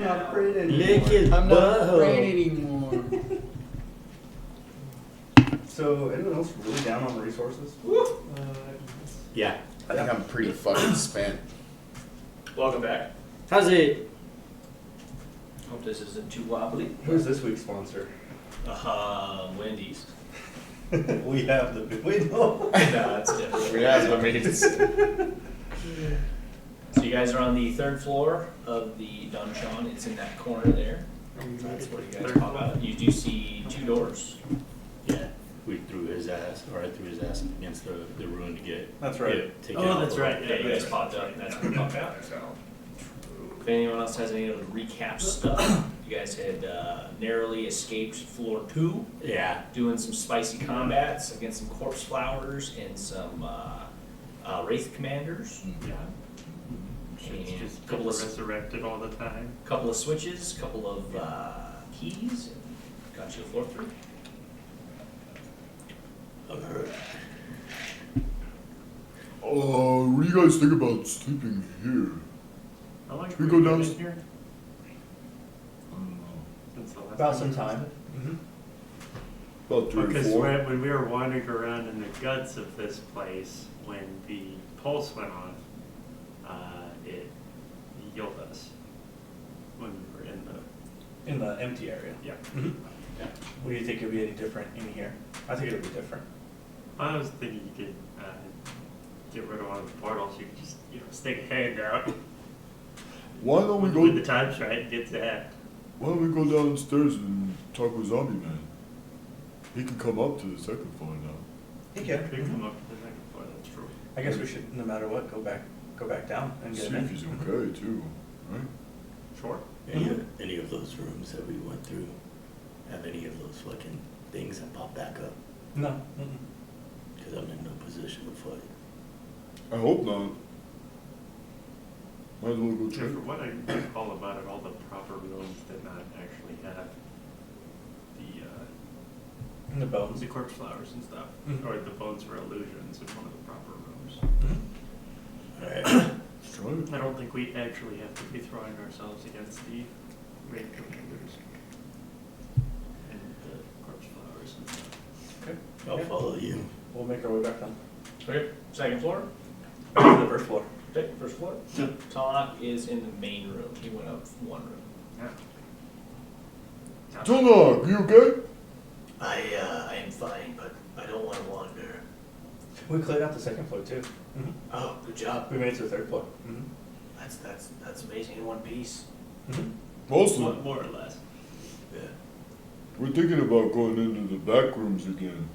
not afraid anymore. Lick his I'm not butthole. afraid anymore. So, anyone else really down on resources? Yeah. I think I'm pretty fucking spent. Welcome back. How's it? Hope this isn't too wobbly. Who's this week's sponsor? Wendy's. We have the wait. No. No, it's different. We have the means. So you guys are on the third floor of the donjon. It's in that corner there. That's where you guys pop out. You do see two doors. Yeah. We threw his ass, or I threw his ass against the ruin to get. That's right. Take Oh, out that's the- right. Yeah, you guys popped up. And that's where you popped out. If anyone else has any of the recap stuff, you guys had narrowly escaped floor 2, Yeah. doing some spicy combats against some corpse flowers and some wraith commanders. Yeah. And It's just a couple of resurrected all the time. couple of switches, couple of keys, and got you to floor 3. Alright. What do you guys think about sleeping here? How long Should have we we go been down- in here? Since the last About time some we time. visited? About 3 or Because 4. when we were wandering around in the guts of this place, when the pulse went off, it healed us. When we were In the empty area. yeah. Yeah. What do you think would be any different in here? I think it would be different. I was thinking you could get rid of one of the portals. You could just stick a hand out. Why don't we When the go? time's right, get that. Why don't we go downstairs and talk with Zombie Man? He can come up to the second floor now. He Could come up to the second floor. That's true. I guess we should, no matter what, go back down and See get if he's him okay too, right? Sure. Any of those rooms that we went through have any of those fucking things that pop back up? in. No. Because I'm in no position to fight. I hope not. Might as well go Yeah, check. for what I recall about it, all the proper rooms did not actually have In the bones. the corpse flowers and stuff, Mhm. or the bones were illusions in one of the proper rooms. Alright. Let's try it. I don't think we actually have to be throwing ourselves against the raid commanders and the corpse flowers and stuff. Okay. I'll follow you. We'll make our way back down. Okay, second floor. Back to the first floor. Okay, first floor. Talk is in the main room. He went up one room. Yeah. Tunok, you okay? I am fine, but I don't want to wander. We cleared out the second floor too. Oh, good job. We made it to the third floor. That's amazing in one piece. Mostly. More or less. Yeah. We're thinking about going into the back rooms again.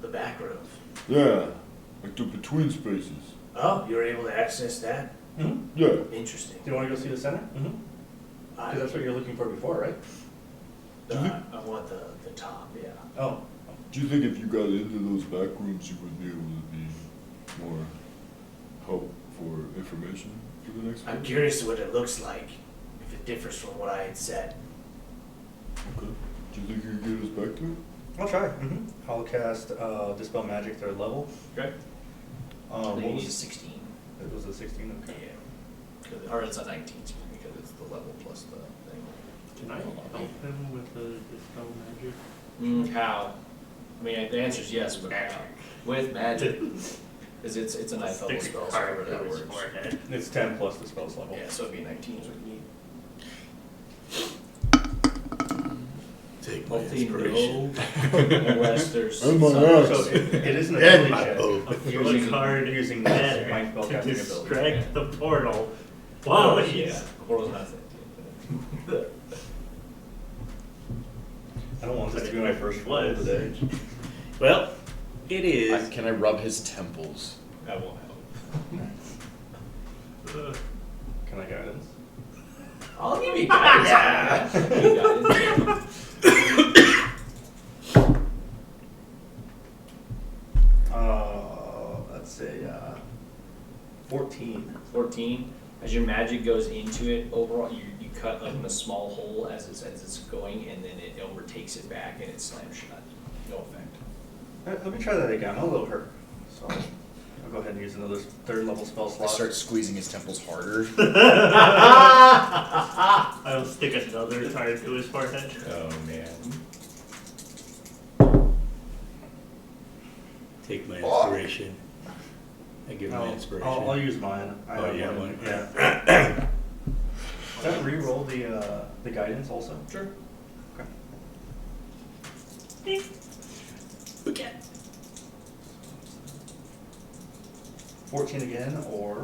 The back rooms. Yeah, like the between spaces. Oh, you were able to access that? Yeah. Interesting. Do you want to go see the center? Because that's what you're looking for before, right? I want the top, yeah. Oh. Do you think if you got into those back rooms, you would be able to be more help for information for the next I'm one? curious what it looks like, if it differs from what I had said. Okay. Do you think you can get us back to it? I'll try. I'll cast Dispel Magic third level. Okay. I What think was he's 16. it? Was it 16? Okay. Yeah. Or it's a 19, excuse me, because it's the level plus the thing. Can I help him with the dispel magic? How? I mean, the answer is yes, but how? With magic. Because it's a ninth level Stick a spell, so card however that through his works. forehead. It's 10 plus the spell's level. Yeah, so it'd be 19 is what you need. Take my Hopefully inspiration. no, unless there's And my some- axe. So it isn't a And ability my check. bow. I'll throw Using- a card using there my spell to casting ability. distract the portal. Oh, Wow, yeah. Portal's not that. I don't want this to be my first roll of the day. Well, it is. Can I rub his temples? That won't help. Can I guidance? I'll give you guidance. You got it. Let's say 14. 14. As your magic goes into it, overall, you cut a small hole as it's going, and then it overtakes it back and it slams shut. No effect. Alright, let me try that again. I'm a little hurt. So I'll go ahead and use another third level spell I slot. start squeezing his temples harder. I will stick another card to his forehead. Oh, man. Take my inspiration. I give him my inspiration. I'll use mine. I Oh, have you have one. one? Yeah. Does that re-roll the guidance also? Sure. Okay. Okay. 14 again, or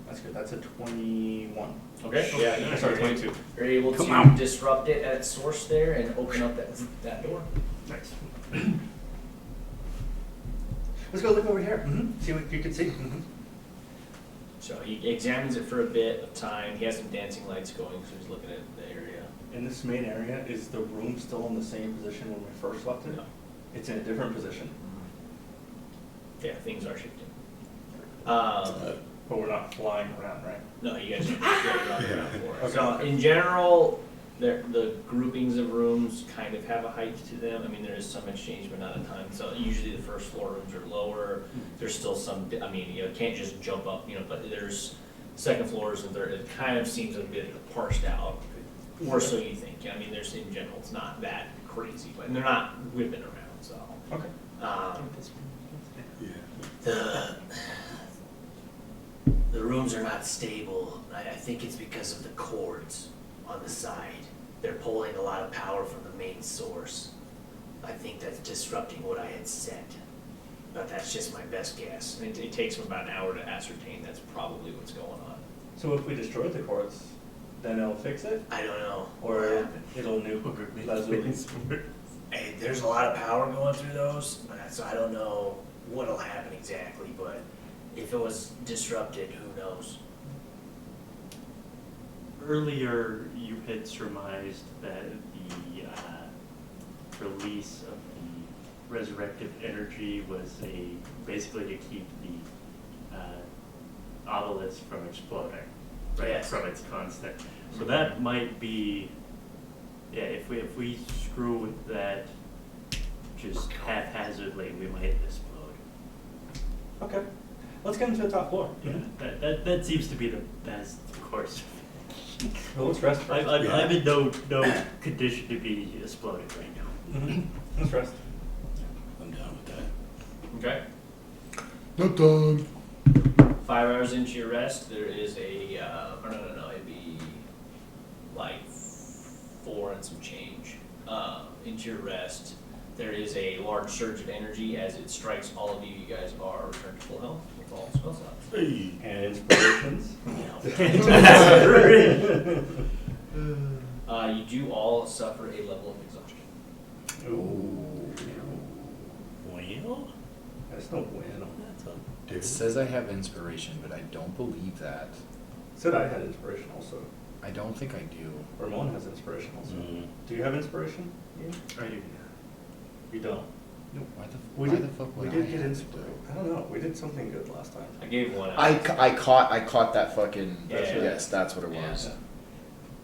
that's good. That's a 21. Okay, yeah, you Sorry, are 22. you're able Come to on. disrupt it at its source there and open up that door. Nice. Let's go look over here. See what you can see. So he examines it for a bit of time. He has some dancing lights going, so he's looking at the area. In this main area, is the room still in the same position when we first left it? No. It's in a different position, Yeah, things are shifting. but we're not flying around, right? No, you guys are running around for it. Okay. So in general, the groupings of rooms kind of have a height to them. I mean, there is some exchange, but not a ton. So usually the first floor rooms are lower. There's still some, I mean, you can't just jump up, but there's second floors and third. It kind of seems a bit parsed out, or so you think. I mean, there's in general, it's not that crazy, but they're not whipping around, so. Okay. Yeah. The rooms are not stable. I think it's because of the cords on the side. They're pulling a lot of power from the main source. I think that's disrupting what I had set. But that's just my best guess. It takes them about an hour to ascertain that's probably what's going on. So if we destroy the cords, then it'll fix it? I don't know Or what happened. it'll nuke Lazuli? Hey, there's a lot of power going through those, so I don't know what'll happen exactly, but if it was disrupted, who knows? Earlier, you had surmised that the release of the resurrective energy was basically to keep the obelisk from exploding, right? Yes. From its constant. So that might be, yeah. If we screw with that just haphazardly, we might explode. Okay. Let's get into the top floor. Yeah, that seems to be the best course. Well, let's rest first. I'm in no condition to be exploding right now. Let's rest. I'm down with that. Okay. Not done. 5 hours into your rest, there is a, or no, it'd be like 4 and some change. Into your rest, there is a large surge of energy as it strikes all of you. You guys are returned to full health with all spell slots. Hey. And inspirations. You do all suffer a level of exhaustion. Ooh. Well, That's no bueno. that's a It dude. says I have inspiration, but I don't believe that. Said I had inspiration also. I don't think I do. Ramon has inspiration also. Mm. Do you have inspiration? I do. You don't. Why the, We why did, the fuck we would did I get have inspiration. I don't know. We did something good last time. I gave one out. I caught that fucking. Yeah. Yes, that's what it Yeah. was.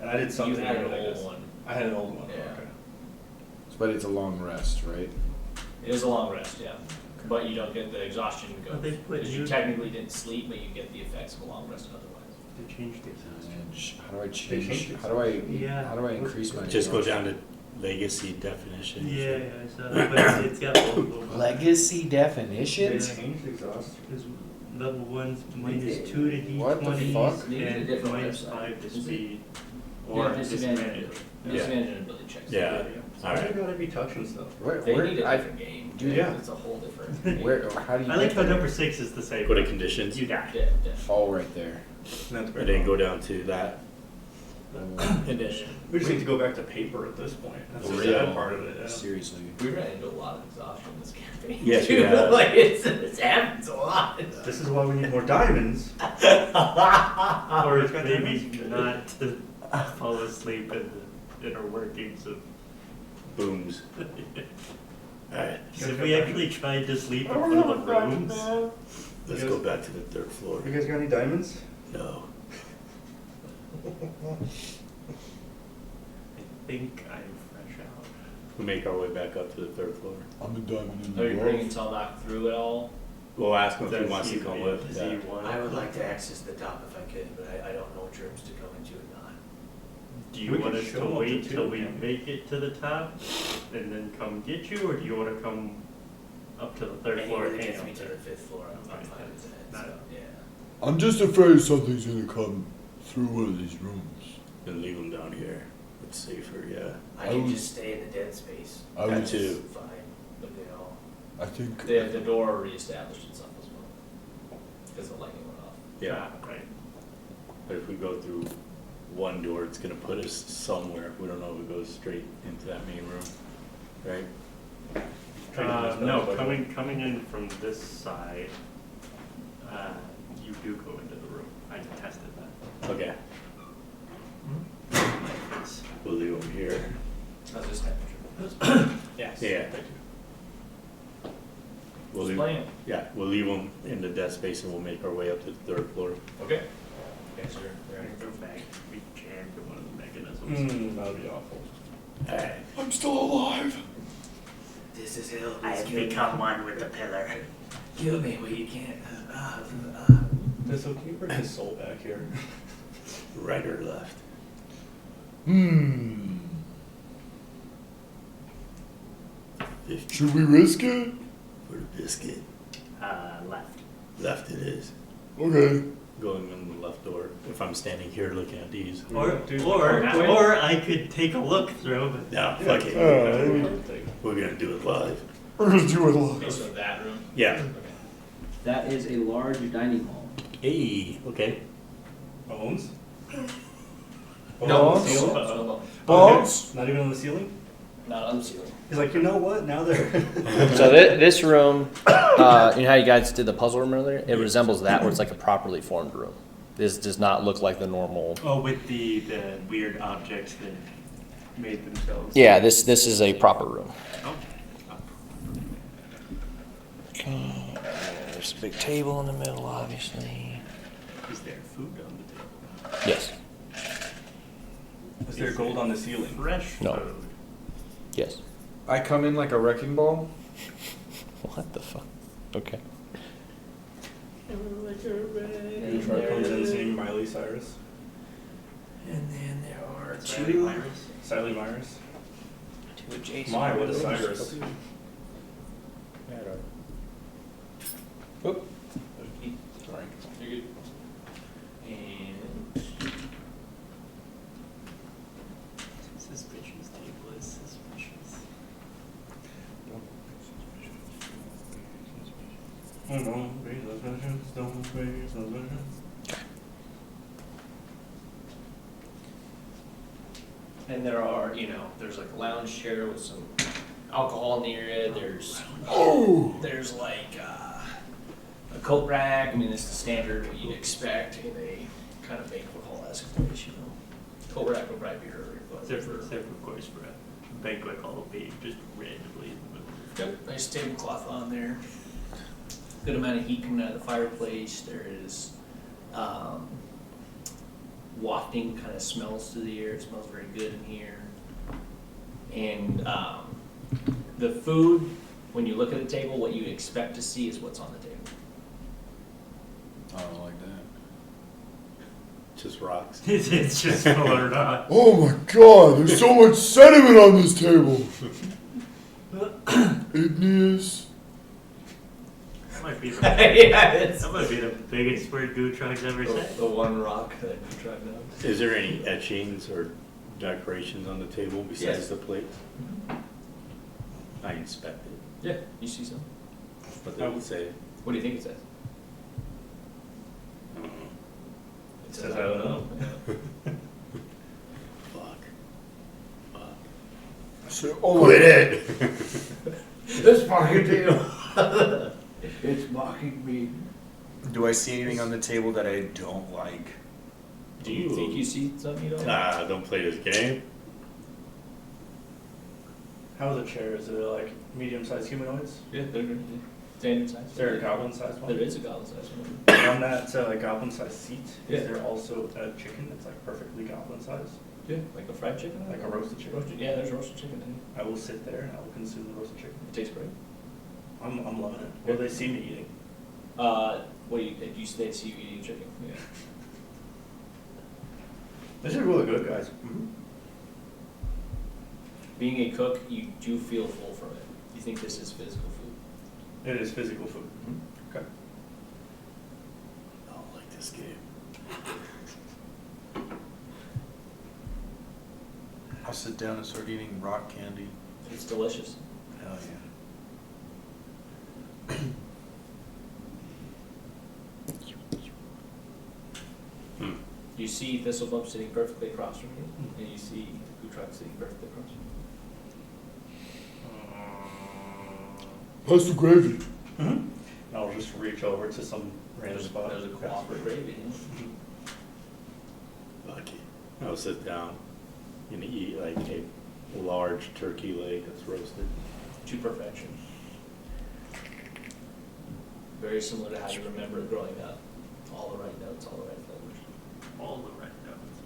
And I did something You had an good, I old guess. one. I had an old one. Yeah. Okay. But it's a long rest, right? It is a long rest, yeah. But you don't get the exhaustion go. But they put Because you you- technically didn't sleep, but you get the effects of a long rest otherwise. They changed the exhaustion. How do I changed change? it. How do I? Yeah. How do I increase my? Just go exhaustion? down to legacy definition. Yeah, I saw that, but it's got multiple. Legacy They definitions. changed exhaustion. Because level 1's minus did. 2 to D20 What the fuck? Maybe it's a and different minus website. 5 to Is it? speed. Yeah, Or disadvantage. disadvantage. Disadvantage and ability checks. Yeah. Why do Alright. you gotta be touching stuff? Where? They Where? need a I, different game. Dude, yeah. It's a whole different game. where? How do you? I like get how there? number 6 is the same. Go to conditions. You die. Yeah, yeah. Oh, right there. That's And then go down to that Oh, condition. We just need to go back to paper at this point. That's the Real. sad part of it. Yeah. Seriously. We ran into a lot of exhaustion this campaign. Yes, too. we have. Like it happens a lot. This is why we need more diamonds. Or It's got maybe diamonds. not to fall asleep in the inner workings of. Booms. Alright, Because if we actually tried to sleep in one of the rooms, let's go back to the third floor. You guys got any diamonds? No. I think I'm fresh out. We make our way back up to the third floor. I'm a diamond in Are you the bringing rough. Telnock through it all? We'll ask him if Does he wants to come with. does Yeah. he want? I would like to access the top if I could, but I don't know which rooms to go into or not. Do you We want could us show to him up wait to till two, we can't we? make it to the top and then come get you, or do you wanna come up to the third floor Anywhere and that hang gets out me to there? the 5th floor, I'm Okay, fine with that, that's so, not- yeah. I'm just afraid something's gonna come through one of these rooms. Then leave him down here. It's safer, yeah. I I can would- just stay in the dead space. I That would, too. Fine, but they all. I think. The door reestablished itself as well, because the lighting went off. Yeah. Ah, right. But if we go through one door, it's gonna put us somewhere. We don't know if it goes straight into that main room, right? No, coming in from this side, you do go into the room. I tested that. Okay, It's- we'll leave him here. How's this temperature? Yes. Yeah. We'll Just leave, playing. yeah, we'll leave him in the desk space and we'll make our way up to the 3rd floor. Okay. Yes, sir. Go back, we jammed one of the mechanisms. That'd be awful. Alright. I'm still alive. This is hell. I Please have kill me. become one with the pillar. Kill me, but you can't. So can you bring his soul back here? Right or left? Hmm. 50 Should we risk it? for the biscuit. Left. Left it is. Okay. Going in the left door. If I'm standing here looking at these. Or I could take a look through, but No, fuck it. We're gonna do it live. We're gonna do it live. Okay, so that room? Yeah. Okay. That is a large dining hall. Hey, okay. Bones? No, Bones? ceiling? No, Bones? Not even on the ceiling? not on the ceiling. He's like, you know what? Now they're. So this room, you know how you guys did the puzzle room earlier? It resembles that, where it's like a properly formed room. This does not look like the normal. oh, with the weird objects that made themselves. Yeah, this is a proper room. Okay. There's a big table in the middle, obviously. Is there food on the table? Yes, Is there gold on the ceiling? Fresh No. food. yes. I come in like a wrecking ball. What the fuck? Okay. You try comes in singing Miley Cyrus. And then there are Siley Myers. two adjacent. My, what a rooms. Cyrus. Oop. Sorry. You're good. And Suspicious table is suspicious. Don't be suspicious, don't be suspicious. And there are, there's like a lounge chair with some alcohol near it. There's like a coat rack. I mean, it's the standard what you'd expect in a kind of banquet hall-esque place, Coat rack would probably be earlier, but Except of course for a banquet hall being just randomly in the middle. Yep, nice tablecloth on there. Good amount of heat coming out of the fireplace. There is wafting kind of smells to the air. It smells very good in here. And the food, when you look at the table, what you expect to see is what's on the table. I don't like that. Just rocks. It's just colored on. Oh my god, there's so much sediment on this table. Igneous. That might be the, Yeah, it's that might be the biggest word Gutrog's ever said. the one rock that you tried to. Is there any etchings or decorations on the table besides Yes. the plates? I inspected. Yeah, you see some. What they would say. What do you think it says? I don't know. It Says I don't know. Yeah. Fuck. Fuck. So, oh Quit my, it! This fucking deal. It's mocking me. Do I see anything on the table that I don't like? Do you think you see something you don't? Ah, don't play this game. How's the chairs? Are they like medium-sized humanoids? Yeah, they're good. Standard size. Is there a goblin-sized one? There is a goblin size one. On that goblin-sized seat, Yeah. is there also a chicken that's like perfectly goblin-sized? Yeah, like a fried chicken? Like a roasted chicken? Yeah, there's roasted chicken in I will sit there and I will consume the roasted chicken. it. It tastes great. I'm loving it. Will they see me eating? What do you say? See you eating chicken? Yeah. This is really good, guys. Being a cook, you do feel full from it. You think this is physical food? It is physical food. Okay. I don't like this game. I'll sit down and start eating rock candy. It's delicious. Hell yeah. You see Thistlebump sitting perfectly across from you, and you see Gutrok sitting perfectly across from you. Pass the gravy. And I'll just reach over to some random There's spot. a cooperative gravy. Lucky. I'll sit down and eat like a large turkey leg that's roasted. To perfection. Very similar to how you remember it growing up. All the right notes, all the right flavors. All the right notes,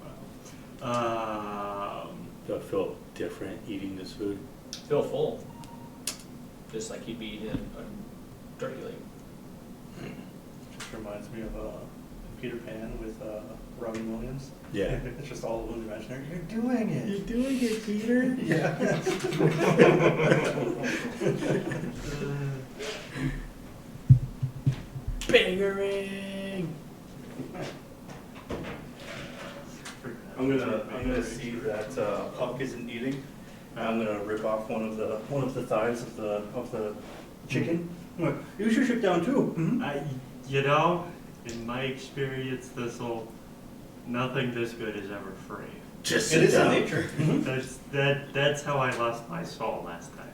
wow. Do I feel different eating this food? Feel full. Just like you'd be eating a turkey leg. Just reminds me of Peter Pan with Robin Williams. Yeah. It's just all of them imaginary. You're doing it. You're doing it, Peter. Yeah. Bangering. I'm gonna see that Puck isn't eating. And I'm gonna rip off one of the thighs of the chicken. I'm like, you should sit down too. You know, in my experience, nothing this good is ever free. Just It sit is in down. nature. That's how I lost my soul last time.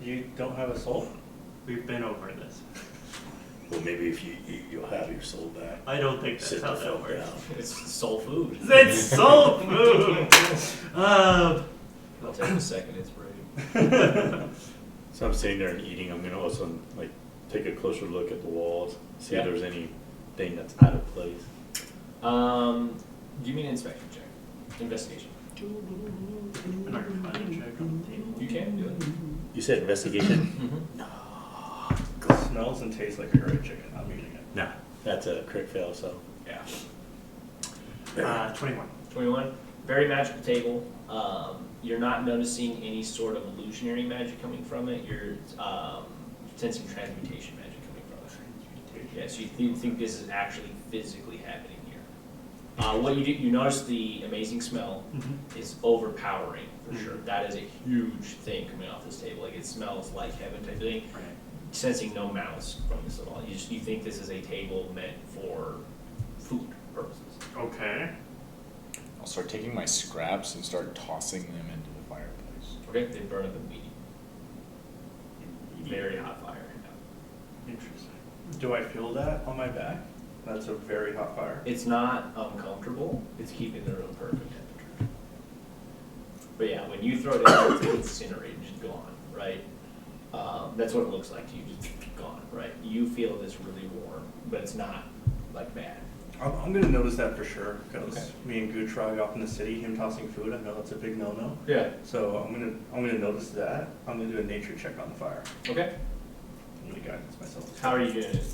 You don't have a soul. We've been over this. Well, maybe if you eat, you'll have your soul back. I don't think that's Sit how the that fuck works. down. It's soul food. It's soul food! I'll take a second inspiration. So I'm sitting there and eating. I'm gonna also like take a closer look at the walls, see Yeah. if there's anything that's out of place. Give me an inspection check. Investigation. An arcana check on the table. You can do it. You said investigation? It smells and tastes like a great chicken. I'm eating it. Nah, that's a crit fail. So Yeah. 21. 21. Very magical table. You're not noticing any sort of illusionary magic coming from it. You're sensing transmutation magic coming from it. Yeah, so you think this is actually physically happening here. What you do, you notice the amazing smell is overpowering for sure. That is a huge thing coming off this table. Like it smells like heaven type thing. Right. Sensing no malice from this at all. You think this is a table meant for food purposes. Okay. I'll start taking my scraps and start tossing them into the fireplace. Okay, they burn up immediately. Very hot fire. Interesting. Do I feel that on my back? That's a very hot fire. It's not uncomfortable, it's keeping the room perfect temperature. But yeah, when you throw it in, it's incinerated, just gone, right? That's what it looks like to you, just gone, right? You feel this really warm, but it's not like bad. I'm gonna notice that for sure, because Okay. me and Gutrog off in the city, him tossing food, I know that's a big no-no. Yeah. So I'm gonna notice that. I'm gonna do a nature check on the fire. Okay. I'm gonna guidance myself. How are you doing it?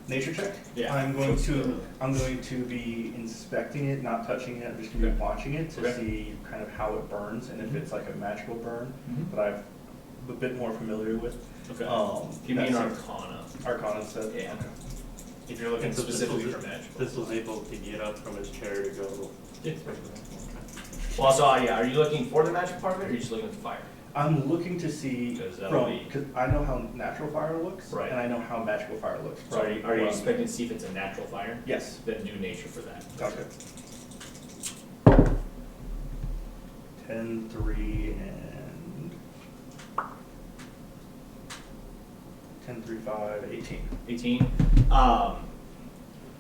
Nature check? Yeah. I'm going to be inspecting it, not touching it. I'm just gonna be Okay. watching it to Okay. see kind of how it burns and if it's like a magical burn Mhm. that I'm a bit more familiar with. Okay. Give Give me an Arcana. Arcana said. Yeah. Okay. If you're looking So specifically for magical. This was able to get up from his chair to go. Yeah. Well, so yeah, are you looking for the magic part of it, or are you just looking at the fire? I'm looking to see 'Cause that'll from, be- because I know how natural fire looks, Right. and I know how magical fire looks. So are you from- expecting to see if it's a natural fire? Yes. Then do nature for that. Okay. 10, 3, and 10, 3, 5, 18. 18.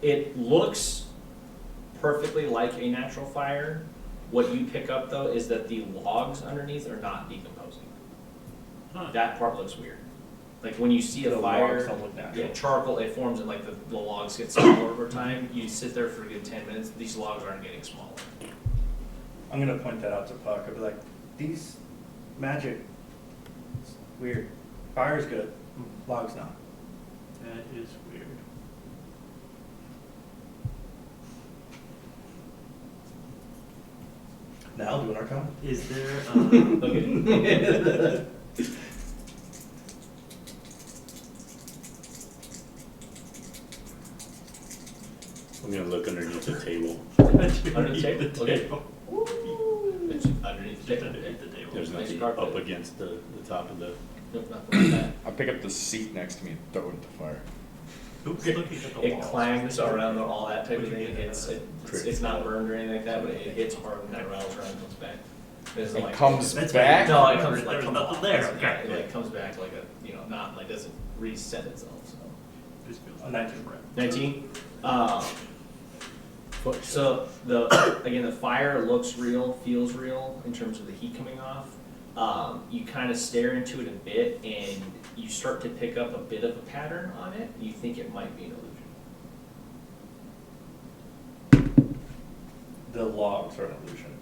It looks perfectly like a natural fire. What you pick up though is that the logs underneath are not decomposing. That part looks weird. Like when you see a The fire, logs don't look natural. yeah, charcoal, it forms and like the logs get smaller over time. You sit there for a good 10 minutes, these logs aren't getting smaller. I'm gonna point that out to Puck. I'll be like, these magic, it's weird. Fire's good, log's not. That is weird. Now doing our time. Is there, Okay. I'm gonna look underneath the table. Underneath the table? Okay. table. It's underneath the table. Underneath the table. There's Nice nothing carpet. up against the top of the, Nope, nothing like that. I'll pick up the seat next to me and throw it at the fire. Who's looking at the It walls? clangs around and all that type of Would you thing. get It's not burned or anything like that, but it hits hard and kind of rattles around and comes back. It's It like- comes That's back? No, it comes There's comes nothing off. there, It's- okay. It like comes back like a, you know, not, like doesn't reset itself, so. This feels A like 19. different. 19. So again, the fire looks real, feels real in terms of the heat coming off. You kind of stare into it a bit, and you start to pick up a bit of a pattern on it. You think it might be an illusion. The logs are an illusion.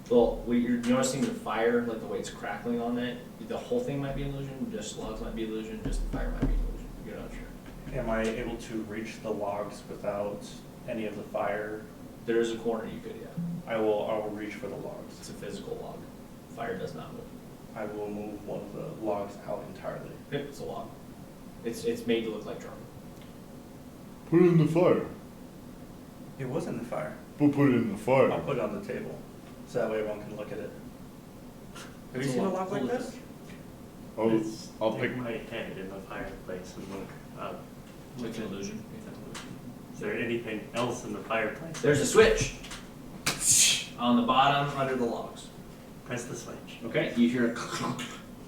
Well, you're noticing the fire, like the way it's crackling on it. The whole thing might be an illusion. Just logs might be an illusion. Just the fire might be an illusion. You're not sure. Am I able to reach the logs without any of the fire? There is a corner you could, yeah. I will reach for the logs. It's a physical log. Fire does not move. I will move one of the logs out entirely. Yep, it's a log. It's made to look like charcoal. Put it in the fire. It was in the fire. We'll put it in the fire. I'll put it on the table, so that way everyone can look at it. Have you It's a seen a log. log like Hold it. this? I'll Stick pick. my head in the fireplace and look up. It's an illusion. Is there anything else in the fireplace? There's a switch on the bottom under the logs. Press the switch. Okay, you hear a clunk,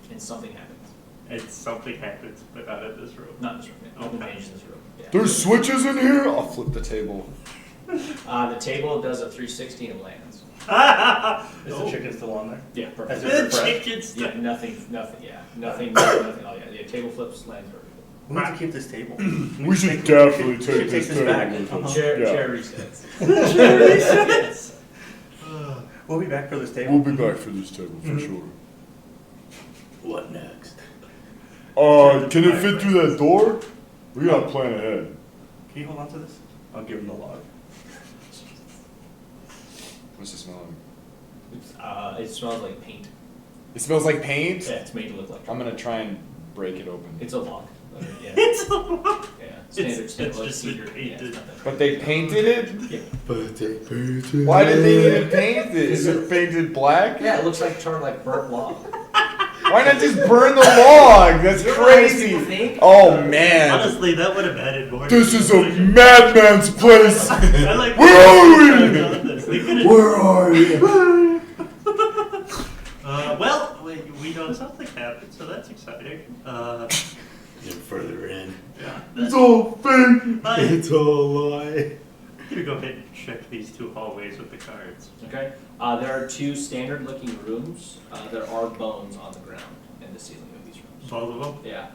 and something happens. It's something happens, but not in this room. Not in this room. Yeah. Nothing Okay. changes in this room. Yeah. There's switches in here. I'll flip the table. The table does a 360 and lands. Is the chicken still on there? Yeah, Has perfect. it The refreshed? chicken's Yeah, nothing. Yeah, nothing. Oh yeah, the table flips, lands perfect. We need to keep this table. We should definitely we take should this take this table back. with Uh-huh. us. Chair Yeah. resets. Yes. We'll be back for this table. We'll be back for this table for sure. what next? Can it fit through that door? We gotta plan ahead. Can you hold on to this? I'll give him the log. What's it smelling? It smells like paint. It smells like paint? Yeah, it's made to look like. I'm gonna try and break it open. It's a log. Yeah. It's a lot. Yeah. Standard. It's Standard. just cedar. been Yeah, it's painted. not that But they painted it? Yeah. Why did they need to paint it? Is it painted black? Yeah, it looks like burnt log. Why not just burn the log? That's You know what honest people crazy. think? Oh man. Honestly, that would have added more. This to is the a illusion. madman's place. I like Where are we? done this. They could've- Where are you? Well, we know something happened, so that's exciting. Get further in. Yeah. It's all fake. I'm a lie. gonna go ahead and check these two hallways with the cards. Okay. There are two standard-looking rooms. There are bones on the ground in the ceiling of these rooms. Both of them? Yeah.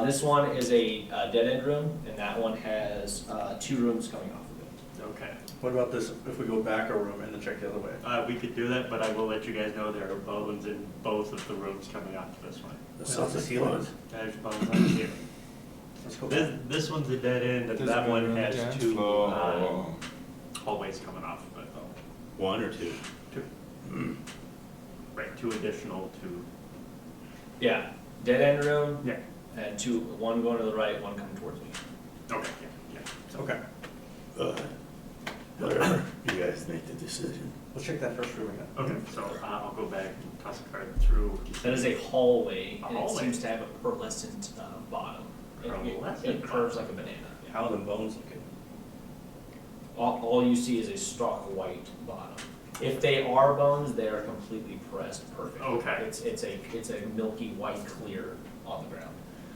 This one is a dead-end room, and that one has two rooms coming off of it. Okay. What about this, if we go back a room and then check the other way? We could do that, but I will let you guys know there are bones in both of the rooms coming off this one. Without the ceilings? There's bones on here. Let's go This, back. this one's a dead end, and There's that one bone has again. two Oh. hallways coming off of it. One or two? Right, two additional, two. Yeah. Dead-end room, Yeah. and two. One going to the right, one coming towards me. Okay, yeah. Okay, Whatever. You guys make the decision. let's check that first room again. Okay, so I'll go back and toss a card through. That is a hallway, A and hallway. it seems to have a pearlescent bottom. Pearlescent It curves like a banana. Yeah. How are the bones looking? All you see is a stark white bottom. If they are bones, they are completely pressed perfect. Okay. It's a milky white clear on the ground.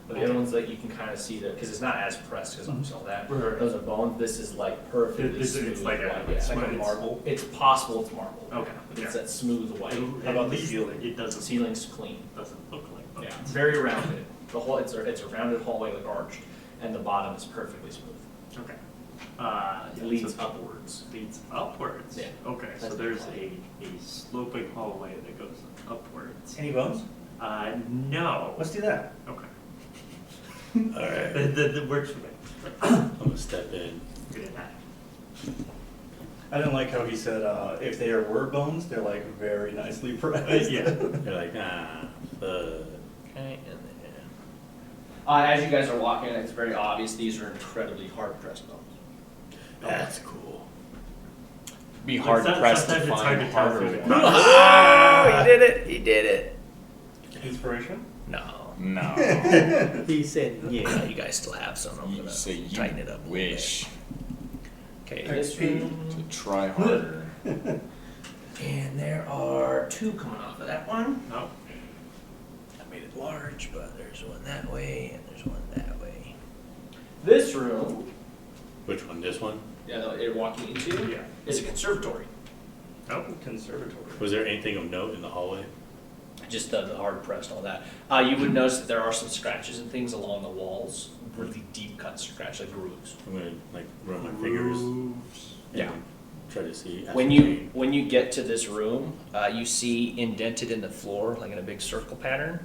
But the other ones that you can kind of see that, because it's not as pressed, because I'm all that. Right. Those are bones. This is like perfectly It's smooth like a- white. it's Yeah. Like a it's- marble? It's possible it's marble. Okay, It's yeah. that smooth white. How about At the least ceiling? It The doesn't, ceiling's clean. doesn't look like bones. Yeah, it's very rounded. The whole it's a rounded hallway like arched, and the bottom is perfectly smooth. Okay. It leads so- upwards. Leads upwards? Yeah. Okay, so That's there's the a sloping hallway that goes upwards. Any bones? No. Let's do that. Okay. Alright, That works for me. I'm gonna step in. Good at that. I didn't like how he said, if there were bones, they're like very nicely pressed. Yeah. They're like, Okay, and then. As you guys are walking, it's very obvious these are incredibly hard pressed bones. that's cool. Be hard Some- pressed to sometimes it's hard find to tell harder through the ones. Oh, he did it! He did it! Inspiration? No. No. He said, yeah, you guys still have some. I'm You gonna say you tighten it up. a little wish bit. Okay, this room. to try harder. And there are two coming off of that one. Oh, I made it large, but there's one that way and there's one that way. This room, Which one? This one? that you're walking into, yeah. is a conservatory. Oh, Conservatory. Was there anything of note in the hallway? Just the hard pressed, all that. You would notice that there are some scratches and things along the walls, really deep cut scratch, like grooves. I'm gonna like run my fingers Grooves. and Yeah. try to see. When you get to this room, you see indented in the floor, like in a big circle pattern,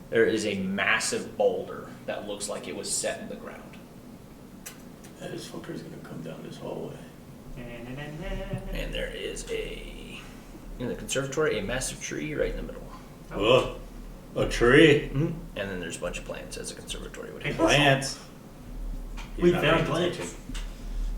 there is a massive boulder that looks like it was set in the ground. This fucker's gonna come down this hallway. And there is in the conservatory, a massive tree right in the middle. Oh, a tree. And then there's a bunch of plants as a conservatory would have. Plants. He's We not found paying plants.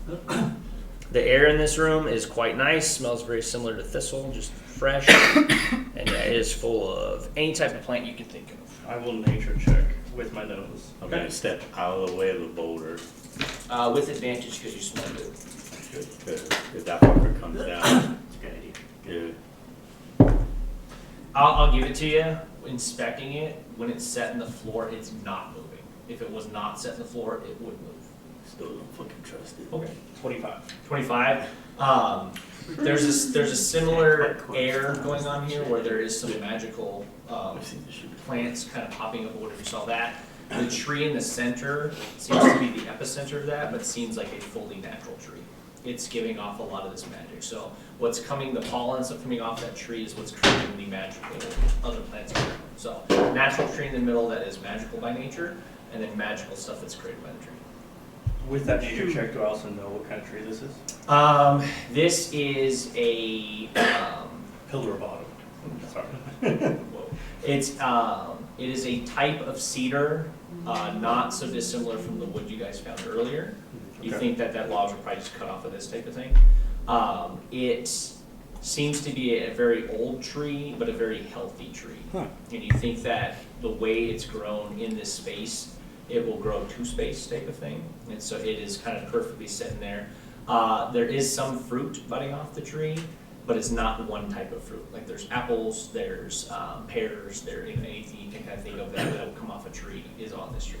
attention. The air in this room is quite nice, smells very similar to thistle, just fresh. And yeah, it is full of any type of plant you can think of. I will nature check with my nose. I'm gonna step out of the way of the boulder. With advantage because you smell good. Because if that fucker comes down, It's a good idea. yeah. I'll give it to you. Inspecting it, when it's set in the floor, it's not moving. If it was not set in the floor, it would move. Still don't fucking trust it. Okay. 25. 25. There's a similar air going on here where there is some magical I've seen this shit. plants kind of popping up. Whatever you saw that. The tree in the center seems to be the epicenter of that, but seems like a fully natural tree. It's giving off a lot of this magic. So what's coming, the pollen stuff coming off that tree is what's creating the magical other plants around. So natural tree in the middle that is magical by nature, and then magical stuff that's created by the tree. With that nature check, do I also know what kind of tree this is? This is a Pillar of autumn. Sorry. whoa. It is a type of cedar, not so dissimilar from the wood you guys found earlier. You Okay. think that logs were probably just cut off of this type of thing. It seems to be a very old tree, but a very healthy tree. Huh. And you think that the way it's grown in this space, it will grow to space type of thing. And so it is kind of perfectly sitting there. There is some fruit budding off the tree, but it's not one type of fruit. Like there's apples, there's pears, anything you can kind of think of that will come off a tree is on this tree.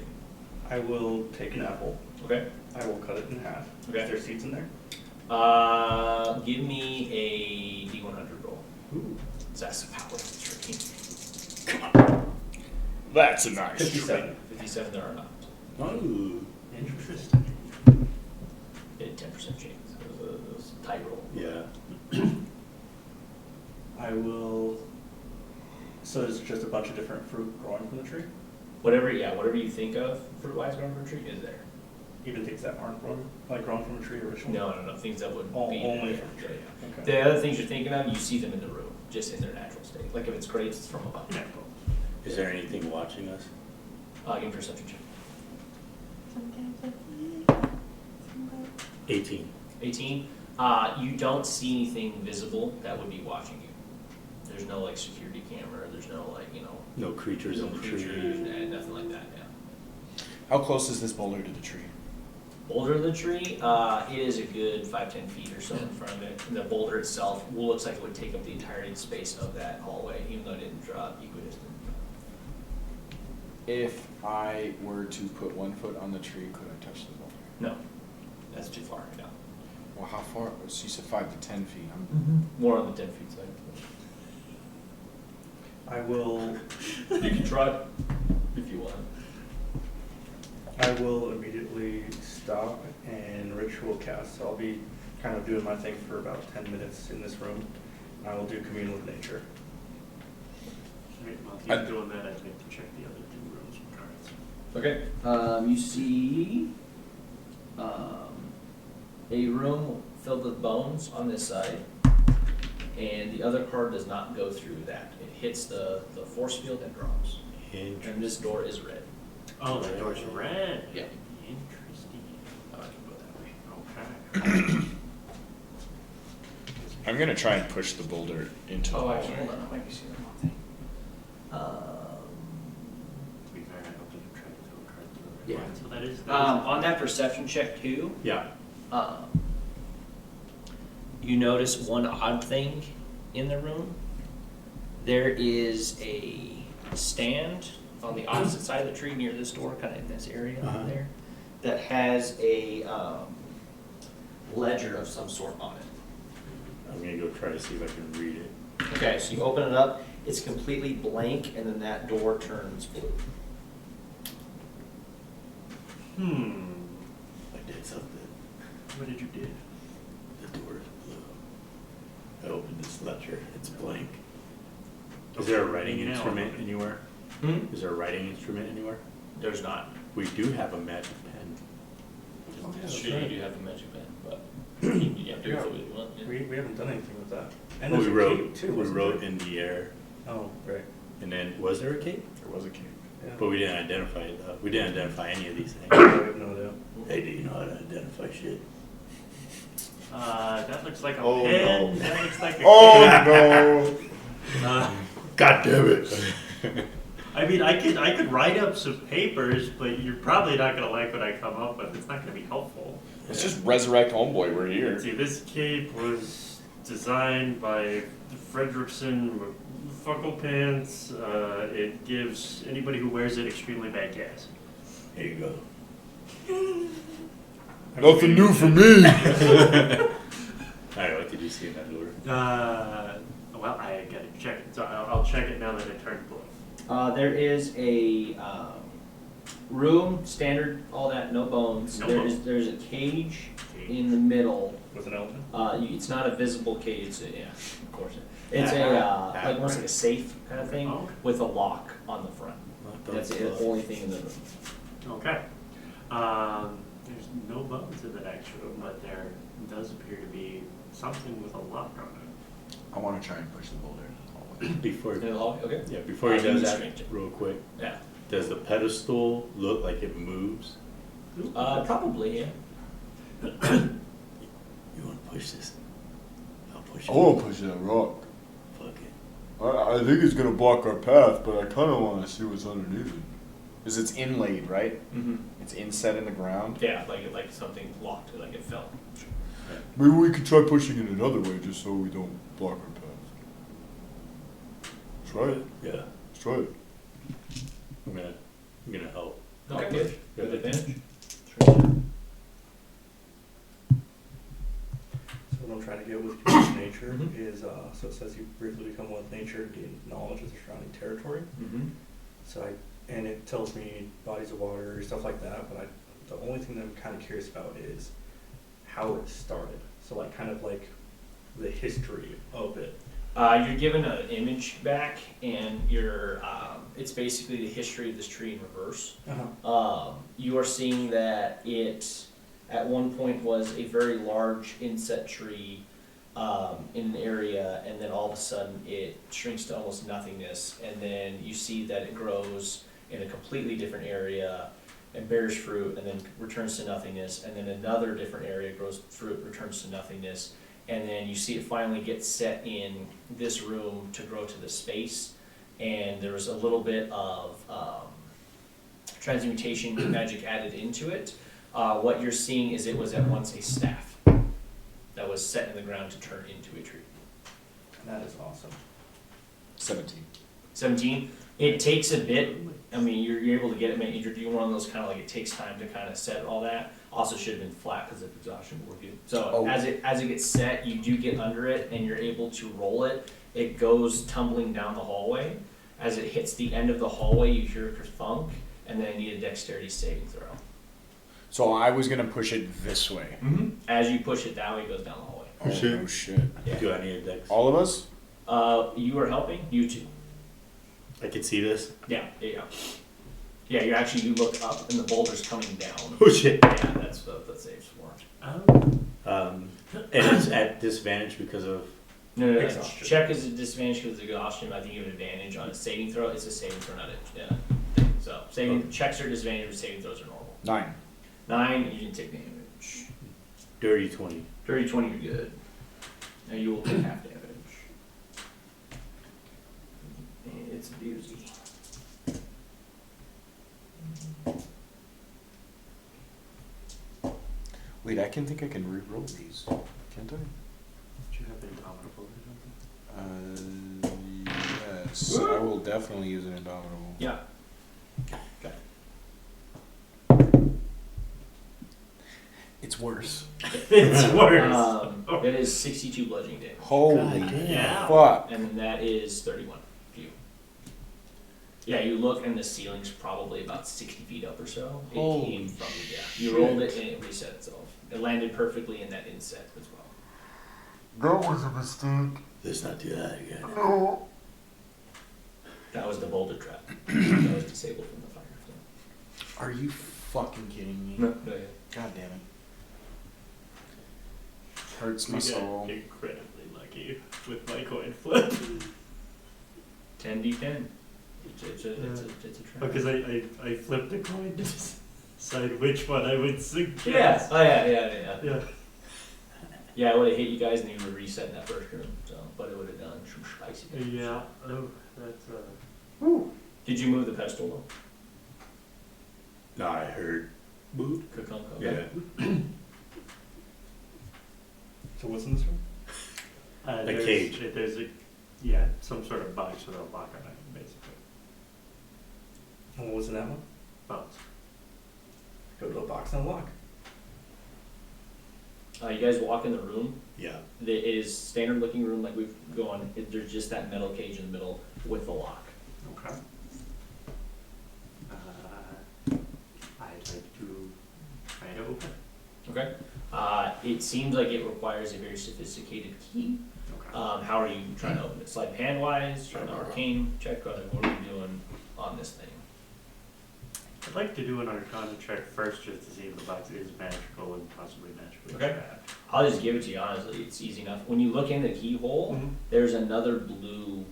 I will take an apple. Okay. I will cut it in half. Okay. Is there seeds in there? Give me a D100 roll. Ooh. That's the power of the tree. That's a nice 57. 57 there are not. Oh, Interesting. It had 10% chance. It was a tight roll. yeah. I will. So there's just a bunch of different fruit growing from the tree? Whatever you think of fruit-wise growing from a tree is there. Even things that aren't grown from a tree originally? No, things that would Oh, be only there. from a tree. Yeah. Okay. The other things you're thinking of, you see them in the room, just in their natural state. Like if it's grapes, it's from above. Yeah. Is there anything watching us? Give me a perception check. 18. 18. You don't see anything visible that would be watching you. There's no like security camera. There's no like No creatures no in the creatures, tree. nothing like that. Yeah. How close is this boulder to the tree? Boulder of the tree, it is a good 5-10 feet or so in front of it. And the boulder itself looks like it would take up the entirety space of that hallway, even though it didn't drop equidistant. If I were to put 1 foot on the tree, could I touch the boulder? No, that's too far right now. Well, how far? So you said 5 to 10 feet. I'm More on the 10 feet side. I will. You can try if you want. I will immediately stop and ritual cast. So I'll be kind of doing my thing for about 10 minutes in this room. I will do commune with nature. Right, while he's doing that, I'd like to check the other 2 rooms with cards. Okay. You see a room filled with bones on this side, and the other car does not go through that. It hits the force field and drops. And this door is red. Oh, the door's red. Yeah. Interesting. I can go that way. Okay. I'm gonna try and push the boulder into the Oh, hallway. actually, hold on, I might be seeing the wrong thing. To be fair, I don't think I'm trying to throw a card through it. Yeah. So that is. On that perception check too, Yeah. you notice one odd thing in the room. There is a stand on the opposite side of the tree near this door, kind of in this area Uh-huh. there, that has a ledger of some sort on it. I'm gonna go try to see if I can read it. Okay, so you open it up, it's completely blank, and then that door turns blue. I did something. What did you do? The door is blue. I opened this ledger. It's blank. Is there a writing Now. instrument anywhere? Is there a writing instrument anywhere? There's not. We do have a magic pen. Sure, you do have a magic pen, but you have to do what you want. Yeah. We haven't done anything with that. And Well, there's we a wrote, cape too, we wasn't wrote there? in the air, Oh, right. and then, was there a cape? There was a cave. Yeah. But we didn't identify it, though. We didn't identify any of these things. I have no idea. Hey, do you know how to identify shit? That looks like a Oh, pen. no. That looks like a Oh, Uh, God damn it! I mean, I could write up some papers, but you're probably not gonna like what I come up with. It's not gonna be helpful. Let's just resurrect Homeboy, we're here. Let's see, this cape was designed by Fredrickson Fucklepants. It gives anybody who wears it extremely bad gas. Here you go. no. Nothing new for me. Alright, what did you see in that door? Well, I gotta check it. So I'll check it now that it turned blue. There is a room, standard, all that, no bones. No There's a cage in the middle. With an elephant? It's not a visible cage. It's yeah, of course. It's like almost like a safe kind of thing Oh, okay. with a lock on the front. That's the only thing in the room. Okay. There's no bones in that actual room, but there does appear to be something with a lock on it. I wanna try and push the boulder into the hallway. Before, In the hallway? Okay. yeah, before he You does can that, strength check. real quick, Yeah. does the pedestal look like it moves? Probably yeah. You wanna push this? I'll push it. I want to push that rock. Fuck it. I think it's gonna block our path, but I kind of want to see what's underneath it. Because it's inlaid, right? Mm-hmm. It's inset in the ground. Yeah, like something locked, like it fell. Maybe we could try pushing it another way, just so we don't block our path. Try it. Yeah, Let's try it. I'm gonna help. Okay, good. Good. Good advantage. So what I'm trying to get with community nature Mhm. is, so it says you briefly become one with nature, gain knowledge of the surrounding territory. Mm-hmm. So and it tells me bodies of water, stuff like that, but the only thing that I'm kind of curious about is how it started. So like kind of like the history of it. You're given an image back, and it's basically the history of this tree in reverse. You are seeing that it, at one point, was a very large inset tree in an area, and then all of a sudden it shrinks to almost nothingness, and then you see that it grows in a completely different area and bears fruit, and then returns to nothingness, and then another different area grows fruit, returns to nothingness, and then you see it finally get set in this room to grow to this space, and there's a little bit of transmutation magic added into it. What you're seeing is it was at once a staff that was set in the ground to turn into a tree. And that is awesome. 17. 17. It takes a bit. I mean, you're able to get it. You're one of those kind of like it takes time to kind of set all that. Also, should have been flat because of exhaustion will work. So as it gets set, you do get under it, and you're able to roll it. It goes tumbling down the hallway. As it hits the end of the hallway, you hear a kerthunk, and then you need a dexterity saving throw. So I was gonna push it this way. Mm-hmm. As you push it that way, it goes down the hallway. Oh, no shit. Yeah. Do I need a dex? All of us? You are helping. You two. I can see this? Yeah. Yeah. Yeah. You look up, and the boulder's coming down. Oh shit. Yeah, that's what that saves for. Oh. And it's at disadvantage because of, No. Exhaustion. Check is a disadvantage because of exhaustion. I think you have an advantage on a saving throw. It's a saving throw, not a So saving checks are disadvantage, but saving throws are normal. 9. 9, you didn't take damage. dirty 20. Dirty 20, you're good. Now you will take half damage. It's a doozy. Wait, I can think I can re-roll these, can't I? Do you have Indomitable or something? Yes, I will definitely use an Indomitable. Yeah. It's worse. It's worse. That is 62 bludgeoning damage. Holy Yeah. fuck. And then that is 31 for you. Yeah, you look and the ceiling's probably about 60 feet up or so. It Holy came from, you rolled it and it reset itself. It landed perfectly in that inset as well. That was a mistake. Let's not do that again. No. That was the boulder trap. That was disabled from the fire. Are you fucking kidding me? No, yeah. God damn it. Hurts my We soul. got incredibly lucky with my coin flip. 10d10. It's a trap. Because I flipped a coin to decide which one I would suggest. Yeah. Oh yeah. Yeah. Yeah, I would have hit you guys and you would have reset in that first room. So, but it would have done some spicy things. Yeah. Oh, that's Did you move the pedestal though? No, I heard. Boot. Kakunko? Yeah. So what's in this room? there's, cage. There's some sort of box with a lock on it, basically. And what was in that one? Bones. Go to a box and a lock. You guys walk in the room. Yeah. It is standard looking room like we've gone. There's just that metal cage in the middle with the lock. Okay. I'd like to try to open. Okay. It seems like it requires a very sophisticated key. Okay. How are you trying to open it? Sleight of hand wise, trying to arcane check. What are you doing on this thing? I'd like to do an Arcana check first just to see if the box is magical and possibly magically Okay. trapped. I'll just give it to you honestly. It's easy enough. When you look in the keyhole, Mhm. there's another blue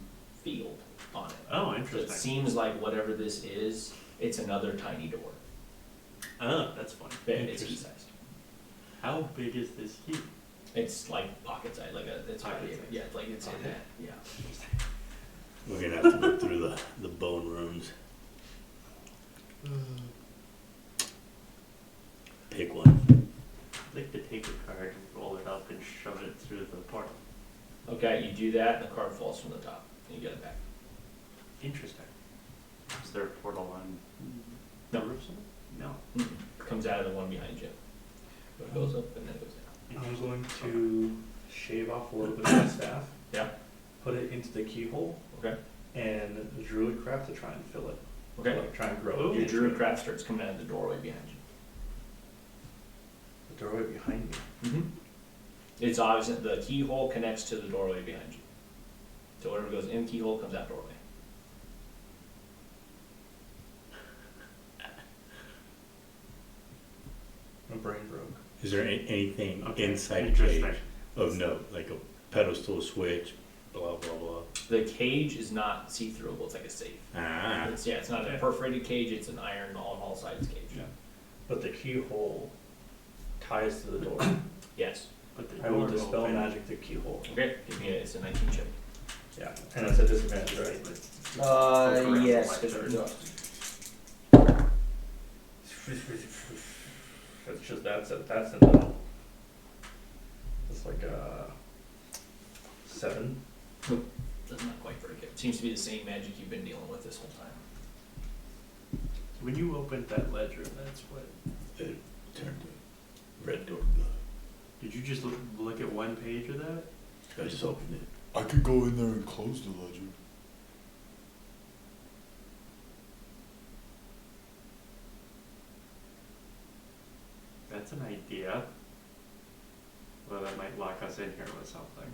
field on it. Oh, So it interesting. seems like whatever this is, it's another tiny door. Oh, that's fun. It's key sized. How big is this key? It's like pocket size, like it's Pocket probably, size. yeah, like it's in that, yeah. We're gonna have to go through the bone rooms. Pick one. I'd like to take a card and roll it up and shove it through the portal. Okay, you do that, and the card falls from the top, and you get it back. Interesting. Is there a portal on No. the roof somewhere? No. It comes out of the one behind you. So it goes up and then it goes down. I'm going to shave off a little bit of my staff. Yeah. Put it into the keyhole Okay. and druid craft to try and fill it. Okay. Like try and grow Oh. it. Your into druid it. craft starts coming out of the doorway behind you. The doorway behind me. Mm-hmm. It's obvious that the keyhole connects to the doorway behind you. So whatever goes in the keyhole comes out doorway. My brain broke. Is there anything Okay, inside the interesting. cage of note, like a pedestal switch, blah blah blah? The cage is not see-throughable, it's like a safe. Ah. It's not a perforated cage, it's an iron on all sides cage. Yeah. But the keyhole ties to the door. Yes. But the I will door dispel open. magic the keyhole. Okay, give me it's a 19 check. Yeah. And it's a disadvantage, right? Yes, Like because third. It's just that's in the. It's like a 7. That's not quite very good. Seems to be the same magic you've been dealing with this whole time. When you opened that ledger, that's what. It turned to red door. Did you just look at one page of that? I just opened it. I could go in there and close the ledger. That's an idea. Well, that might lock us in here with something.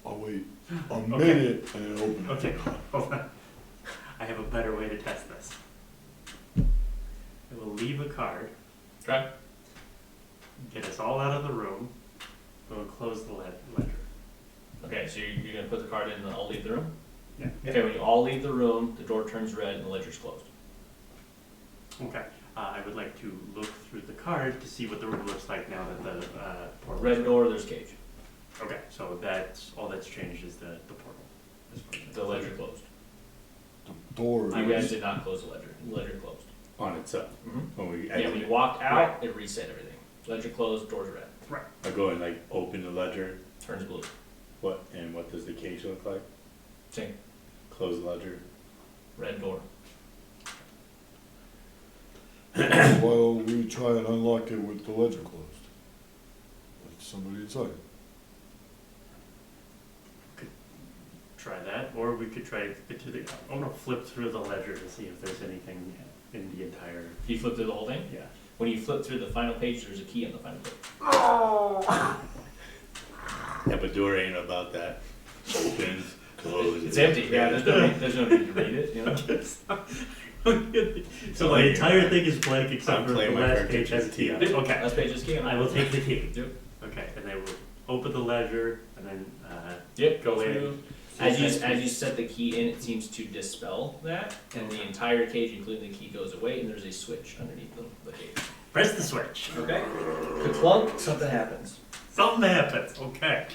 I'll wait a Okay. minute and open it. Okay, hold on. I have a better way to test this. I will leave a card, Okay. get us all out of the room, close the ledger. Okay, so you're gonna put the card in and I'll leave the room? Yeah. Okay, when you all leave the room, the door turns red and the ledger's closed. Okay. I would like to look through the card to see what the room looks like now that the portal. Red door, there's cage. Okay, so that's all that's changed is the portal. as far as The ledger closed. The door You guys is, did not close the ledger. The ledger closed. On itself. When we Yeah, when you walked out, it reset everything. Ledger closed, doors red. Right. I go and like open the ledger. Turns blue. What does the cage look like? Same. Close the ledger. Red door. why don't we try and unlock it with the ledger closed? Let somebody inside. Try that, or we could try to the. I want to flip through the ledger to see if there's anything in the entire. You flip through the whole thing? Yeah. When you flip through the final page, there's a key on the final page. Yeah, but door ain't about that. Opens, closes. It's empty. Yeah, there's no need to read it, you know? So the entire thing is blank except I'm for the playing my last card page has a key on it. Okay, Last page is key on it. I will take the key. Yep. Okay, and then we'll open the ledger and then Yep, go through. in. As you set the key in, it seems to dispel that, and the entire cage, including the key, goes away, and there's a switch underneath the cage. Press the switch. Okay? Clunk, something happens. Something happens. Okay.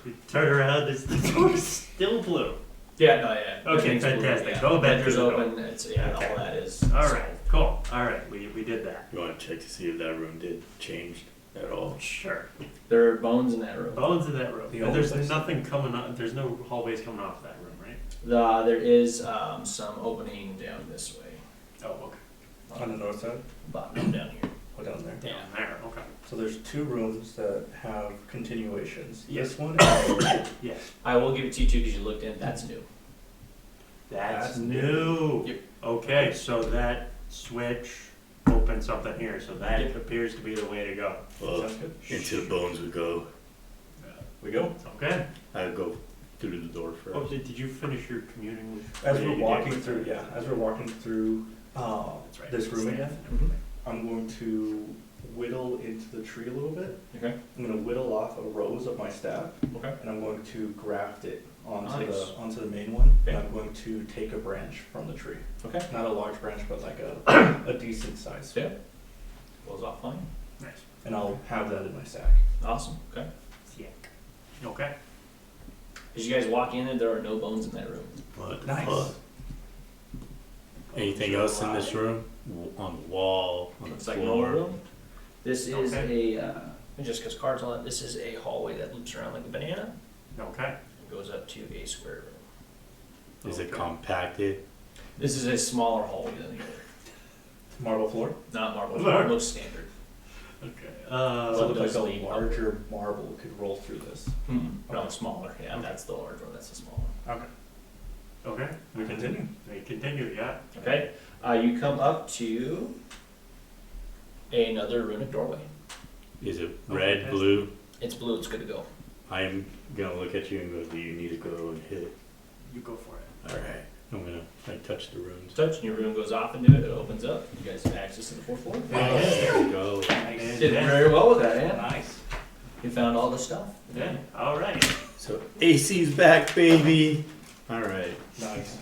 We turn around. Is the door still blue? Yeah, no, yeah. Okay, Everything's blue, fantastic. yeah. Go back Ledger's to the door. open, it's, yeah, Okay. all that is. All right. Cool. All right. We did that. You want to check to see if that room did change at all? Sure. There are bones in that room. Bones in that room. The And only there's place- nothing coming up. There's no hallways coming off that room, right? There is some opening down this way. Oh, okay. On the north side, Bottom down here. or down there. Yeah. Down there. Okay. So there's two rooms that have continuations. Yes. This one and Yes. I will give it to you too because you looked in. That's new. That's That's new. Yep. Okay, so that switch opened something here, so that Yep. appears to be the way to go. Well, sounds good. into the bones we go. We go. Okay. I go through the door first. Oh, did you finish your communing with? As Yeah, we're you did walking with- through, yeah, as we're walking through That's right. this room Staff again, and everything. I'm going to whittle into the tree a little bit. Okay. I'm going to whittle off a rose of my staff, Okay. and I'm going to graft it onto Nice. the main one. Okay. And I'm going to take a branch from the tree. Okay. Not a large branch, but like a decent size. Yeah. Goes off fine. Nice. And I'll have that in my sack. Awesome. Okay. Sick. Okay. As you guys walk in, there are no bones in that room. What the Nice. fuck? Anything else in this room? On the wall, on the It's like floor? no room. This is Okay. and just because cards on it, this is a hallway that loops around like a banana Okay. and goes up to a square room. Is it Okay. compacted? This is a smaller hallway than the other. Marble floor. Not marble, Marble. it looks standard. Okay. So So it looks like does a the- larger marble could roll through this. No, smaller. Yeah, Okay. that's the large one. That's the small one. Okay. Okay. We continue. We continue. Yeah. Okay. You come up to another runic doorway. Is it Oh, red, fantastic. blue? It's blue. It's good to go. I am gonna look at you and go, do you need to go and hit it? You go for it. Alright, I'm gonna, touch the runes. Touch, and your room goes off into it. It opens up. You guys have access to the fourth floor. There we go. And Did then- very well with that, man. Nice. You found all the stuff. Yeah. All right. So AC's back, baby. Alright. Nice.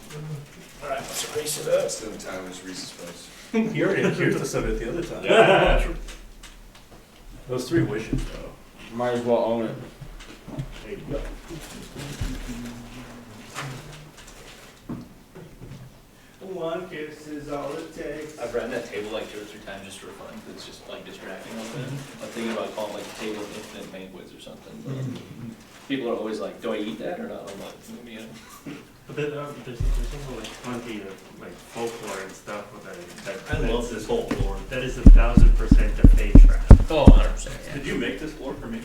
All right, let's erase it up. Still time is Reese's Puffs. You already accused us of it the other time. Those 3 wishes, though. Might as well own it. There you go. One kiss is all it takes. I've ran that table like 2 or 3 times just for fun. 'Cause it's just like distracting a little bit. I'm thinking about calling it like a table of infinite banquets or something. But people are always like, "Do I eat that or not?" I'm like, "You know." But there's also like plenty of like folklore and stuff with that. I love that's this a- folklore. That is 1,000% a fate trap. Oh, 100%. Did you make this floor for me?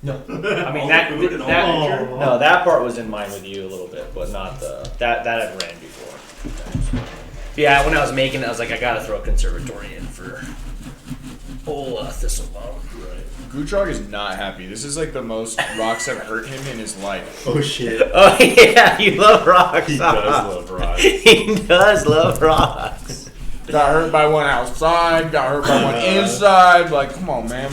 No. I mean All that. the food and all that the nature? no, that part was in mine with you a little bit, but not the that I've ran before. Yeah, when I was making it, I was like, I gotta throw a conservatory in for old Thistlebone. Gutrog is not happy. This is like the most rocks have hurt him in his life. Oh shit. Oh yeah, you love rocks. He does love rocks. He does love rocks. Got hurt by one outside, got hurt by one inside. Like, come on, man.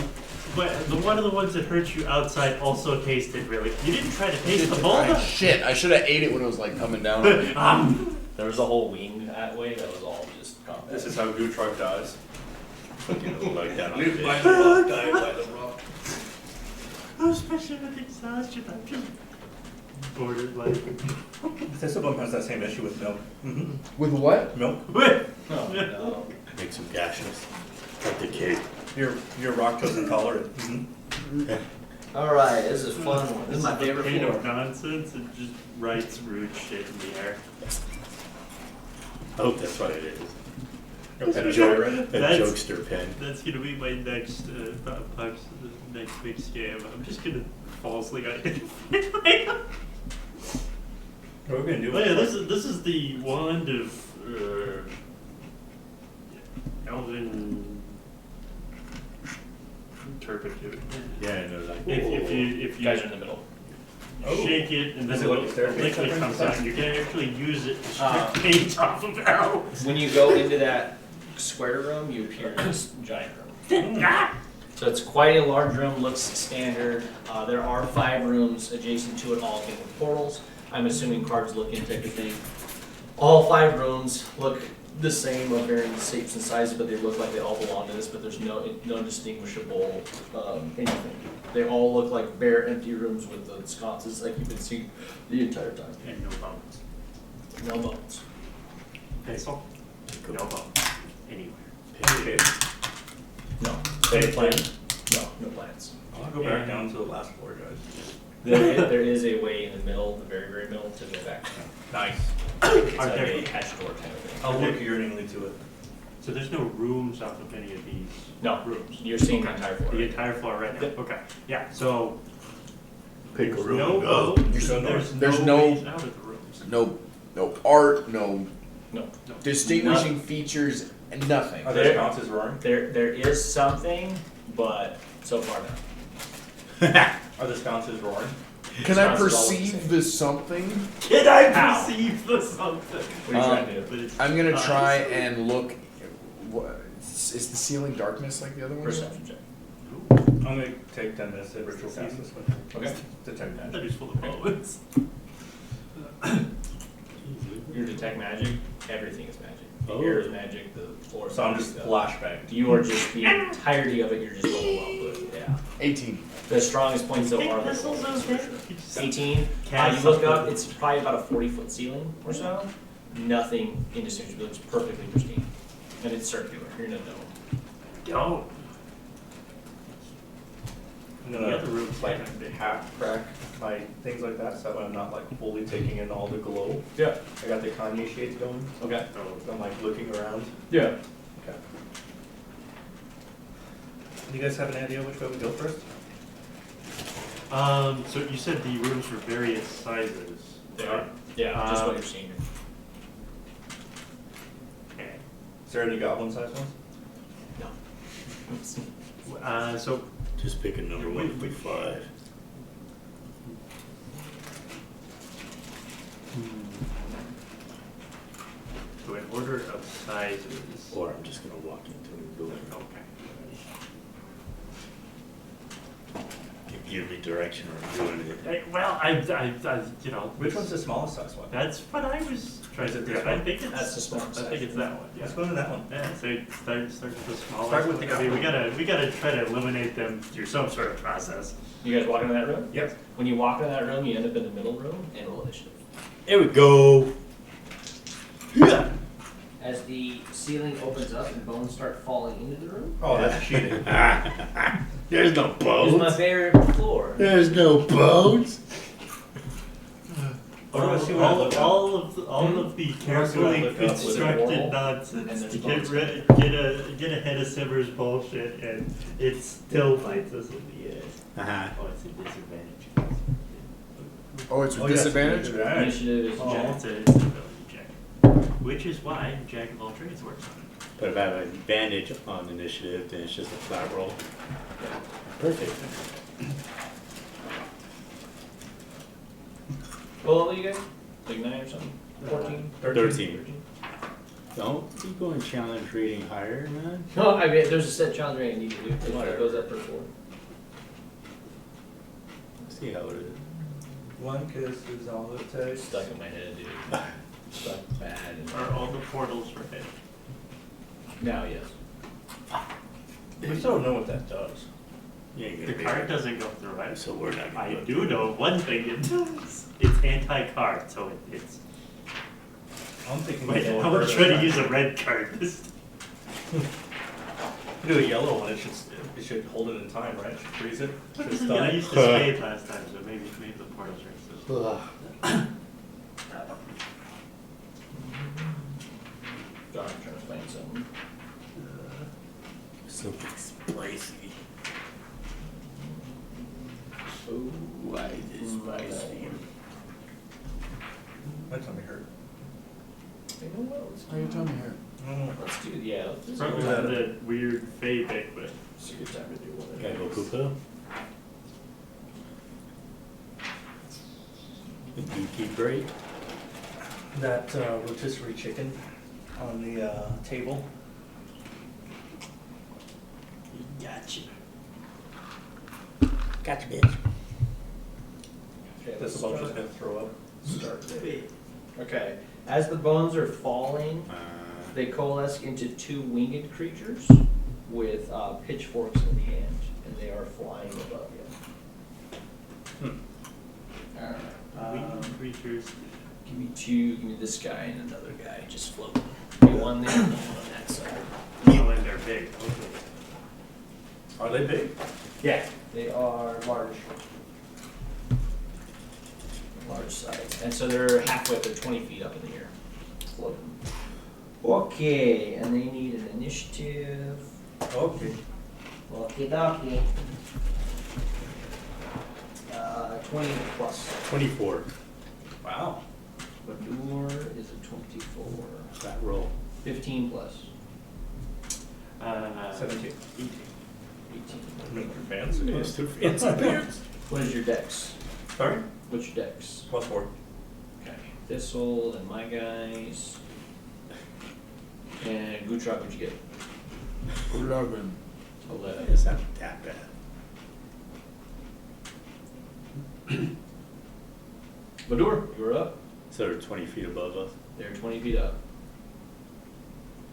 But one of the ones that hurt you outside also tasted really. You didn't try to taste the boulder. Shit, I should have ate it when it was like coming down on me. There was a whole wing that way that was all just combat. This is how Gutrog dies. Fucking like that on Live fish. by the rock, die by the rock. Especially with exhaustion, I'm just bored like. This one has that same issue with milk. With what? Milk. Oh, no. Makes them gaseous. Like the cake. You're lactose intolerant. All right, this is fun. This is my favorite Kind floor. of nonsense and just writes rude shit in the air. I hope that's what it is. Pen A and joke, diary. a That's- jokester pen. That's gonna be my next next big scam. I'm just gonna falsely identify. What are we gonna do? Oh yeah, this is the wand of Elven turpitude. Yeah, I know, like. If You you guys are in the middle. shake it and Does then it the look staircase liquid up comes there? out, you can actually use it to strip paint off of elves. When you go into that square room, you appear in this giant room. So it's quite a large room, looks standard. There are 5 rooms adjacent to it, all again with portals. I'm assuming cards look into everything. All 5 rooms look the same of varying shapes and sizes, but they look like they all belong to this, but there's no distinguishable anything. They all look like bare, empty rooms with the sconces like you've been seeing the entire time. And no bones. No bones. Pencil? No bones. Anywhere. Okay. No. Any plans? No plans. I'll go back down to the last floor, guys. There is a way in the middle, the very, very middle, to go back. Nice. It's Are like there- a hatch door kind of thing. I'll look yearningly to it. So there's no rooms off of any of these No, rooms? you're seeing the entire floor. The entire floor right now? Yep. Okay, yeah, so Pick a there's room no and go. boats, You're and so there's north. no There's ways out of the rooms. No art, no No. distinguishing features, and nothing. Are there sconces roaring? There is something, but so far no. Are the sconces roaring? Can I Sounds all the perceive same. the something? Can I Ow. perceive the something? What are you trying to do? But it's I'm gonna nice. try and look. Is the ceiling darkness like the other one? Perception check. I'm gonna take 10 minutes to ritual cast this one. Okay. Detect That magic. is full of bones. Your detect magic, everything is magic. The Oh. air is magic, the floor is So I'm magic. just flashbang. You are just, the entirety of it, you're just overwhelmed with, yeah. 18. The strongest point so far. This the is floor is okay. for sure. You just 18, cast you look up, something. it's probably about a 40-foot ceiling or so. Nothing indistinguishable, it's perfectly pristine. And it's circular, you're in a dome. Don't. I'm The gonna other room's like kind of big. half crack my things like that so I'm not like fully taking in all the glow. Yeah. I got the Kanye shades going. Okay. So I'm like looking around. Yeah. Okay. Do you guys have an idea which way we go first? So you said the rooms were various sizes. They are. Yeah, just what Um, you're seeing here. Okay. Is there any goblin sized ones? So Just pick a number 1 through 5. So in order of sizes. Or I'm just gonna walk into the building. Okay. Give me direction or I'm doing it. Well, I, you know. Which one's the smallest size one? That's what I was trying Is to it do. this I one? think it's. That's the smallest I think size. it's that one, yeah. Let's go to that one. Yeah, so start with the smallest. Start with the one. I mean, goblin. we gotta try to eliminate them through some sort of process. You guys walk into that room? Yep. When you walk into that room, you end up in the middle room and roll initiative. Here we go. As the ceiling opens up and bones start falling into the room. Oh, that's cheating. There's no It's my bones. favorite floor. There's no bones. What do I see when I look up? All of the What do I carefully look up? Was it constructed oral? And nonsense there's to bones. get ahead of Simmer's bullshit, and it still bites us in the ass. Uh-huh. Oh, it's a disadvantage. Oh, it's Oh, with yes. disadvantage? Disadvantage. Initiative is Oh, jack. it's an ability check, which is why Jack of all trades works on it. But if I have an advantage on initiative, then it's just a flat roll. Perfect. What level are you guys? Like 9 or something? 14? 13. Don't be going challenge rating higher, man. No, I mean, there's a set challenge rating you need to do. It goes up per 4. see how it is. One kiss is all it takes. Stuck in my head, dude. Stuck bad. Are all the portals red? Now, yes. We still don't know what that does. You ain't The gonna be card able- doesn't go through it. So we're not gonna I go do through know one thing it does. It's anti-card, so it's. I'm thinking. Wait, yellow I'm gonna first. try to use a red card this. Do a yellow one, it should hold it in time, right? It should freeze it, should stun Yeah, I it. used to spade last time, so maybe the portals are so. God, I'm trying to find something. Something spicy. Oh, Why is it spicy? My tummy hurt. You know what? Let's How your tummy hurt? Let's do, yeah, let's do Probably that. that weird fade banquet. It's a good time to do one. Gotta go poo-poo? The DP break? That rotisserie chicken on the table. Gotcha. Gotcha, bitch. Okay, This let's is about just start. gonna throw up. Start there. Okay, as the bones are falling, they coalesce into two winged creatures with pitchforks in hand, and they are flying above you. Winged creatures. Give me two, give me this guy and another guy, just floating. Give me one there and one on that side. Oh, and they're big. Okay. Are they big? Yeah, they are large. Large size. And so they're halfway, they're 20 feet up in the air, floating. Okay, and they need an initiative. Okay. Okie dokie. 20 plus. 24. Wow. Bador is a 24. That roll. 15 plus. 17. 18. 18. Make your fancy. It's too fancy pants. What is your dex? Sorry? What's your dex? +4. Okay. Thistle and my guys. And Gutrop, what'd you get? 11. 11. It's not that bad. Bador, you're up. So they're 20 feet above us. They're 20 feet up.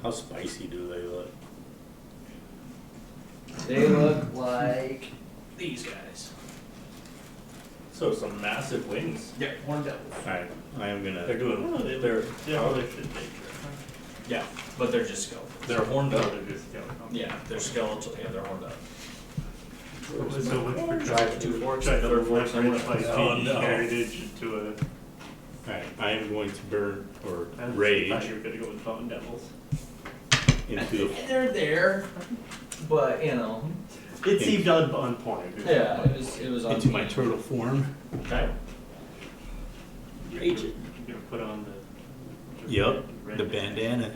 How spicy do they look? They look like these guys. So some massive wings. Yeah, horned devils. Alright, I am They're gonna. doing, They're should take Yeah, but they're just skeletal. they're horned up. They're just skeletal. Yeah, they're skeletal. Yeah, they're horned up. So what's for Drive 2 forks, try to third forks, leverage my Oh, speedy no. heritage into a. Alright, I am going to burn or I thought rage you were gonna go with bone devils. into They're there, but you know, It seemed on point. yeah, it was on. into my theme. turtle form. Okay. Rage it. You're gonna put on the. Yep, red the bandana.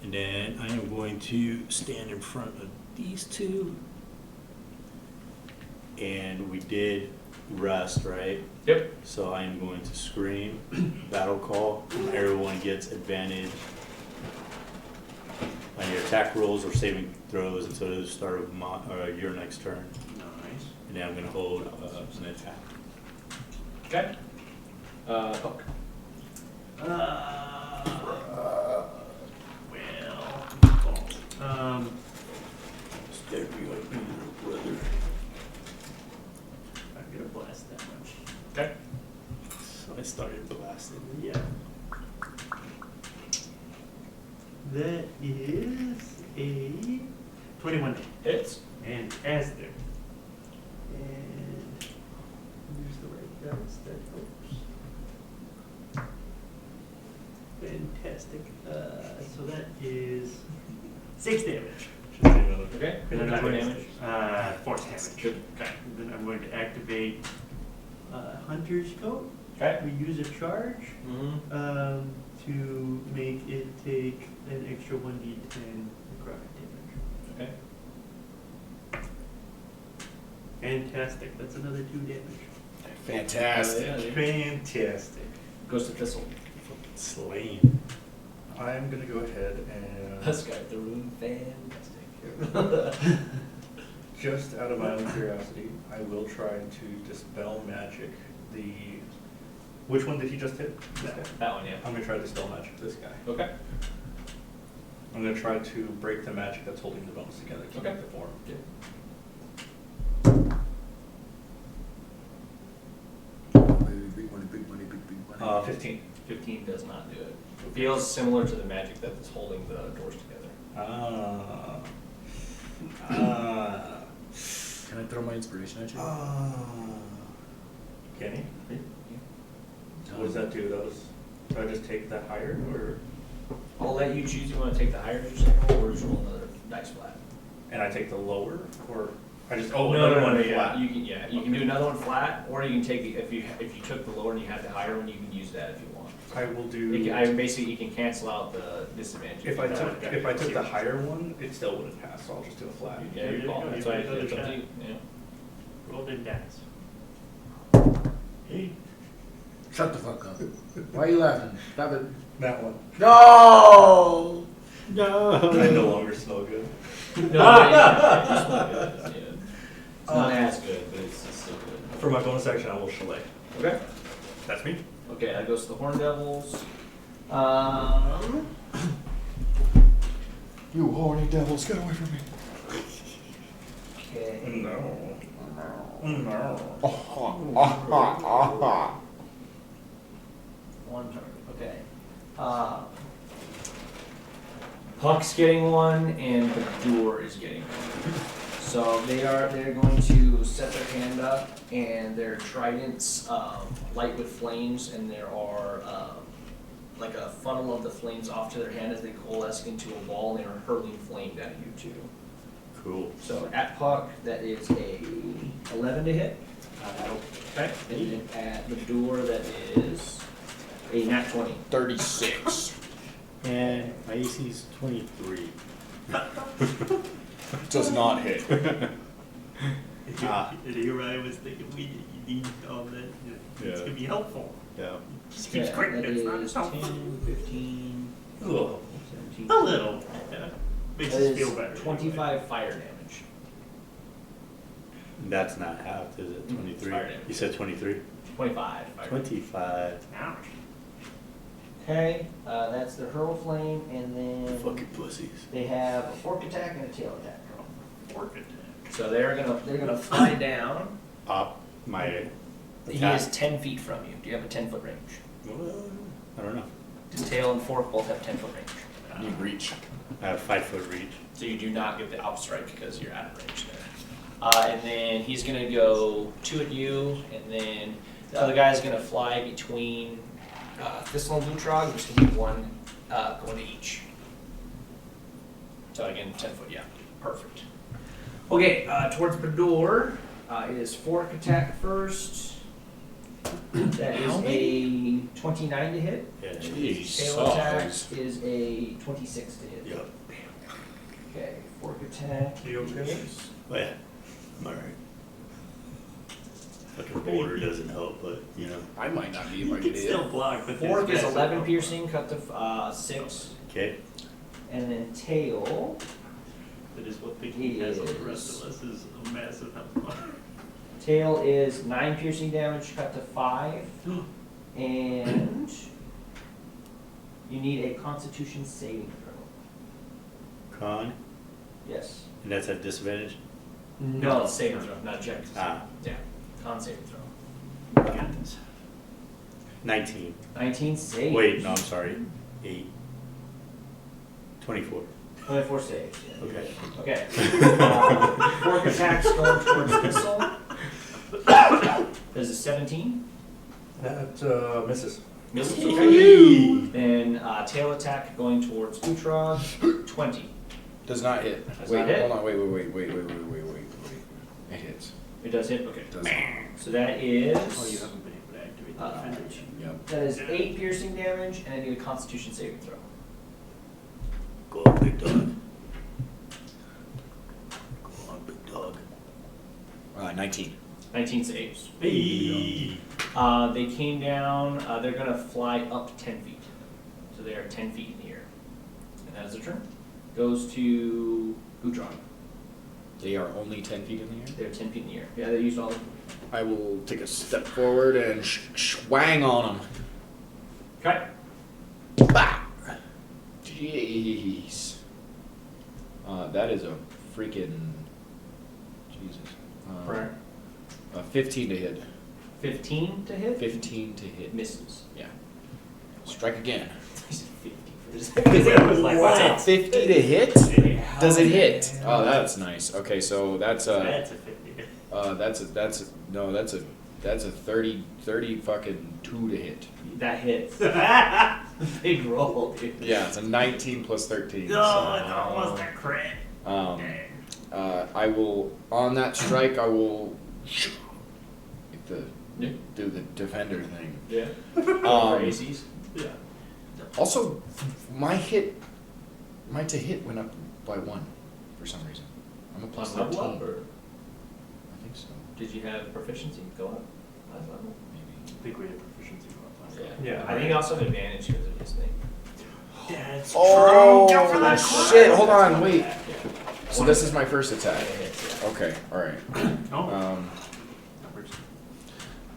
And then I am going to stand in front of these two. And we did rest, right? Yep. So I am going to scream, battle call. Everyone gets advantage on your attack rolls or saving throws until the start of your next turn. Nice. And then I'm gonna hold an attack. Okay. Puck. Well. Instead of you like me, little brother. I'm gonna blast that much. Okay. So I started blasting. Yeah. That is a 21 Hits. and Astor. And here's the right dice that helps. Fantastic. So that is 6 damage. Okay. And then What I'm kind of going damage? force damage. Good. Okay. And then I'm going to activate Hunter's Coat. Okay. We use a charge Mm-hmm. to make it take an extra 1d10 necrotic damage. Okay. Fantastic. That's another 2 damage. Fantastic. Yeah, yeah. Fantastic. Goes to Thistle. Slain. I'm gonna go ahead and This guy, the room fantastic. Just out of my own curiosity, I will try to dispel magic the, which one did he just hit? This guy? That one, yeah. I'm gonna try to dispel magic this guy. Okay. I'm gonna try to break the magic that's holding the bones together, keep Okay. the form. Big money, big money, big money. 15. 15 does not do it. It feels similar to the magic that is holding the doors together. Ah. Can I throw my inspiration at you? Can he? What does that do? Do I just take that higher, or? I'll let you choose. You want to take the higher dice roll or just roll another dice flat? And I take the lower, or I just, No, another one yeah. flat. You can, you can do another one flat, or you can take the, if you took the lower and you had the higher one, you can use that if you want. I will do. Basically, you can cancel out the disadvantage. If I took the higher one, it still wouldn't pass, so I'll just do a flat. Yeah, There you're you calling. go, That's you why get another it's up to shot. you. Yeah. Rolled in dice. Hey. Shut the fuck up. Why are you laughing? Stop it. That one. No! I no longer smell good. No, yeah, you smell good. Yeah. It's not as good, but it's still good. For my bonus action, I will chalet. Okay. That's me. Okay, that goes to the Horn Devils. You horny devils, get away from me. Okay. No. No. One turn. Okay. Puck's getting one, and the door is getting one. So they're going to set their hand up, and their tridents light with flames, and there are like a funnel of the flames off to their hand as they coalesce into a ball, and they are hurling flame down at you two. Cool. So at Puck, that is a 11 to hit. Okay. And then at the door, that is a nat 20. 36. And my AC is 23. Does not hit. Here I was thinking you need all that. It's Yeah. gonna be helpful. Yeah. Just keeps quick, that it's not is helpful. 10, 15, Ugh. 17. A little. Yeah. Makes That us is feel better. 25 fire damage. That's not half, is it? 23? fire damage. You said 23? 25 fire damage. 25. Ouch. Okay, that's the hurl flame, and then Fucking pussies. they have a fork attack and a tail attack. Fork attack. So they're gonna fly down. Up my He attack. is 10 feet from you. Do you have a 10-foot range? I don't know. His tail and fork both have 10-foot range. Need reach. I have 5-foot reach. So you do not get the outstrike because you're out of range there. And then he's gonna go 2 at you, and then the other guy's gonna fly between Thistle and Lutrog. There's gonna be one going to each. So again, 10 foot, yeah, perfect. Okay, towards the door, it is fork attack first. That is a 29 to hit. Yeah, Jeez. Tail attack is a 26 to hit. Yep. Okay, fork attack. You okay? is- Oh, yeah. I'm alright. Fucking border doesn't help, but, you know. I might not be if You I can get still hit. block, but Fork this is guy's 11 up. piercing, cut to 6. Okay. And then tail, That is what Vicky has on the rest of us is a massive health bar. tail is 9 piercing damage, cut to 5. And you need a constitution saving throw. Con. Yes. And that's at disadvantage? No, it's saving throw, not check. Ah. Yeah, con saving throw. Goodness. 19. 19 saves. Wait, no, I'm sorry. 8. 24. 24 saves, yeah. Okay. Okay. Fork attacks going towards Thistle. There's a 17. That misses. Misses, okay. Then tail attack going towards Utrog, 20. Does not hit. Does Wait, not hit? hold on, wait. It hits. It does hit, okay. Does. So that is, Oh, you haven't been able to activate the defenders. Yep. that is 8 piercing damage, and I need a constitution saving throw. Go on, big dog. Go on, big dog. 19. 19 saves. Hey. They came down, they're gonna fly up 10 feet. So they are 10 feet in the air. And that is their turn. Goes to Utrog. They are only 10 feet in the air. They're 10 feet in the air. Yeah, they used all of them. I will take a step forward and swang on them. Okay. Bah! Jeez. That is a freaking Jesus. Right. 15 to hit. 15 to hit? 15 to hit. Misses. Yeah. Strike again. He said 50 for this. Because I was like, What's wow. it? 50 to hit? Yeah. Does it hit? Oh, that's nice. Okay, so that's a That's a 50. that's a 30 fucking 2 to hit. That hits. Big roll, dude. Yeah, it's a 19 plus 13. No, so, it's almost a crit. Um, Dang. I will on that strike. I will Yeah. do the defender thing. Yeah. Um, Crazies. Yeah. Also, my to hit went up by 1 for some reason. I'm a plus On 13. level up, or I think so. did you have proficiency go up last level? Maybe. I think we had proficiency go up last time. Yeah. I think also have advantage because of this thing. That's Oh, true. Go for that shit, hold on, wait. Yeah. So this is my first attack. It hits, yeah. Okay, alright. Oh. Um,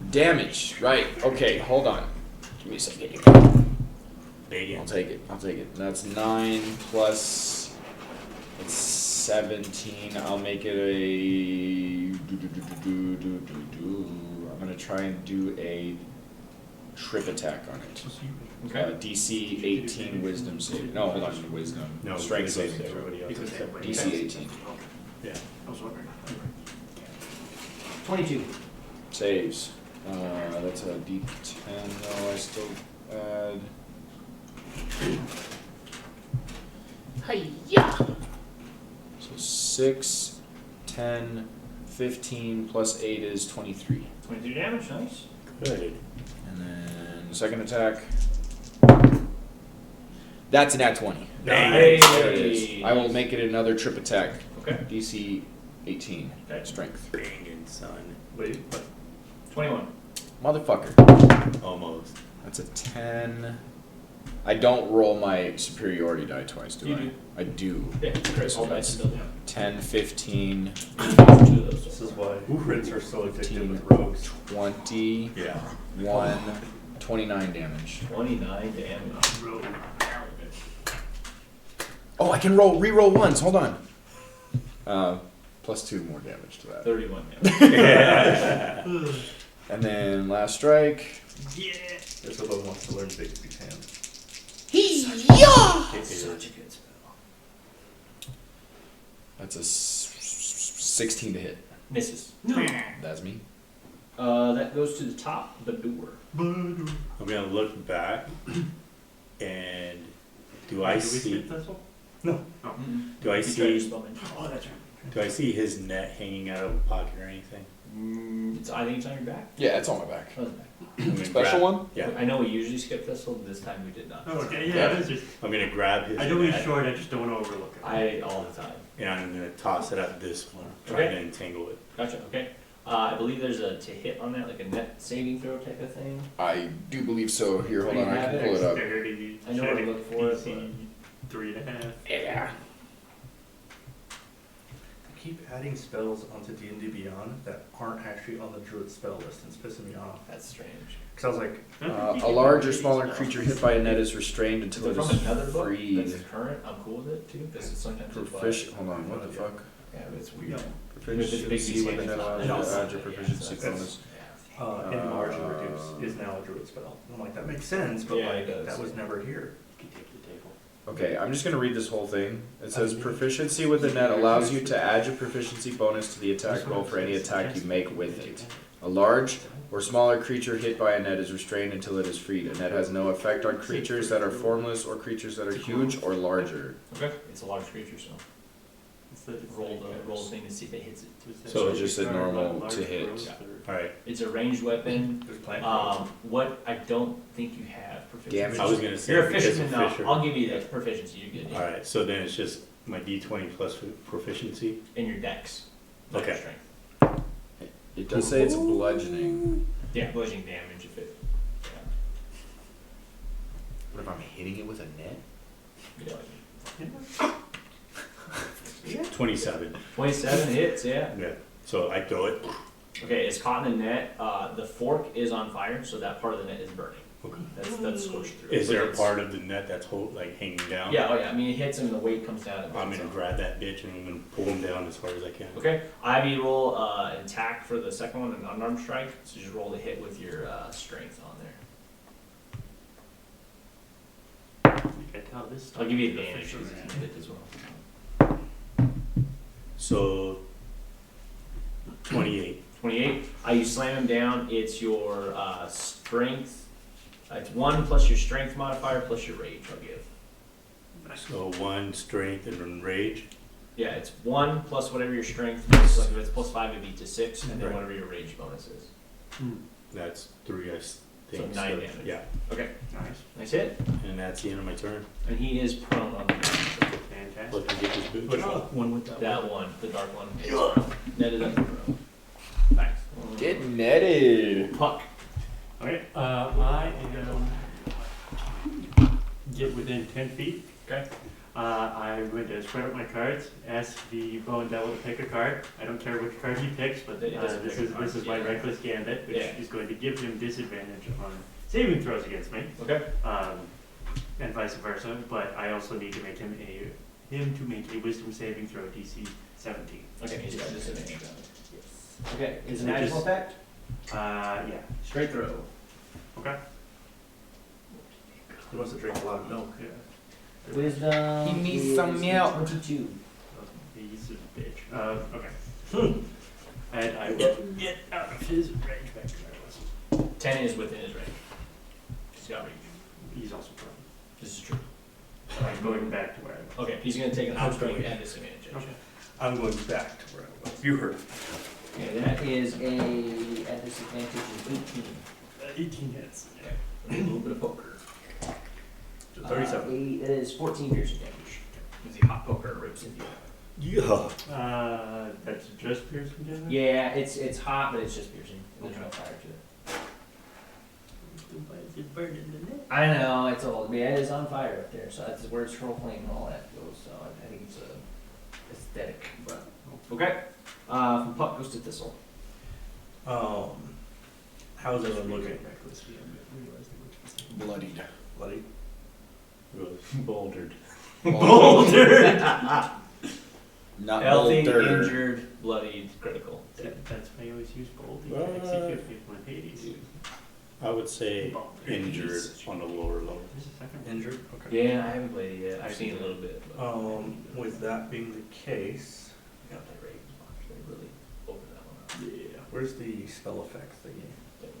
damage, right, okay, hold on. Give me a second here. I'll take it. That's 9 plus, it's 17. I'll make it a, I'm gonna try and do a trip attack on it. Okay. DC 18 wisdom save. No, hold on, wisdom. No, Strength because saving throw. everybody else Because except everybody DC 18. Yeah. I was wondering. 22. Saves. That's a D10 though, I still add. Hi-ya! So 6, 10, 15 plus 8 is 23. 23 damage, nice. Good. And then the second attack. That's an at 20. Nice. There it is. I will make it another trip attack. Okay. DC 18. Okay. Strength. Banging, son. Wait, what? 21. Motherfucker. Almost. That's a 10. I don't roll my superiority die twice, do You I? do. I do. Yeah, great. All dice still. 10, 15, 2 of those. This is why crits are so addictive 15, with rogues. 20, Yeah. 1, 29 damage. 29 damage. Rogue. Oh, I can re-roll ones. Hold on. Plus 2 more damage to that. 31 damage. And then last strike. Yeah. This is what wants to learn Bixby's hand. Such a good spell. That's a 16 to hit. Misses. That's me. That goes to the top of the door. I'm gonna look back and do I we see skip this one? No. Oh. do I You tried to see spell it. Oh, that's right. do I see his net hanging out of a pocket or anything? I think it's on your back. Yeah, it's on my back. Oh, it's back. I'm gonna Special grab- one? Yeah. I know we usually skip thistle, but this time we did not. Oh, okay, Yeah. yeah, it was just, I'm gonna grab his I know he's net short, I just don't want to overlook it. All the time. and I'm gonna toss it at this one, trying Okay. to entangle it. Gotcha, okay. I believe there's a to hit on that, like a net saving throw type of thing. I do believe so. Here, hold You on. I have can it? pull it up. Dexterity, I know where to check, look for it, DC 3.5. Yeah. I keep adding spells onto D&D Beyond that aren't actually on the druid spell list, and it's pissing me off. That's strange. Because I was like, A large or smaller creature hit by a net is restrained Is until it it from is another book freed. that's current? I'm cool with it too, because sometimes it's Proficient. Hold on. What the fuck? Yeah, but it's weird. Proficiency with a net allows you to Also, add your yeah, proficiency so that's- bonus. enlarge and reduce is now a druid spell. And I'm like, that makes sense, but Yeah, like, it does. that was never here. You can take the table. Okay, I'm just gonna read this whole thing. It says proficiency with the net allows you to add your proficiency bonus to the attack roll for any attack you make with it. A large or smaller creature hit by a net is restrained until it is freed. A net has no effect on creatures that are formless or creatures that are huge or larger. Okay. It's a large creature, so roll the thing to see if it hits it. So it's just a normal to hit. Alright, It's a ranged weapon. There's plant What I don't think you have proficiency. Damage. I was gonna say You're a because fisherman of now. Fisher. I'll give you that proficiency. You're good. Alright, so then it's just my D20 plus proficiency. In your dex. not your Okay. strength. It does say it's bludgeoning. Yeah, bludgeoning damage if it. What if I'm hitting it with a net? Yeah. 27. 27 hits, yeah. Yeah. So I throw it. Okay, it's caught in the net. The fork is on fire, so that part of the net is burning. Okay. That's scorched through. Is But there a it's- part of the net that's like hanging down? Yeah, oh yeah. I mean, it hits him, the weight comes down. And I'm burns gonna him. grab that bitch and I'm gonna pull him down as far as I can. Okay, I have you roll attack for the second one, an unarmed strike. So just roll the hit with your strength on there. You can tell this. I'll give you stuff is advantage official, because man. it's hit as well. So 28. 28. You slam him down. It's your strength. It's 1 plus your strength modifier plus your rage. I'll give. So 1 strength and then rage. Yeah, it's 1 plus whatever your strength is. Like if it's plus 5, it'd be to 6, and then Right. whatever your rage bonus is. That's 3, I think. 9 damage. Yeah. Okay, Nice. nice hit. And that's the end of my turn. And he is prone on the ground. Fantastic. Let me get this boot. Which one with That one, the dark one. is prone. Netted up the prone. Thanks. Get netted. Puck. Okay, I am get within 10 feet. Okay. I'm going to spread out my cards, ask the Bone Devil to pick a card. I don't care which card he picks, but It doesn't this pick a is card, this is my yeah. reckless gambit, which Yeah. is going to give him disadvantage on saving throws against me, Okay. and vice versa. But I also need to make him make a Wisdom saving throw DC 17. Okay, he's got disadvantage on it. Yes. Okay, is So it magical just- effect? Yeah. Straight throw. Okay. He wants to drink a lot of milk. Yeah. Wisdom. He needs is some milk. 22. He's a bitch. Okay. And I will get out of his range back to where I was. 10 is within his range. He's got range. He's also prone. This is true. I'm going back to where I was. Okay, he's gonna take an I'm upstream going- at disadvantage. Okay. I'm going back to where I was. You heard. Okay, that is a at disadvantage of 18. 18 hits. A little bit of poker. So 37. It is 14 piercing damage. As the hot poker rips into you. Yeah. That's just piercing damage? Yeah, it's hot, but it's just piercing. There's no Okay. fire to it. Why is it burning the net? I know, it's old. Yeah, it is on fire up there, so that's where troll flame and all that goes. So I think it's aesthetic. But okay. From Puck goes to Thistle. How's everyone looking? Reckless gambit. Realizing which was the- Bloodied. Bloody? Bouldered. Not Healthy, bolder. injured, bloodied, critical. That's why I always use bold. You Uh, can execute people in Hades. I would say Bold. injured on the lower level. There's a second. Injured? Okay. Yeah, I haven't played it yet. I've seen a little bit. But With that being the case, I gotta play Ravens Watch. They really open that one up. Yeah. where's the spell effect thingy?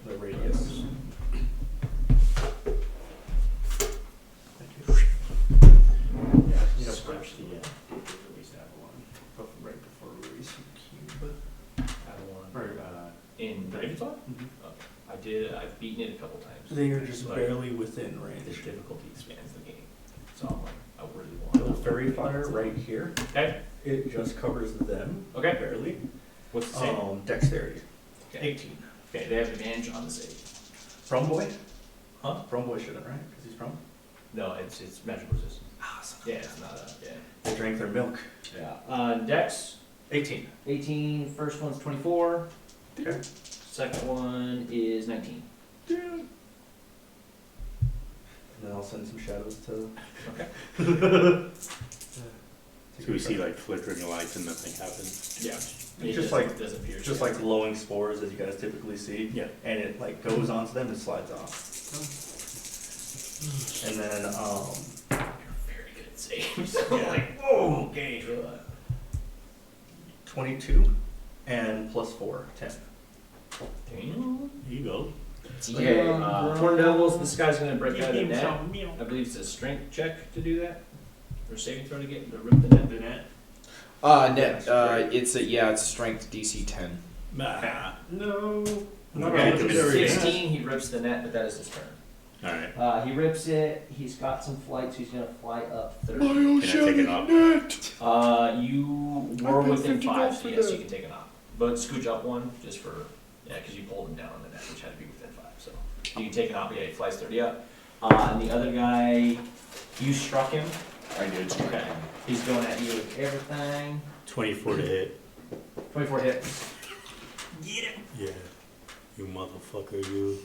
The radius. Yeah, you know, Scratch the release Avalon right before release Cube. Avalon. Or, In Ravens Watch? Okay. I've beaten it a couple times. They are just Like, barely within The range. difficulty expands the game. So I'm like, I really The want fairy fire right here, Okay, it just covers them okay. barely. What's the same? Dexterity. Okay. 18. Okay, they have advantage on the save. From boy? Huh? From boy shouldn't, right? Because he's from. No, it's magical resistance. Awesome. Yeah, it's not a, yeah. They drank their milk. Yeah. Dex, 18. 18, first one's 24, Okay. second one is 19. And then I'll send some shadows to. Okay. So we see like flickering lights and nothing happens. Yeah. It's just like- doesn't pierce. Just like glowing spores as you guys typically see. Yeah. And it like goes onto them and slides off. And then You're very good at saves. Yeah. Like, whoa, okay. 22 and plus 4, 10. Damn. Here you go. Okay, Horn Devils, this guy's gonna break out of the Give him net. some milk. I believe it's a strength check to do that. Or saving throw to rip the net. The net. Net. It's a strength DC 10. Ah. No. Okay, Okay. 16, he rips the net, but that is his turn. Alright. He rips it, he's got some flight, so he's gonna fly up 30. Can I take it off? You were within 5, so yes, you can take it off. But scooch up one, just for, yeah, because you pulled him down on the net, which had to be within 5, so. You can take it off, yeah, he flies 30 up. And the other guy, you struck him, I did. Okay. He's going at you with everything. 24 to hit. 24 hits. Yeah. You motherfucker, you.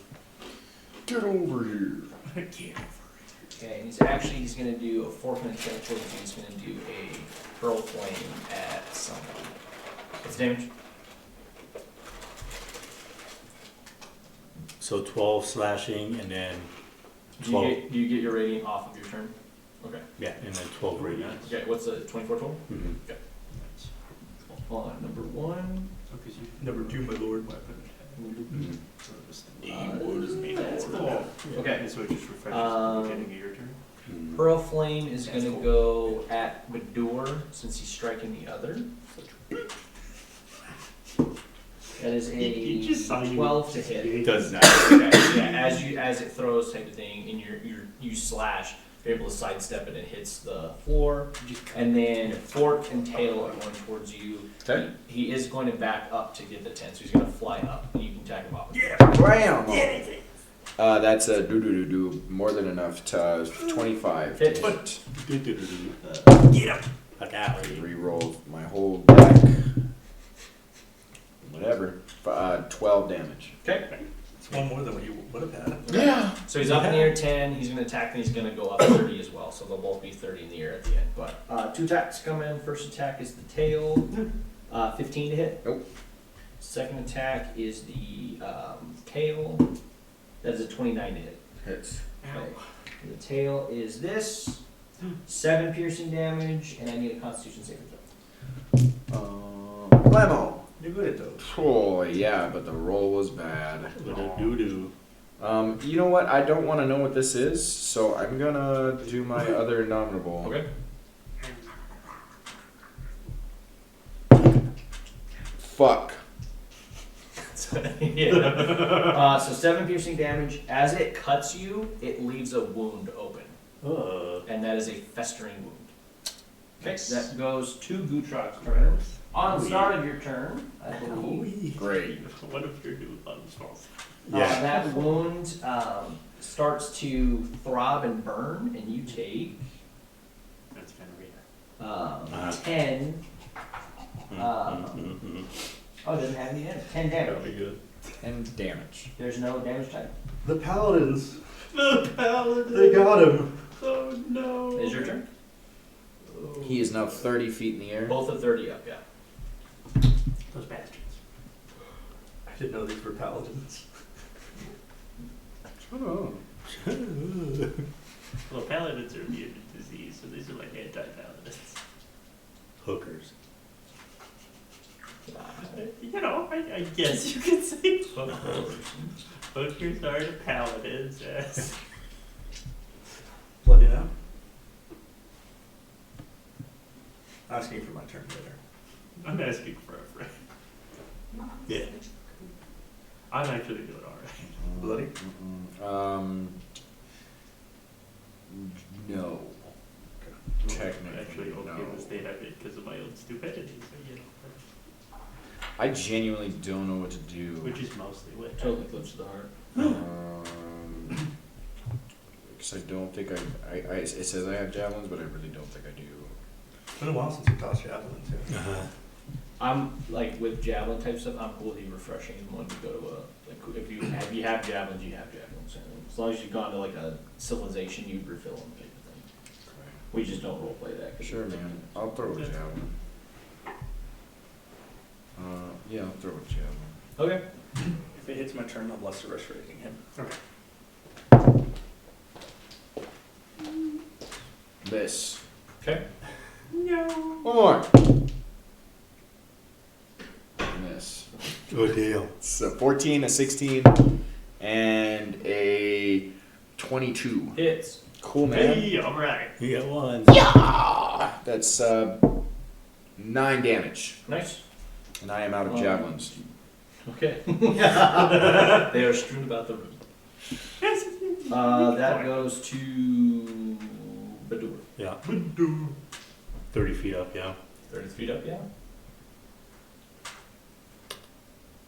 Get over here. Okay, and he's gonna do a 4-minute attack towards you. He's gonna do a pearl flame at someone. What's the damage? So 12 slashing and then Do 12. you get your radiant off of your turn? Okay. Yeah, and then 12 radiant. Okay, what's the 24 total? Mm-hmm. Hold on, number 1. Number 2, my lord. That's cool. Okay. So it just refreshes the beginning of your turn? Pearl Flame is gonna go at Badur since he's striking the other. That is You just saw a you- 12 to hit. Does not. Okay, yeah, as it throws type of thing, and you slash, you're able to sidestep it, and it hits the floor, and then Fork and Tail are going towards you. Okay. He is going to back up to get the 10, so he's going to fly up, and you can attack him off. Bam! That's a do more than enough to 25. Hit. Get him! Like out. Reroll my whole deck. Whatever. 12 damage. Okay. It's one more than what you would have had. Yeah. So he's up in the air 10, he's going to attack, and he's going to go up 30 as well, so they'll both be 30 in the air at the end. But 2 attacks come in. First attack is the tail, 15 to hit. Nope. Second attack is the tail, that is a 29 to hit. Hits. Okay. And the tail is this, 7 piercing damage, and I need a constitution saving throw. Blammo. You're good at those. Oh, yeah, but the roll was bad. Doo-doo. You know what? I don't want to know what this is, so I'm gonna do my other non-verbal. Okay. Fuck. Yeah. So 7 piercing damage. As it cuts you, it leaves a wound open, and that is a festering wound. Okay, that goes to Gutrok's turn. On the start of your turn, I believe. Great. What if you're doing buttons false? Yeah. That wound starts to throb and burn, and you take That's kind of 10. Oh, it doesn't have any damage. 10 That'll be damage. good. 10 damage. There's no damage type. The paladins. The paladin! They got him. Oh no! Is your turn? He is now 30 feet in the air. Both of 30 up, yeah. Those bastards. I didn't know these were paladins. Oh. Well, paladins are immune to disease, so these are like anti-paladins. Hookers. You know, I guess you could say hookers. Hookers are the paladins, yes. Let me know. Asking for my turn later. I'm asking for a friend. Yeah. I'm actually doing alright. Bloody? No. I'm Technically, actually okay no. with the state I'm in because of my own stupidity, so you know. I genuinely don't know what to do. Which is mostly what. Totally close to the heart. Because I don't think it says I have javelins, but I really don't think I do. It's been a while since we tossed javelin too. I'm like with javelin type stuff. I'm cool with you refreshing one to go to a like if you have javelins, you have javelins. As long as you've gone to like a civilization, you refill them type of thing. We just don't role play that. 'cause Sure, it's- man. I'll throw a javelin. Yeah, I'll throw a javelin. Okay. If it hits my turn, I'm lesser restorating him. This. Okay. No. One more. This. Oh, damn. It's a 14, a 16, and a 22. Hits. Cool, man. Hey, alright. You got one. Yeah! That's 9 damage. Nice. And I am out of javelins. Okay. They are strewn about the room. That goes to Badur. Yeah. 30 feet up, yeah. 30 feet up, yeah.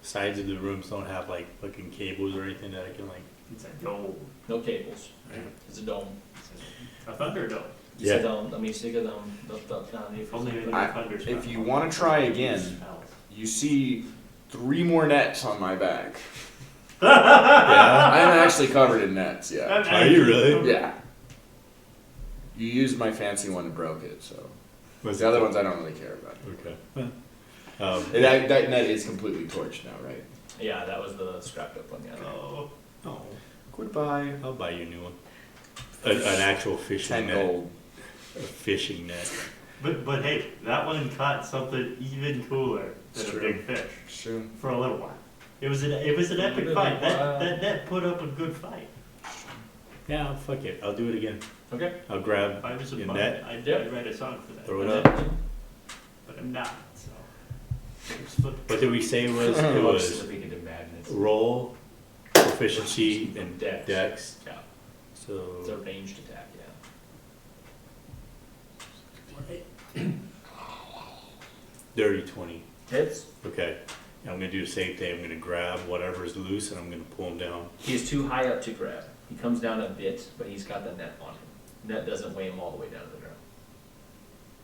Sides of the rooms don't have like fucking cables or anything that I can like. It's a dome. No cables. Right. It's a dome. A thunderdome. Yeah. Let me stick them. If only the I- thunder's if you want to try again, you see 3 more nets on my back. Yeah. I'm actually covered in nets, yeah. Are you really? Yeah. You used my fancy one and broke it, so. Was The it other ones I don't really care about. Okay. That net is completely torched now, right? Yeah, that was the scrapped up one. Yeah. Oh, Oh, Goodbye. I'll buy you a new one. An actual fishing 10 net. gold. A fishing net. but hey, that one caught something even cooler than It's a true. big fish Sure. for a little while. It was an epic fight. That net put up a good fight. Yeah, fuck it. I'll do it again. Okay. I'll grab If I was a your bud, net, I'd Yep. write a song for that. throw it up. But I'm not, so. It's fun. What did we say it was? It was Thinking of madness. roll, proficiency, and Dex. dex. Yeah. So It's a ranged attack. Yeah. dirty 20. Hits. Okay. And I'm gonna do the same thing. I'm gonna grab whatever's loose and I'm gonna pull him down. He is too high up to grab. He comes down a bit, but he's got the net on him. Net doesn't weigh him all the way down to the ground.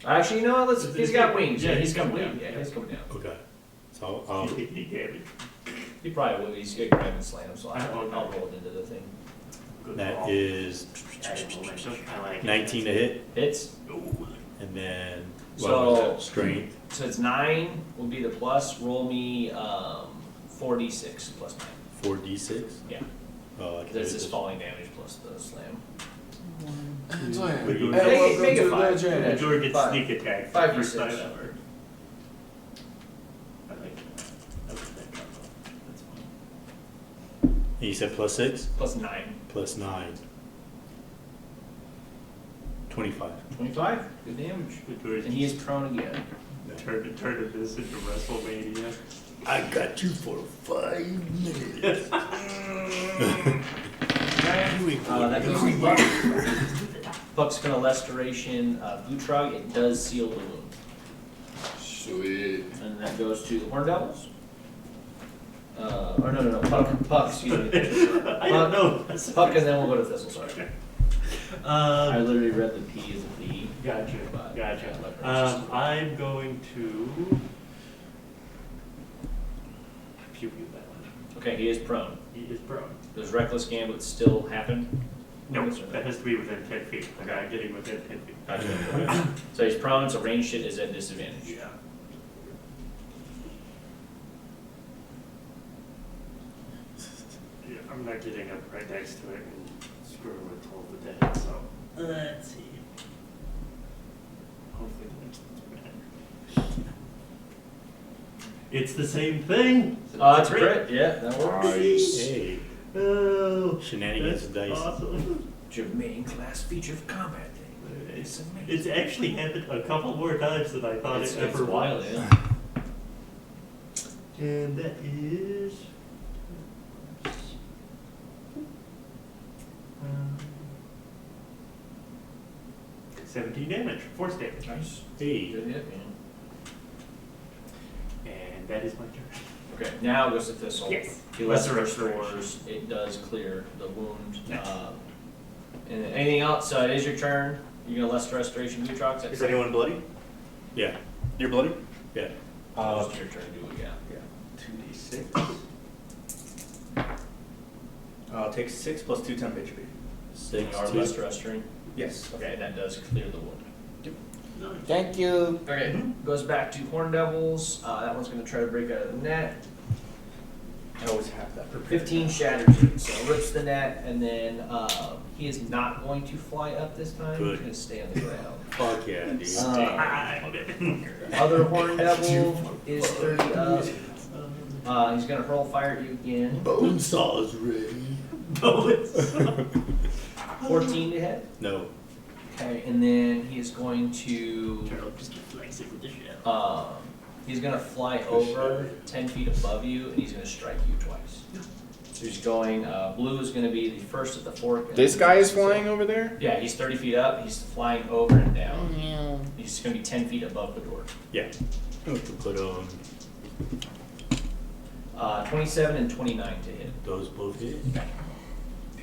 Actually, no. He's got wings. Yeah, he's coming down. Yeah, he's coming down. Okay. So I'll He damage. He probably will. He's gonna grab and slam him, so I I'll won't. roll it into the thing. Good that call. is I like it. 19 to hit, Hits. Ooh. and then So- what was it? Strength. So it's 9 will be the plus. Roll me 4d6 plus 9. 4d6. Yeah. Oh, I can Because do it's this. just falling damage plus the slam. Three. Make it 5. The door gets 5. sneak attack. 5 first d6. time ever. I like that. I like that combo. That's fun. And you said plus 6? Plus 9. Plus 9. 25. 25. Good damage. The door And he is prone again. turned this into WrestleMania. I got you for 5 minutes. That goes to Buck. Buck's gonna Restoration Blutrog. It does seal the wound. Sweet. And that goes to the Horn Devils. Or no, Puck, excuse me. I don't know. Puck, and then we'll go to Thistle, sorry. I Um, literally read the P as a B. Gotcha, But, gotcha. yeah, like racist. I'm going to pew pew that one. Okay, he is prone. He is prone. Does Reckless Gambit still happen? No, Yes or that has to be within 10 feet. The guy getting within 10 feet. Gotcha. So he's prone, so range shit is at disadvantage. Yeah. Yeah, I'm not getting up right next to it and screwing with Toll the Dead, so let's see. Hopefully the next one's better. It's the same thing. It's a crit. Yeah, that works. Hey, Oh, shenanigans that's of dice. awesome. Germain class feature of combat thing. It's amazing. It's actually happened a couple more times than I thought It's it ever wild, was. yeah. And that is. um, 17 damage, force damage. Nice. Hey. Good hit, man. And that is my turn. Okay, now goes to Thistle. Yes. He Lesser lesser restoration. restores. It does clear the wound. Nice. And anything else? So it is your turn. You're gonna lesser restoration Blutrox. Is anyone bloody? Yeah. You're bloody? Yeah. It's your turn to do it, yeah. 2d6. I'll take 6 plus 2 temp HP. So you 6 are to- lesser restoring. Yes. Okay, and that does clear the wound. Thank you. Okay, goes back to Horn Devils. That one's gonna try to break out of the net. I always have that prepared. 15 shatters it, so rips the net, and then he is not going to fly up this time. Good. He's gonna stay on the ground. Fuck yeah, dude. Other Horn Devil is 30 up. He's gonna hurl fire at you again. Bonesaw's ready. 14 to hit. No. Okay, and then he is going to. Just keep flexing with the shell. He's gonna fly over 10 feet above you, and he's gonna strike you twice. So he's going. Blue is gonna be the first at the fork. and This then- guy is flying over there? Yeah, he's 30 feet up. He's flying over and down. He's gonna be 10 feet above the door. Yeah. Put on 27 and 29 to hit. those both hit.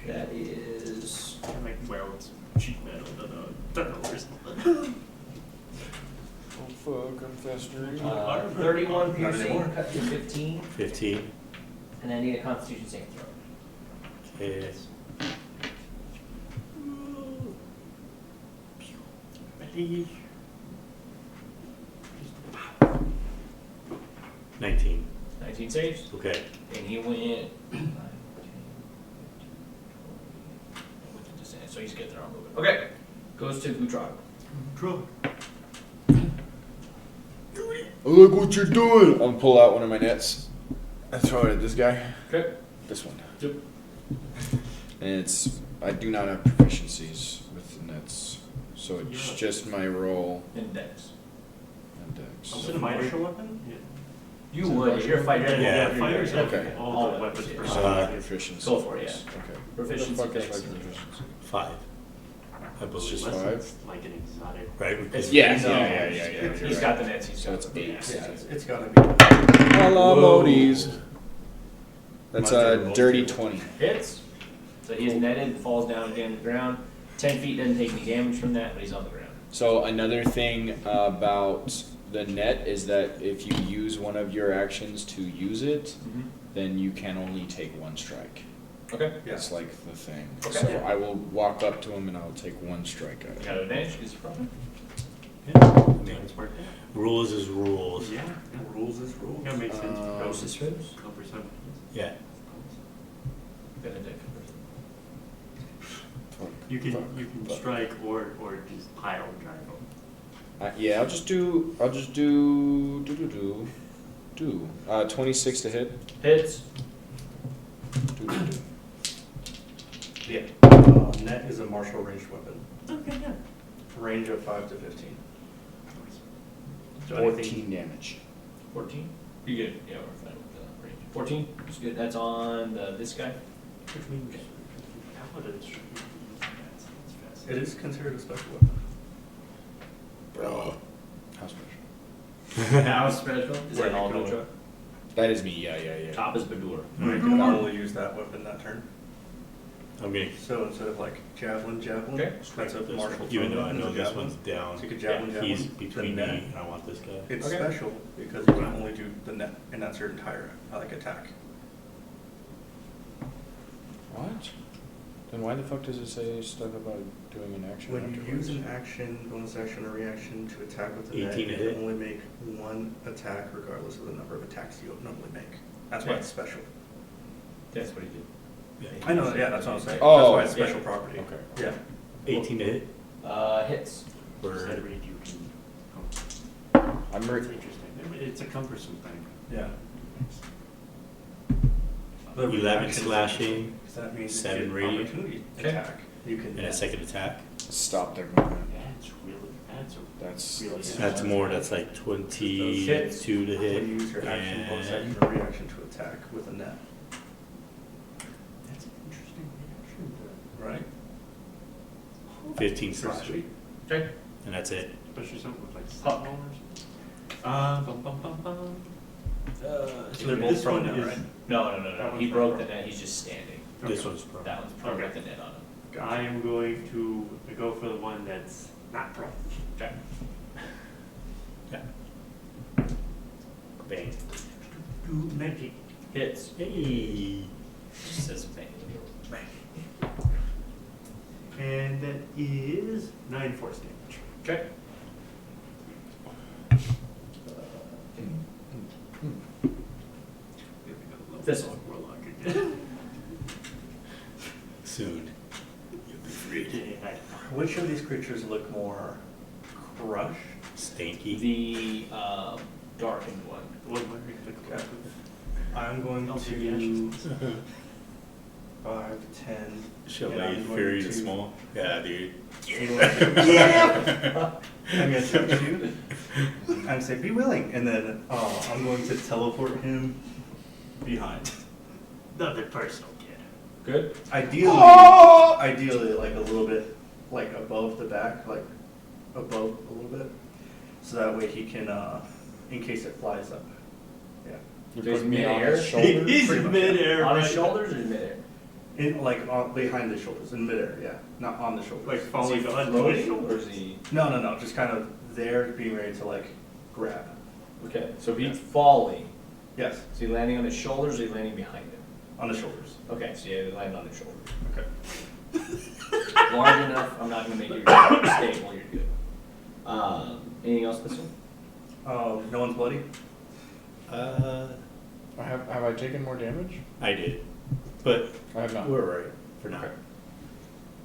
That is Like weld sheet metal to the tunnel or something. Oh fuck, I'm festering. 31 Not piercing, anymore. cut to 15, 15. and I need a Constitution saving throw. Okay. Ready? 19. 19 saves, Okay. and he went 5, 10, 15, 20. So he's getting their own movement. Okay, goes to Gutrog. Draw. Look what you're doing! I'm gonna pull out one of my nets and throw it at this guy. Okay. This one. Yep. And I do not have proficiencies with the nets, so it's Yeah. just my roll Index. and dex. Is it a martial weapon? Yeah. You would, you're a fighter. Yeah, fighters have Okay. all the weapons yeah. Proficiency. Go for it, yeah. Okay. Proficiency What the fuck is dex. my proficiency? 5. I It's believe. just Unless 5? it's like an exotic. Right? It's- Yeah, no, yeah. He's you're got right. the nets, he's So got it's the 8. Yeah, it's gotta be. Alamodies. That's Mine's a a dirty roll. 20. Hits. So he's netted, falls down again to the ground. 10 feet doesn't take any damage from that, but he's on the ground. So another thing about the net is that if you use one of your actions to use it, then you can only take one strike. Okay. That's like the thing. Okay. So I will walk up to him and I'll take one strike at You him. got advantage because you're probably. Yeah, it's worked out. Rules is rules. Yeah. Rules is rules. Yeah, makes sense. Ghost is rose. No percent. Yeah. Benedict. You can Fuck. strike or just pile drive them. Yeah, I'll just do 26 to hit. Hits. Yeah. Net is a martial ranged weapon. Okay, yeah. Range of 5 to 15. So anything- 14 damage. 14? You good? Yeah, we're fine with the range. 14? That's good. That's on this guy. Which means paladins should be that's fast. It is considered a special weapon. Bro. How special? How special? Is Where that all you go. Gutra? That is me, yeah. Top is Badur. I can only use that weapon that turn. I'm gonna So instead of like javelin, Okay. that's a this martial one, even throw though I weapon, know it's a this javelin. one's down. So you could javelin, He's the between me net. and I want this guy. It's Okay. special because you can only do the net, and that's your entire attack. What? Then why the fuck does it say stuff about doing an action When you afterwards? use an action, bonus action, or reaction to attack with the net, 18 you to hit. can only make one attack regardless of the number of attacks you normally make. That's why Yeah. it's special. That's what he did. Yeah. I know, yeah, that's what I'm saying. Oh, That's why it's yeah. special property. Okay. Yeah. 18 to hit. Hits. Instead Or of read, you can. I'm It's re- interesting. It's a cumbersome thing. Yeah. The 11 reaction- slashing 'cause that means 7 if you radiant. opportunity Okay. attack. You can. and a second attack. stop their movement. That's really, That's Really That's more. That's like 22 to When hit. you use your action, bonus And action, or reaction to attack with a net, that's an interesting reaction to, right? 15 Slashing. slashing. Okay. And that's it. especially something with like Puck. sentinel or something. Bum, bum, bum, bum. So they're both This prone one now, is- right? No. That He one's broke prone. the net. He's just standing. This Okay. one's pro. That one's prone Okay. with the net on him. I am going to go for the one that's not prone. Okay. Bang. Do magic. Hits. Hey. Just says bang. And that is 9 force damage. Okay. This one. Warlock again. Soon. You'll be free. Yeah. Which of these creatures look more crushed? Stanky. The darkened one. One more quick Okay. I'm going I'll do the to actions. 5, 10. Shall and I'm I going fury to- the small? Yeah, dude. Yeah! I'm going to touch you. I'm going to say, be willing. And then I'm going to teleport him behind. Another personal kid. Good. Ideally, like a little bit, like above the back, like above a little bit. So that way he can, in case it flies up. Yeah. You're He's putting me on mid-air? his shoulder? He's Pretty in much, midair. On his right? shoulders or in midair? behind the shoulders, in midair, yeah, not on the shoulders. Like Is he falling on his floating, or shoulders? is he? No, just kind of there, being ready to like grab. Okay, so if he's falling, Yes, is he landing on his shoulders or is he landing behind him? on the shoulders. Okay, so yeah, he landed on his shoulders. Okay. Large enough, I'm not gonna make you stable, you're good. Anything else this one? No one's bloody? Have I taken more damage? I did, but I have not. we're right for now.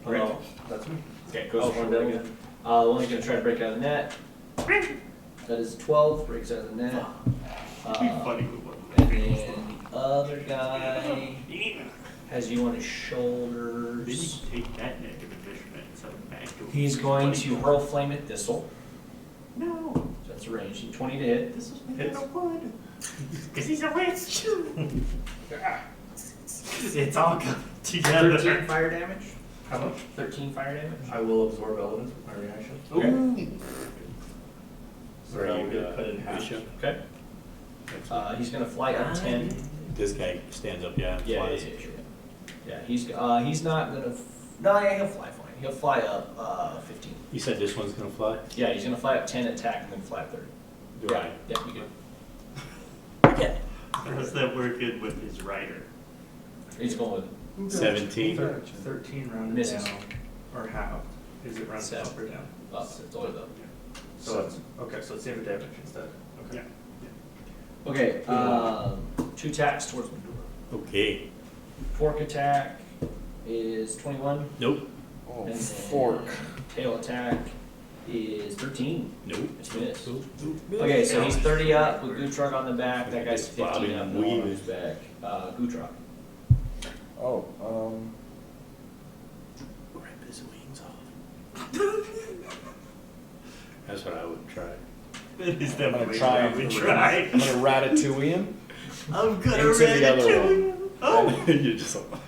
Right. That's me. Okay, goes Oh, for one sure, devil. again. The one who's gonna try to break out of the net. That is 12, breaks out of the net. It'd be funny with one. And then the other guy has you on his Then shoulders. you take that negative measurement and send it back to him. He's going to hurl flame at Thistle. No, So that's a range. 20 to hit. this was made Hits. out of wood. Because he's a witch. It's all coming 13 together. fire damage. How much? 13 fire damage. I will absorb elements with my reaction. Okay. So I will get cut in half. Bishop. Okay. He's gonna fly up 10. This guy stands up, yeah, and Yeah, flies. Yeah, he's not gonna. No, yeah, he'll fly fine. He'll fly up 15. You said this one's gonna fly? Yeah, he's gonna fly up 10, attack, and then fly 30. Do I? Yeah, you good. How's that working with his rider? He's going with 17. 13 rounded Misses. down, or halved. Is it rounded up or down? up. It's always up. So it's, okay, so it's same damage instead. Okay. Okay, 2 attacks towards Medora. Okay. Fork attack is 21. Nope. Oh, And then fork. Tail attack is 13. Nope. It's missed. Nope. Okay, so he's 30 up with Gutrug on the back. That guy's It's bobbing 15 up, and no one on weaving. his back. Gutrug. Oh, Rip his wings off. That's what I would try. That is I'm gonna definitely try. what we try. I'm gonna ratatouille him. I'm gonna Into the other ratatouille. Oh. You're just like,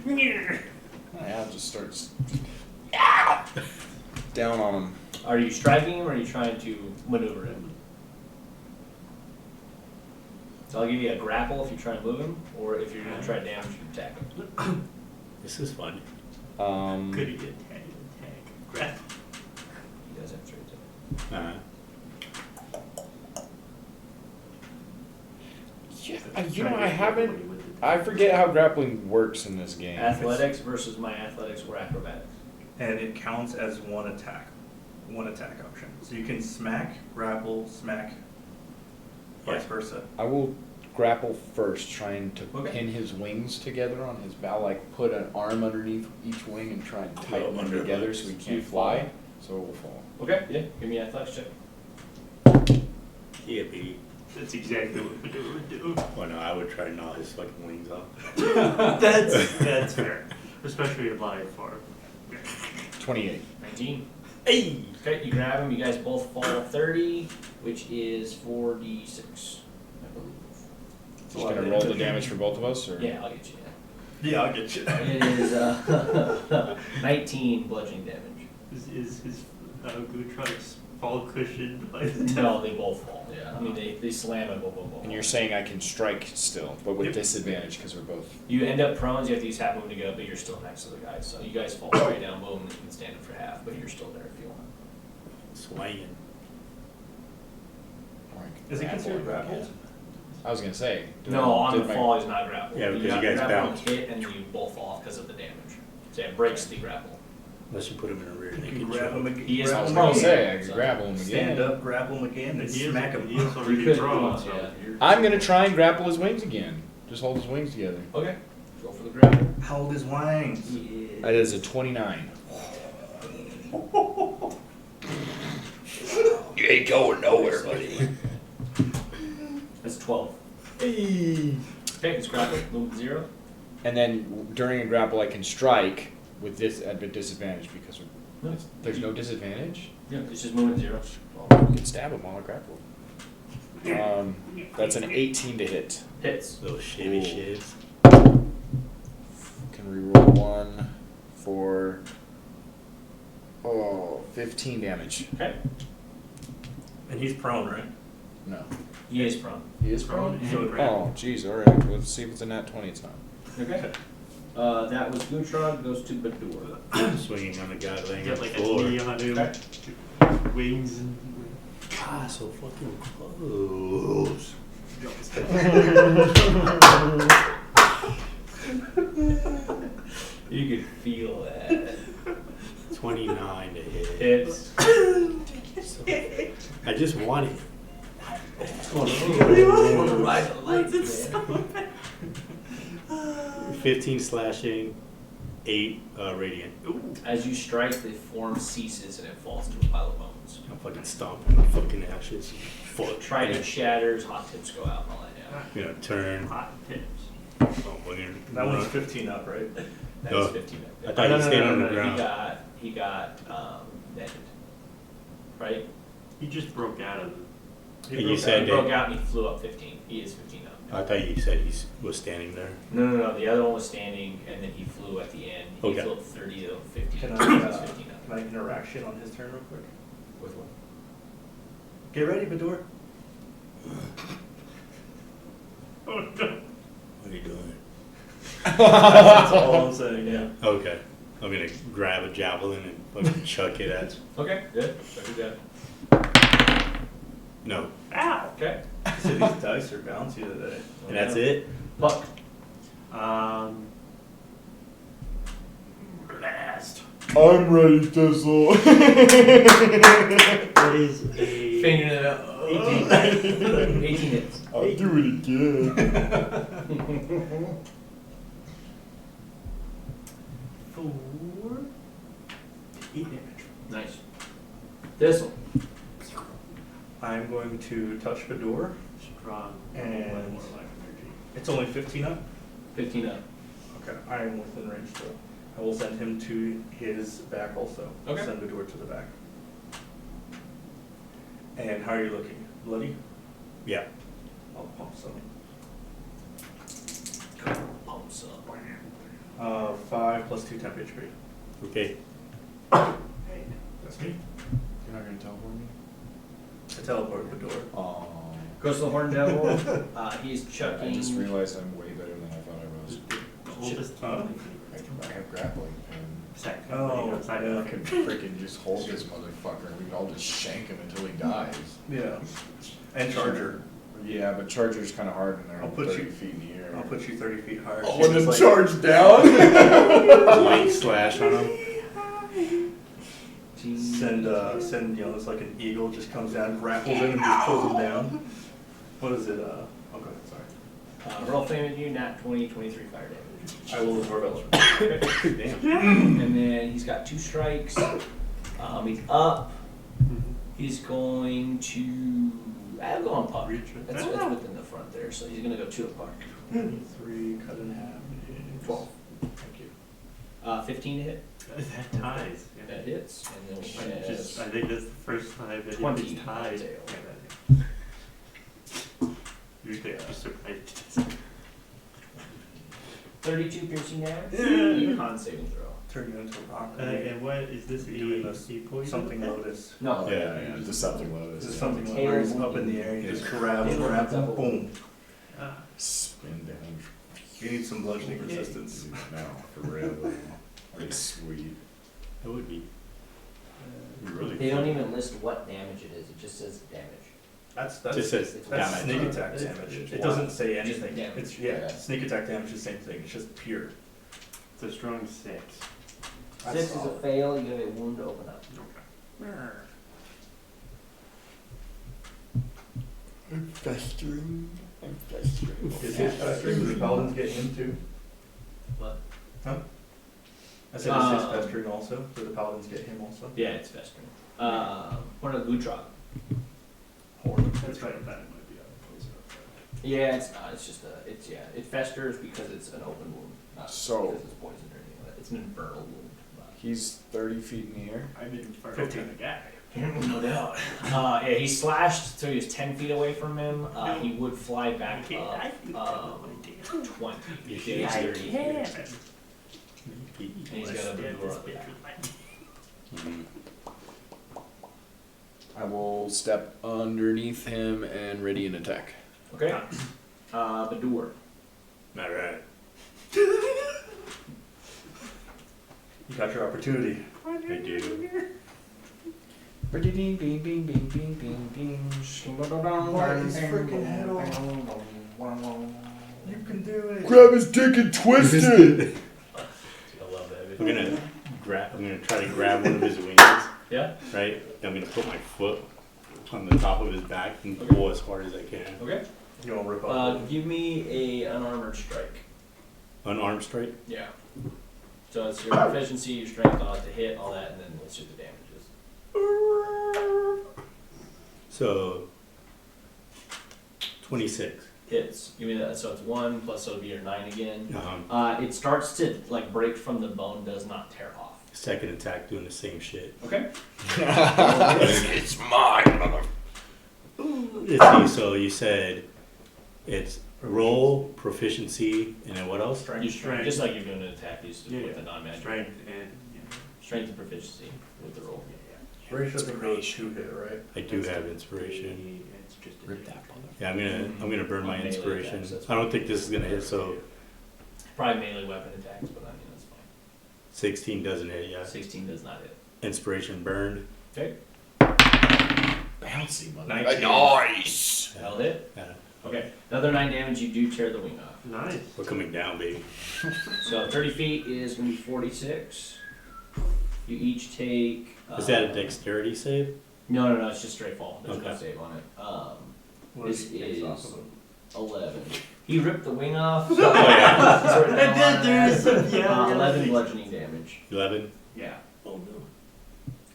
Yeah, just starts down on him. Are you striking him or are you trying to maneuver him? So I'll give you a grapple if you try and move him, or if you're gonna try to damage, you attack him. this is fun. Could he attack? Grab. He does have 3 attacks. Uh-huh. Yeah, I haven't. I forget how grappling works in this game. Athletics versus my athletics or acrobatics. And it counts as one attack option. So you can smack, grapple, smack, vice versa. I will grapple first, trying to Okay. pin his wings together on his bow, like put an arm underneath each wing and try and tighten them under together hooks. so he can't fly. So it will fall. Okay, yeah, give me an athletics check. Yeah, baby. That's exactly what Medora would do. Well, no, I would try to gnaw his fucking wings off. That's fair. Especially in live form. 28. 19. Hey! Okay, you grab him, you guys both fall 30, which is 4d6, I believe. Just gonna roll the damage for both of us, or? Yeah, I'll get you that. Yeah, I'll get you. It is 19 bludgeoning damage. Is his Gutrug's fall cushioned by the No, they both fall, yeah. I mean, they slam and boom, boom, boom. And you're saying I can strike still, but with Yep. disadvantage because we're both. You end up prone, you have to use half movement to get up, but you're still next to the guy. So you guys fall straight down, boom, and you can stand up for half, but you're still there if you want. Swinging. Is it considered Grapple grappled? I was gonna say. No, on did the my- fall, he's not grappled. Yeah, because you got guys grapple bounce. hit, and you both fall off because of the damage. So it breaks the grapple. Unless you put him in a rear You naked can grab him choke. again. He is I was prone. gonna say, I could So grapple him Stand again. up, grapple him again, and He is- smack he him. is You already could, prone, so. yeah. you're- I'm gonna try and grapple his wings again. Just hold his wings together. Okay, go for the grapple. Hold his wings. That is a 29. You ain't going nowhere, buddy. That's 12. Hey. Okay, it's grapple, move to 0. And then during a grapple, I can strike with this at a disadvantage because No. there's no disadvantage. Yeah, it's just moving to 0. Well, we can stab him while I grapple. That's an 18 to hit. Hits. Those shimmy shits. Can reroll one for 15 damage. Okay, And he's prone, right? No, he is prone. he is prone. So grapple. Oh, jeez. All right. Let's see if it's a nat 20. It's not. Okay. That was Gutrod, goes to Badur. Swinging on the guy laying on Get the like a floor. knee on him, Okay. wings and. Ah, so fucking close. You could feel that. 29 to hit. It's I just want it. going to ride the lights, man. 15 slashing, 8 radiant. As you strike, the form ceases and it falls into a pile of bones. I'm fucking stomping the fucking ashes. Fuck. Trident shatters, hot tips go out and all that down. You know, turn. Hot tips. Oh, fucking That one's run. 15 up, right? That's Oh. 15. I thought you stayed on the He ground. got netted. Right? He just broke out of And you He said broke that. out and he flew up 15. He is 15 up. I thought you said he was standing there. No. The other one was standing and then he flew at the end. He Okay. flew up 30 to 15. Can He's I, 15 up. can I interaction on his turn real quick? With what? Get ready, Badur. Oh no. What are you doing? That's all I'm saying, yeah. Okay. I'm gonna grab a javelin and fucking chuck it at. Okay, good. Very good. No. Ow. Okay. So these dice are bouncy today. And that's it? Buck. Blast. I'm ready, Thistle. That is a. Fingering it out. 18 hits. I'll do it again. 4. 8 damage. Nice. Thistle. I'm going to touch Badur. Strong. And- More life energy. It's only 15 up. 15 up. Okay, I am within range still. I will send him to his back also. Okay. Send Badur to the back. And how are you looking? Bloody? Yeah. I'll pump some. Pumps up. 5 plus 2 temp HP. Okay. That's me. You're not gonna teleport me? I teleport Badur. Oh. Goes to the Horned Devil. He's I chucking. just realized I'm way better than I thought I was. Oldest Huh? I have grappling and Oh, outside yeah. of I could freaking just hold this motherfucker and we could all just shank him until he dies. Yeah. And Charger. Yeah, but Charger's kinda hard and I'll they're put 30 you- feet in the air. I'll put you 30 feet higher. Oh, She's and then just charge down? Light slash on him. Send it's like an eagle just comes down, grapples him, and just pulls him down. What is it? Okay, sorry. Roll flame at you, nat 20, 23 fire damage. I will absorb Eldritch. Damn. And then he's got 2 strikes. He's up. He's going to. I'll go on puck. That's within the front there, so he's gonna go 2 at puck. 3 cut in half. is 12. Thank you. 15 to hit. That ties. Yeah. That hits. And then he I has think that's the first time that 20 it ties. tail. Usually I'm just surprised. 32 piercing damage. Con saving throw. Turn you into a rock. And what is this? You're doing this poison? something lotus. No. Oh, yeah, just something lotus. This is yeah. something Tail where he's up moving. in the air, you Yeah. just grab him, boom. Ah, Spin down. You need some bludgeoning resistance. No, for real. It's sweet. That would be. Really They don't even list what damage it is, it just says damage. That's Just says that's damage. sneak attack damage. It doesn't say anything. damage. It's yeah, Yeah. sneak attack damage is the same thing. It's just pure. it's a strong 6. 6 is a fail, you have a wound to open up. I'm festering. I'm festering. Is his festering? Do the paladins get him too? What? Huh? I said is his festering also? Do the paladins get him also? Yeah, it's festering. One of the Gutrod. That's right. That might be out of poison. Yeah, it's not. It's just it festers because it's an open wound, not So- because it's poisoned or anything like that. It's an infernal wound. He's 30 feet in the air. I'm in for 15. kind of guy. No doubt. Yeah, he slashed, so he was 10 feet away from him. He would fly back up 20. He's Yeah, 30 here. And Mhm. he's got a big door up the back. I will step underneath him and ready an attack. Okay. Badur. Alright. got your opportunity. I do. Ding ding ding ding ding ding ding ding. Bite his freaking head off. You can do it. Grab his dick and twist it! I love that. I'm gonna try to grab one of his wings, Yeah? right? I'm gonna put my foot on the top of his back and pull as hard as I can. Okay. You want to rip off? Give me a unarmored strike. Unarmed strike? Yeah. So it's your proficiency, your strength on it to hit, all that, and then let's do the damages. So 26. Hits. Give me that. So it's 1 plus so it'll be your 9 again. Uh-huh. It starts to like break from the bone, does not tear off. Second attack doing the same shit. Okay. It's mine, mother. Let's see, so you said it's roll, proficiency, and then what else? Strength. Strength. Just like you're doing an attack, you just Yeah, with yeah. the non-magic. Strength and, Strength and proficiency with the roll. Inspiration doesn't go 2-hit, right? I do have inspiration. It's just a Rip D8. that mother. Yeah, I'm gonna burn my Melee inspiration. attacks, that's I don't think this is gonna hit, so Probably melee weapon attacks, but I mean that's fine. 16 doesn't hit, yeah. 16 does not hit. Inspiration burned. Okay. Bouncy mother. 19. Nice. That'll hit. Yeah, Okay. Another 9 damage, you do tear the wing off. Nice. we're coming down, baby. So 30 feet is going to be 46. You each take... Is that a dexterity save? No, it's just straight fall. There's no Okay. save on it. What This if he takes is- off of him? 11. He ripped the wing off. So yeah. Sort of down on There is that. some, yeah. 11 bludgeoning damage. 11. Yeah. Oh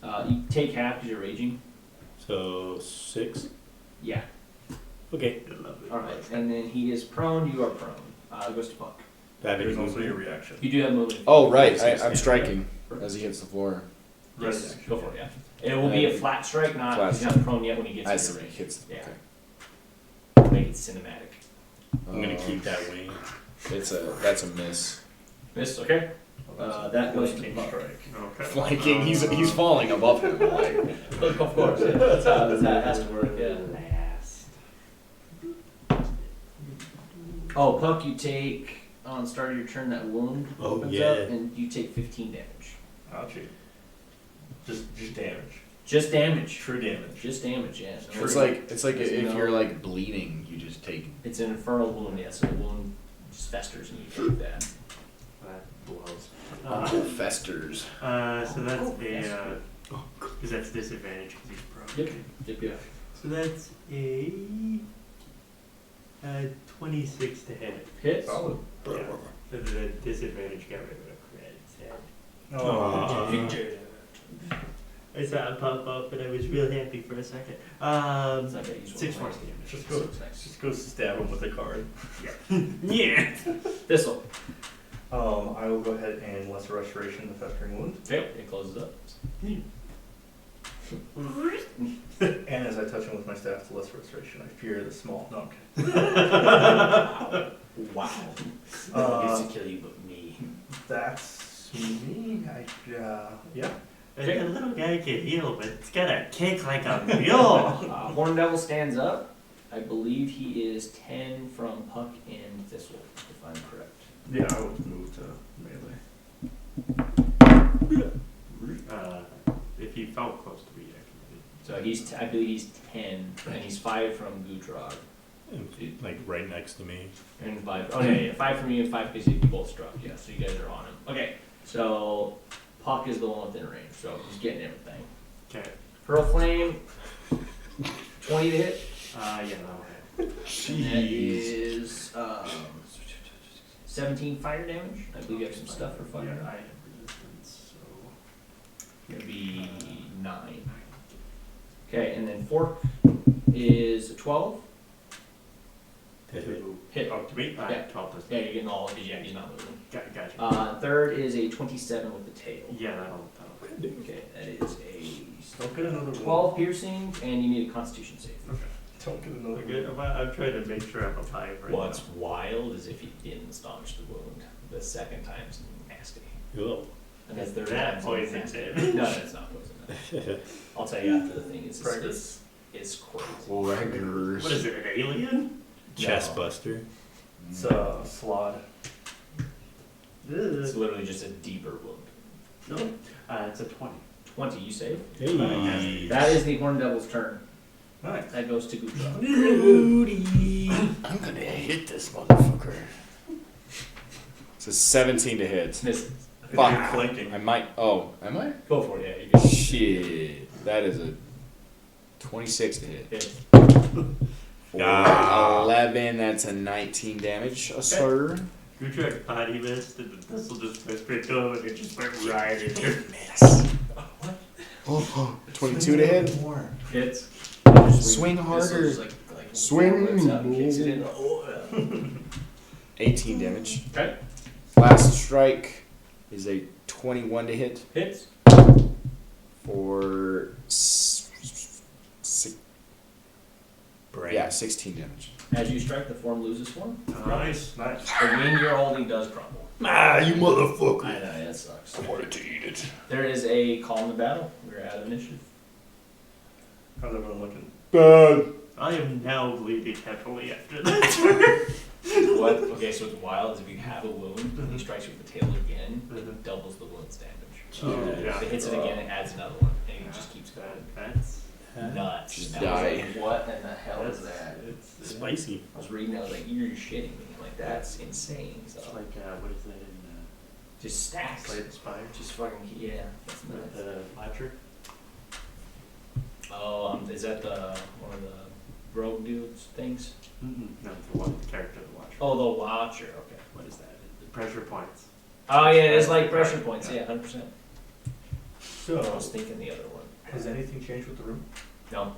no. You take half because you're raging. So 6. Yeah. Okay. Alright, and then he is prone, you are prone. It goes to Puck. Do I have any There's also your movement? reaction. You do have movement. Oh right, Six, I'm yeah. striking as he hits the floor. Yes, go for it, yeah. It will be a flat strike, not, Flat he's not prone yet when he gets As into he range. hits the Yeah. okay. Make it cinematic. I'm gonna keep that wing. That's a miss. Miss, okay? That goes to Flanking Puck. strike. Okay. Flanking, he's falling above him. Like, Of course, yeah. That's how it has to work, yeah. Last. Oh, Puck, you take, on the start of your turn, that wound Oh, opens yeah. up, and you take 15 damage. Ouchie. Just damage. Just damage. True damage. Just damage, yeah. No it's worries. like There's if no- you're like bleeding, you just take. It's an infernal wound, yeah, so the wound just festers and you take that. That blows. Festers. So that's a, because that's disadvantage because he's broken. Yep. So that's a 26 to hit. Hits. Solid. Yeah. So the disadvantage got rid of a crit instead. Aw. I saw it pop up and I was real happy for a second. It's not that useful. 6 force damage. Just go. Just go stab him with a card. Yeah. Thistle. I will go ahead and lesser restoration the festering wound. Okay, it closes up. And as I touch him with my staff to lesser restoration, I fear the small. No, I'm kidding. Wow. No one gets to kill you but me. That's me. Yeah. That little guy can heal, but it's gotta kick like a mule. Horn Devil stands up. I believe he is 10 from Puck and Thistle, if I'm correct. Yeah, I would move to melee. If he felt close to me, So I believe he's 10, and he's 5 from Gutrog. Like right next to me. And 5, oh yeah, 5 from you and 5 because you both struck, yeah, so you guys are on him. Okay, so Puck is the one within range, so he's getting everything. Okay. Pearl Flame, 20 to hit. Yeah, that'll hit. And that is 17 fire damage. I believe you have some stuff for fire. Yeah, I have resistance, so. Gonna be 9. Okay, and then Fork is a 12. Hit. Oh, to me? Yeah. 12 does. Yeah, you're getting all of it. Yeah, he's not moving. Gotcha. Third is a 27 with the tail. Yeah, that'll hit. Okay, that is a Don't get another 12 piercing, and you need a Constitution save. Don't get another Okay, I'm trying to make sure I'm alive right What's wild is if you didn't staunch the wound. The second time's nasty. Cool. And the third That time's poison nasty. damage. No, it's not poison. I'll tell you after the thing. It's Practice. it's crazy. Raggers. What is it, an alien? Chest buster. It's slod. It's literally just a deeper wound. No, it's a 20. 20, you save. Hey. That is the Horn Devil's turn. Nice. That goes to Gutra. I'm gonna hit this motherfucker. It's a 17 to hit. Misses. Fuck. You're clinking. I might. Oh, am I? Go for it, yeah. You can Shit. That is a 26 to hit. hit. For 11, that's a 19 damage, sir. Gutrek body missed, and the pistol just whispered to him, and it just went right in there. Miss. 22 to hit. Hits. Swing harder. This looks like Swing. rips out and kicks it in. Oh, yeah. 18 damage. Okay. Last strike is a 21 to hit Hits. for yeah, 16 damage. As you strike, the form loses form. Nice. The wing you're holding does crumble. Ah, you motherfucker. I know, that sucks. I wanted to eat it. There is a call in the battle. We're out of initiative. How's everyone looking? Bad. I am now bleeding heavily after that. What? Okay, so it's wild. Is if you have a wound, and he strikes you with the tail again, it doubles the wound's damage. Oh, If it hits it again, it adds another one, and it just keeps going. That's Nuts. Just And I was die. like, what in the hell is that? It's Spicy. I was reading, I was like, you're shitting me. Like, that's insane. So, It's like what is that in just stacks. Slay the Spire? Just fucking, yeah. That's nuts. The Watcher? Oh, is that the one of the rogue dudes things? No, the character of the Watcher. Oh, the Watcher. Okay. What is that? The pressure points. Oh yeah, it's like pressure points. Yeah, 100%. I So, was thinking the other one. has anything changed with the room? No,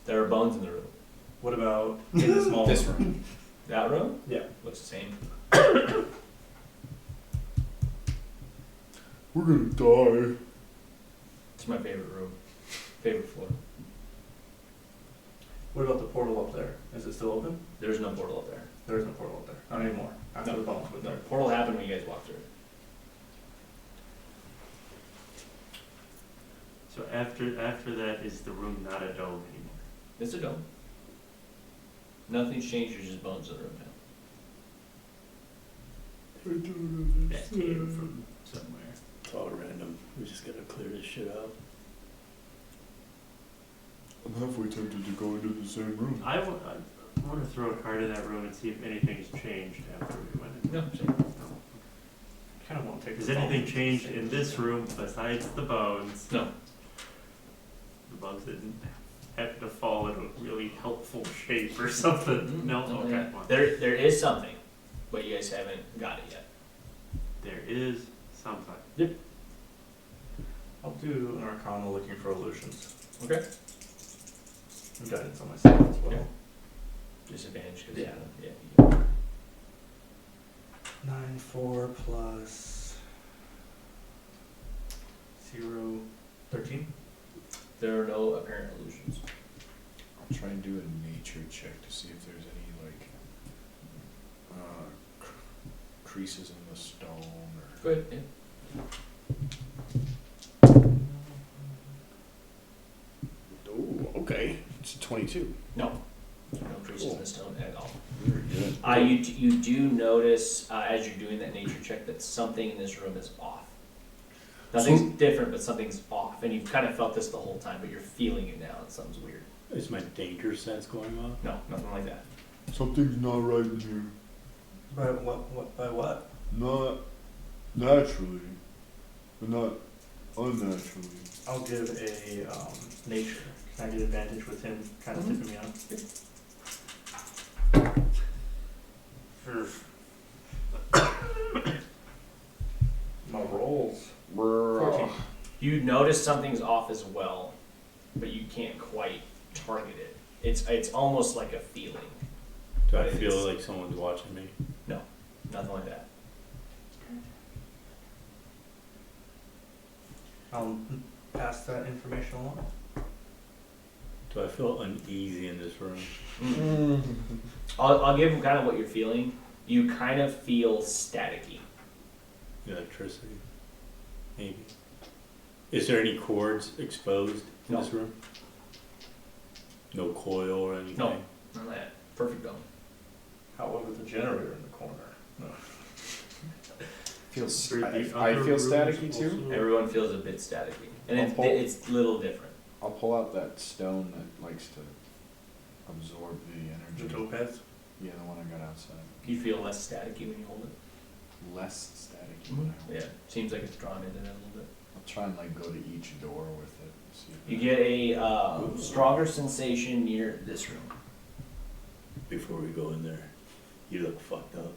there are bones in the room. What about in the small This room. That room Yeah. looks the same. We're gonna die. It's my favorite room. Favorite floor. What about the portal up there? Is it still open? There's no portal up there. There is no portal up there. Not anymore. After the bones were The there. portal happened when you guys walked through it. So after that, is the room not a dome anymore? It's a dome. Nothing's changed. There's just bones in the room now. That came from somewhere. It's all random. We just gotta clear this shit out. I'm halfway tempted to go into the same room. I want to throw a card in that room and see if anything's changed after we went in. No, same. No. Kind of want to take Has the anything bones. changed in this room besides the bones? No. The bones didn't happen to fall in a really helpful shape or something? No? Okay. Yeah. Well, There is something, but you guys haven't got it yet. there is something. I'll do an Arcana looking for illusions. Okay. And guidance on myself as well. Yeah. Disadvantage because Yeah. yeah. 9, 4 plus 0, 13. There are no apparent illusions. I'll try and do a nature check to see if there's any like creases in the stone or. Go ahead. Yeah. Oh, okay. It's a 22. No. No creases in the stone at all. Very good. You do notice as you're doing that nature check that something in this room is off. Nothing's different, but something's off, and you've kind of felt this the whole time, but you're feeling it now, and something's weird. Is my danger sense going off? No, nothing like that. Something's not right in here. By what? By what? Not naturally, but not unnaturally. I'll give a nature. Can I get advantage with him kind of tipping me off? My rolls. 14. You notice something's off as well, but you can't quite target it. It's almost like a feeling. Do I But feel it's- like someone's watching me? No, nothing like that. I'll pass that information along. Do I feel uneasy in this room? I'll give them kind of what you're feeling. You kind of feel staticky. Electricity? Maybe. Is there any cords exposed in No. this room? No coil or anything? No. None of that. Perfect dome. However, the generator in the corner. No. feels. Or the I other feel rooms staticky too. also? Everyone feels a bit staticky, and I'll pull- it's a little different. I'll pull out that stone that likes to absorb the The energy. topaz. Yeah, the one I got outside. You feel less staticky when you hold it. Less staticky. When I hold Yeah, it. seems like it's drawn into that a little bit. I'll try and like go to each door with it. See if You it- get a stronger sensation near this room. Before we go in there, you look fucked up.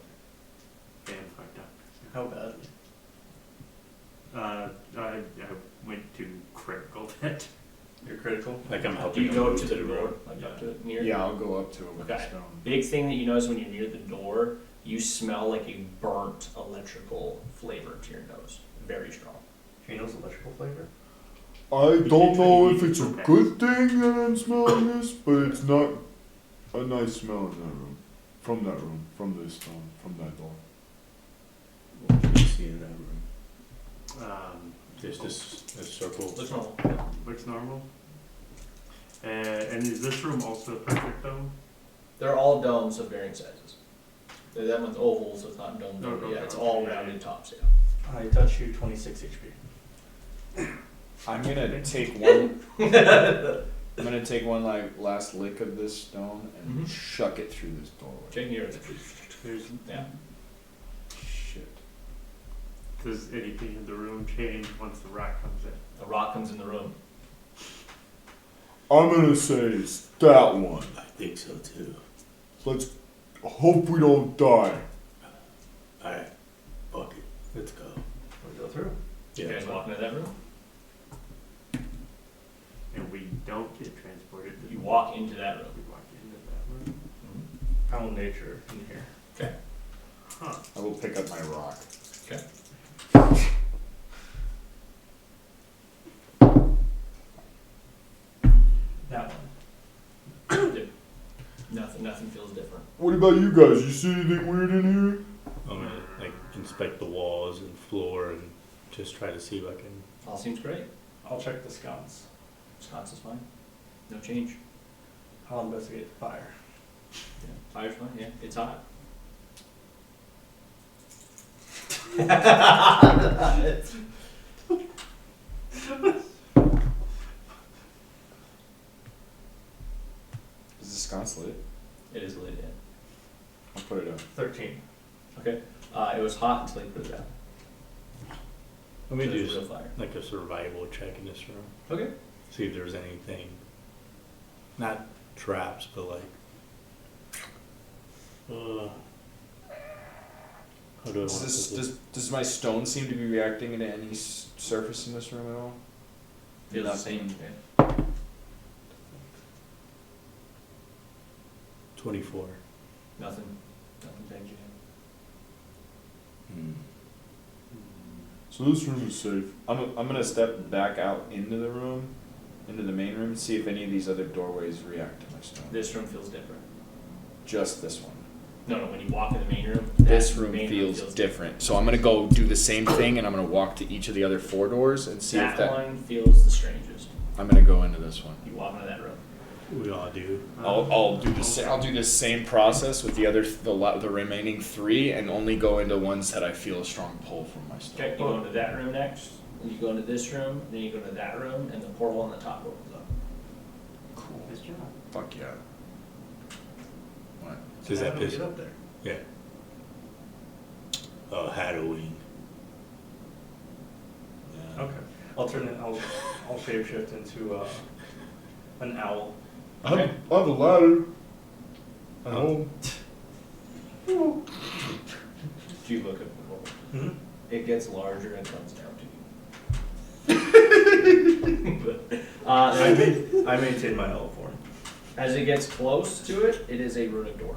Damn fucked up. How bad? I went to critical hit. You're critical. Like I'm Do helping you him go move to the door, road. like up to it, near? Yeah, I'll go up to it with the Okay. stone. Big thing that you notice when you're near the door, you smell like a burnt electrical flavor to your nose. Very strong. He knows electrical flavor. I don't know if it's a good thing that I'm smelling this, but it's not a nice smell in that room. From that room, from this stone, from that door. What do you see in that room? There's this circle. Looks normal. Looks normal. And is this room also a perfect dome? They're all domes of varying sizes. That one's oval, so it's not dome. No, Yeah, it's okay. all rounded tops. Yeah. I touch you 26 HP. I'm gonna take one. I'm gonna take one like last lick of this stone and Mhm. shuck it through this doorway. Okay, here. There's, Yeah. Shit. does anything in the room change once the rock comes in? The rock comes in the room. I'm gonna say it's that one. I think so too. Let's hope we don't die. Alright, fuck it. Let's go. We go through. You guys walk into that room. And we don't get transported. You walk into that room. We walk into that room. Found nature in here. Okay. Huh. I will pick up my rock. Okay. That one. Nothing feels different. What about you guys? You see anything weird in here? I'm gonna like inspect the walls and floor and just try to see if I can. All seems great. I'll check the sconce. Sconce is fine. No change. I'll investigate the fire. Yeah. Fire's fine. Yeah, it's hot. Is the sconce lit? It is lit in. I'll put it up. 13. Okay. It was hot until you put it out. Let me So do it's real some- fire. like a survival check in this room. Okay. See if there's anything. Not traps, but like. How do I want Does my stone seem to be reacting to any surface in this room at all? Feels the Nothing. same. Yeah. 24. Nothing changing. So this room is safe. I'm gonna step back out into the room, into the main room, and see if any of these other doorways react to my stone. This room feels different. Just this one. No, when you walk in the main room, This that room main feels different. So I'm gonna go do the same thing, and I'm gonna walk to each of the other 4 doors and see if That that. one feels the strangest. I'm gonna go into this one. You walk into that room. We all do. I'll do the I'll do the same process with the other the remaining 3, and only go into ones that I feel a strong pull from my stone. Okay, you go into that room next, then you go into this room, then you go into that room, and the portal on the top opens up. Cool. Nice job. Fuck yeah. What? Does How that do we piss? get up there? Yeah. Halloween. Yeah. Okay. I'll turn it. I'll shapeshift into an owl. I have a ladder. At Oh. home. Do you look at the portal? Mm-hmm. It gets larger and comes down to you. I maintain my owl form. As it gets close to it, it is a runic door.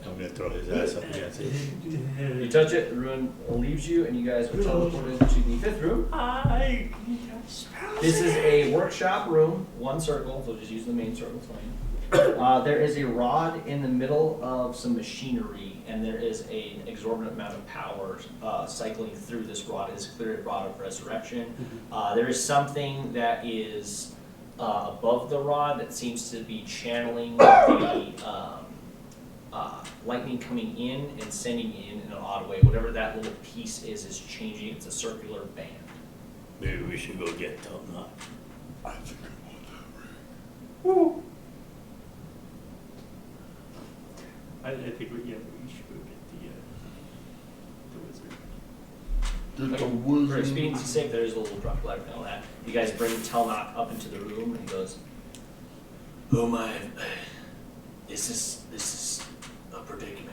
I'm gonna throw his ass up against it. You touch it, the rune leaves you, and you guys are teleported to the 5th room. This is a workshop room, 1 circle, so just use the main circle, it's fine. There is a rod in the middle of some machinery, and there is an exorbitant amount of power cycling through this rod. It is clearly a rod of resurrection. There is something that is above the rod that seems to be channeling the lightning coming in and sending in an odd way. Whatever that little piece is changing. It's a circular band. Maybe we should go get Tom Knot. I think I want that ring. I think we should go get the wizard. Get the For wizard. expediency's sake, there is a little drop letter and all that. You guys bring Telnock up into the room, and he goes, Oh my, this is a predicament.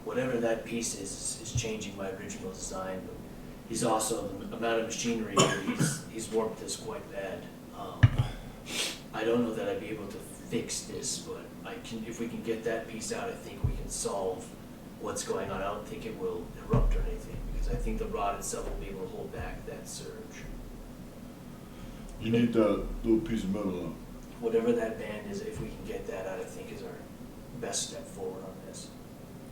Whatever that piece is changing my original design. But he's also, the amount of machinery here, he's warped this quite bad. I don't know that I'd be able to fix this, but if we can get that piece out, I think we can solve what's going on. I don't think it will erupt or anything, because I think the rod itself will be able to hold back that surge. You need that little piece of metal out. Whatever that band is, if we can get that out, I think is our best step forward on this.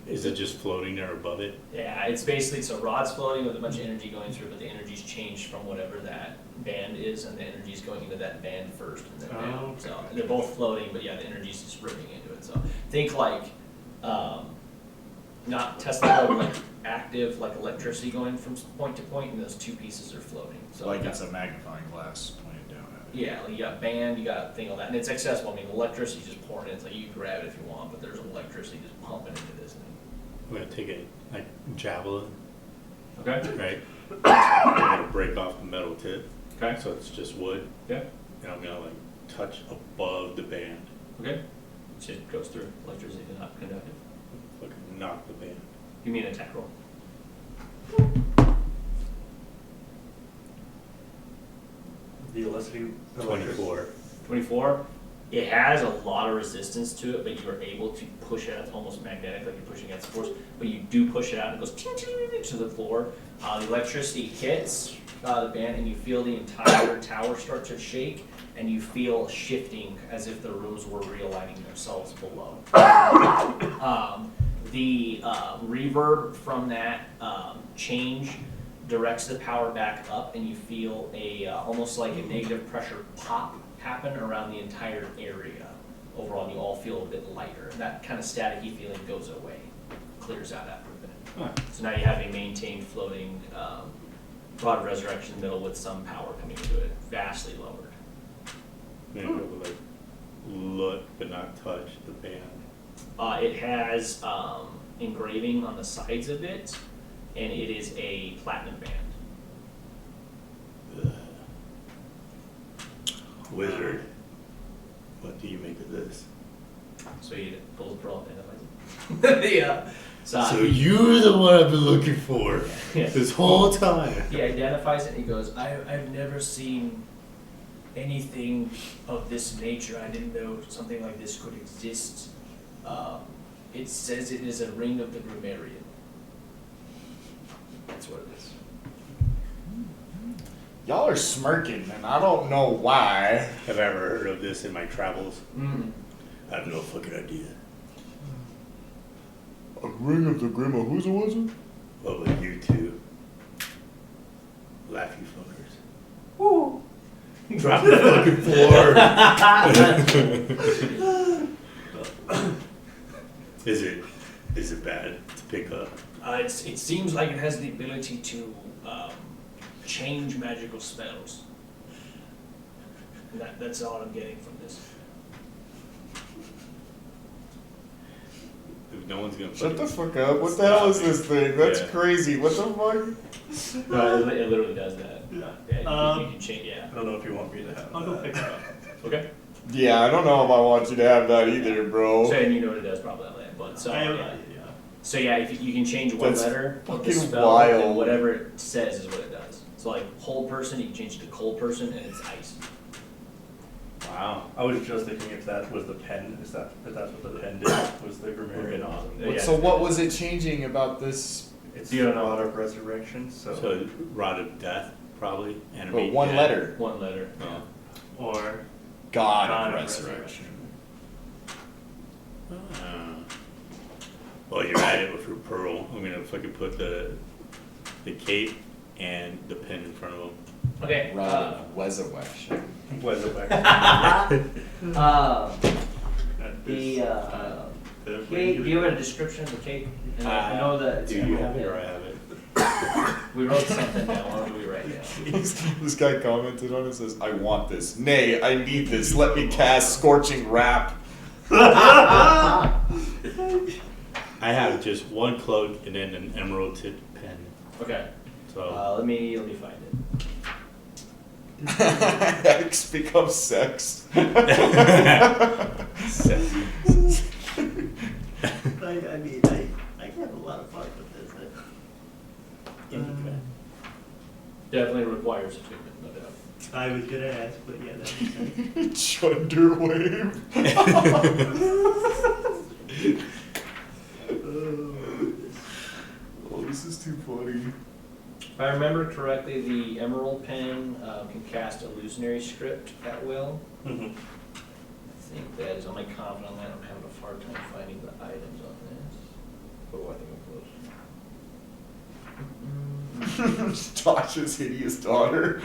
Is it just floating there above it? yeah, it's basically, so rod's floating with a bunch of energy going through, but the energy's changed from whatever that band is, and the energy's going into that band first, and then down. Oh, okay. So they're both floating, but yeah, the energy's just ripping into it. So think like, not Tesla, but like active, like electricity going from point to point, and those two pieces are floating. So Like you it's got- a magnifying glass pointed down at it. yeah, like you got a band, you got a thing all that, and it's accessible. I mean, electricity just pouring in. It's like you can grab it if you want, but there's electricity just pumping into this thing. I'm gonna take a javelin, Okay. right? I'm gonna break off the metal tip, Okay. so it's just wood, Yeah. and I'm gonna like touch above the band, Okay. So it goes through electricity to not conductive. fucking knock the band. Give me an attack roll. The electricity. 24. 24. It has a lot of resistance to it, but you are able to push it out. It's almost magnetic, like you're pushing against force. But you do push it out, and it goes ting, ting, ting, ting to the floor. The electricity hits the band, and you feel the entire tower start to shake, and you feel shifting as if the rooms were realigning themselves below. The reverb from that change directs the power back up, and you feel a almost like a negative pressure pop happen around the entire area. Overall, you all feel a bit lighter. That kind of staticky feeling goes away, clears out after a bit. Huh. So now you have a maintained floating rod of resurrection in the middle with some power coming into it, vastly lowered. I'm gonna go like look but not touch the band. It has engraving on the sides of it, and it is a platinum band. Wizard, what do you make of this? So he pulls a pearl and identifies it. So you're the one I've been looking for Yeah. this whole time. He identifies it and he goes, I've never seen anything of this nature. I didn't know something like this could exist. It says it is a ring of the grammarian. That's what it is. Y'all are smirking, and I don't know why. Have I ever heard of this in my travels? Mm. I have no fucking idea. A ring of the grandma. Who's a wizard? What about you two? Laugh, you fuckers. Woo. Drop the fucking floor. Is it bad to pick up? It seems like it has the ability to change magical spells. And that's all I'm getting from this. If no one's gonna Shut the fucking- fuck up. What the hell is this thing? That's Yeah. crazy. What the fuck? No, it literally does that. Yeah. Yeah, you can change, yeah. I don't know if you want me to have I'll go that. pick it up. Okay. Yeah, I don't know if I want you to have that either, bro. So, and you know what it does probably, but so, yeah. So yeah, if you can change one That's letter of the fucking spell, wild. and whatever it says is what it does. So like whole person, you can change it to cold person, and it's ice. Wow. I was just thinking if that was the pen, if that's what the pen did, was the grammarian. awesome. Yeah. Yeah. So what was it changing about this? It's You don't a know. lot of resurrection, so. So rod of death, probably. But Animate one dead. letter. One letter. Oh. Or God, God of of resurrection. Well, you're at it with your pearl. I'm gonna fucking put the cape and the pen in front of him. Okay. Rod of resurrection. Was it back? at The this time. the Cake, do you have a description of the cake? And I know that it's Do you have it or I have it? we wrote something down. What do we write down? This guy commented on it, says, I want this. Nay, I need this. Let me cast Scorching Wrap. I have just one cloak and then an emerald tipped pen. Okay. So Let me find it. X becomes sex. I mean, I have a lot of fun with this. Definitely requires a treatment, no doubt. I was gonna ask, but yeah, that makes sense. Chunderwave. Oh, this is too funny. If I remember correctly, the Emerald Pen can cast illusionary script at will. Mhm. I think that is, I'm like confident on that. I'm having a hard time finding the items on this. Oh, I think I'm close. Tasha's hideous daughter.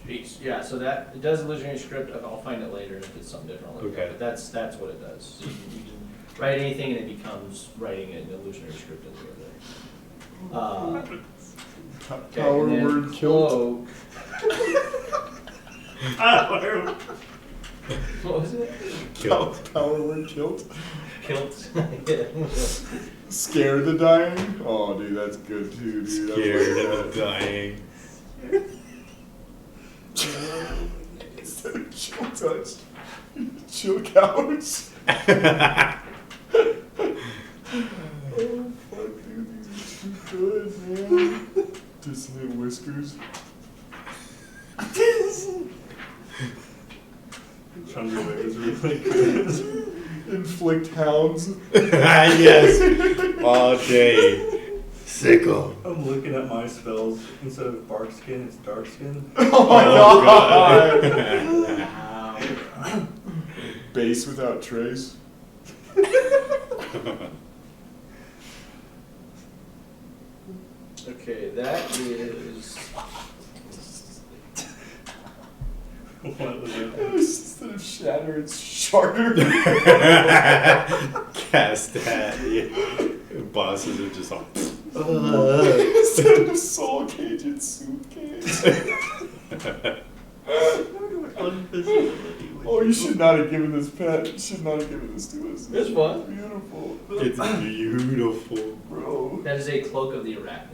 Jeez. Yeah, so that, it does illusionary script. I'll find it later if it's something different. I'll look it up. Okay. But that's what it does. So you can write anything and it becomes writing an illusionary script in the other. Okay, Power and then word kilt. cloak. What was it? Kilt. Power word kilt. Kilt. Scare the dying. Oh, dude, that's good too, dude. I Scared like of that. dying. Instead of chill touch, chill couch. Oh fuck, dude, these are too good, man. Dissonant whiskers. Chunderwave is really good. Inflict hounds. Yes. All day. Sickle. I'm looking at my spells. Instead of bark skin, it's dark skin. Oh my god. Base without trace. Okay, that is. What was it? Instead of shatter, it's sharter. Cast that. Yeah. Bosses are just all. Instead of soul cage, it's suitcase. Oh, you should not have given this pet. You should not have given this to us. It's fun. Beautiful. It's beautiful. Bro. That is a cloak of the arachnid.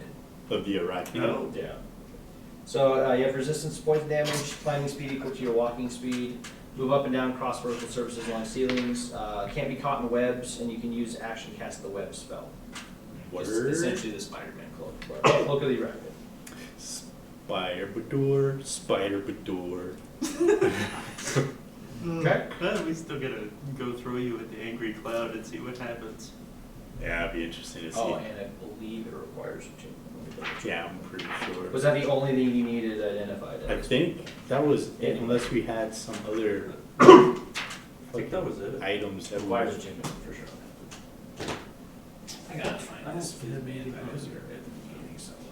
Of the arachnid. Oh. Yeah. So you have resistance to poison damage, climbing speed equal to your walking speed, move up and down across vertical surfaces along ceilings, can't be caught in webs, and you can use action cast the web spell. It's Word. essentially the Spider-Man cloak. Cloak of the arachnid. Spider-Bador, Spider-Bador. Okay. We still gotta go throw you with the angry cloud and see what happens. Yeah, it'd be interesting to see. Oh, and I believe it requires a change. Yeah, I'm pretty sure. Was that the only thing you needed identified? I think that was it, unless we had some other I think that was it. items that Requires a were. change for sure. I gotta find this for the man. I was here at the beginning somewhere.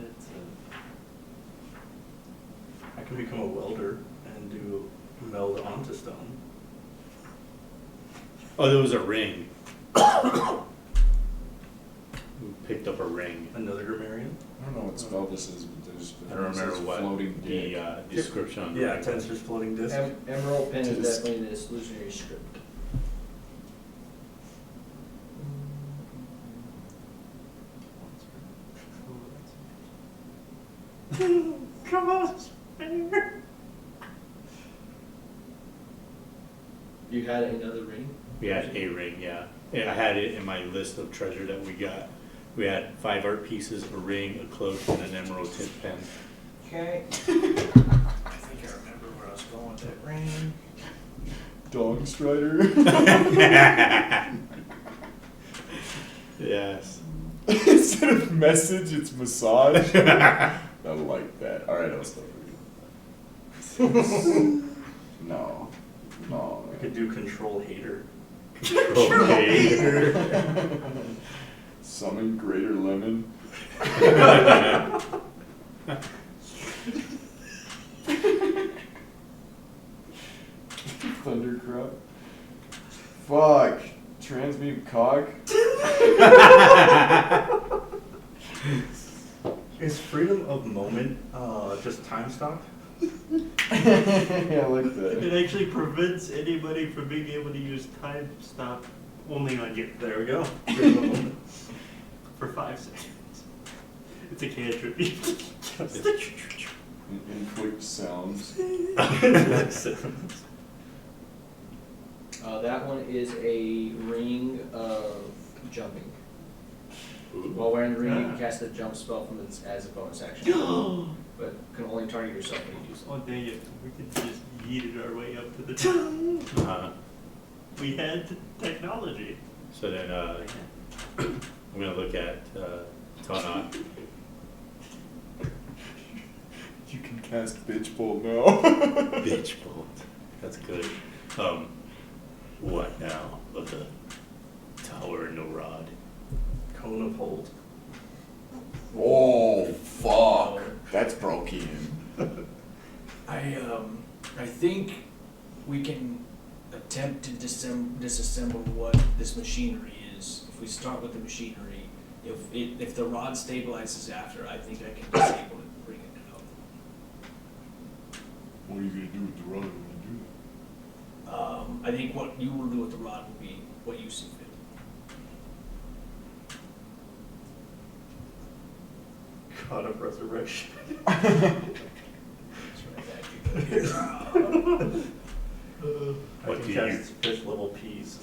It's, I can become a welder and do meld onto stone. Oh, there was a ring. We picked up a ring. Another grammarian? I don't know what spell this is, but there's I don't remember says what floating the dick. description on the Yeah, ring. Tensor's floating disc. Emerald pen is Tisk. definitely this illusionary script. come on, You had another ring? We had a ring, yeah. Yeah, I had it in my list of treasure that we got. We had 5 art pieces, a ring, a cloak, and an emerald tip pen. Okay. I think I remember where I was going with that ring. Dog Strider. Yes. Instead of message, it's massage. I like that. Alright, I'll stop reading. No. No. We could do control hater. Okay. Summon Greater Lemon. Thundercrop. Fuck. Transmute cock. Is freedom of moment just time stop? Yeah, I like that. It actually prevents anybody from being able to use time stop only on you There we go. Freedom of moment. for 5 seconds. It's a cantrip. Inflict sounds. That one is a ring of jumping. While wearing the ring, you can cast a jump spell from its as a bonus action, but can only target yourself when you do so. Oh dang it, we could just yeeted our way up to the top. We had technology. So then, I'm gonna look at, Tana. You can cast Bitch Bolt now. Bitch bolt. That's good. What now of the tower and no rod? Cone of hold. Oh, fuck. That's broken. I think we can attempt to disassemble what this machinery is. If we start with the machinery, if the rod stabilizes after, I think I can disable it and bring it out. What are you gonna do with the rod when you do I think what you will do with the rod will be what you see fit. God of resurrection. That's right, I What can do cast fish level peas.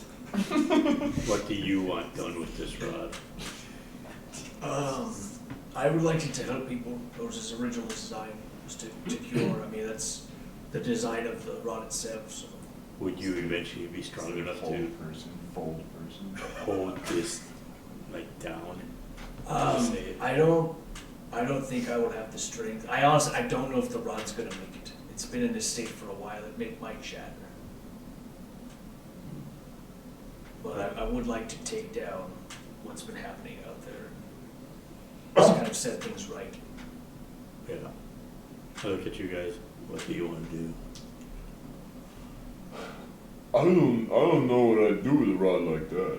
What do you want done with this rod? I would like to help people. That was his original design, was to cure. I mean, that's the design of the rod itself. So. Would you eventually be strong enough to Fold person. hold this, like, down? I don't think I would have the strength. I honestly don't know if the rod's gonna make it. It's been in this state for a while. It might shatter. But I would like to take down what's been happening out there. Just kind of set things right. Yeah. I look at you guys. What do you want to do? I don't know what I'd do with a rod like that.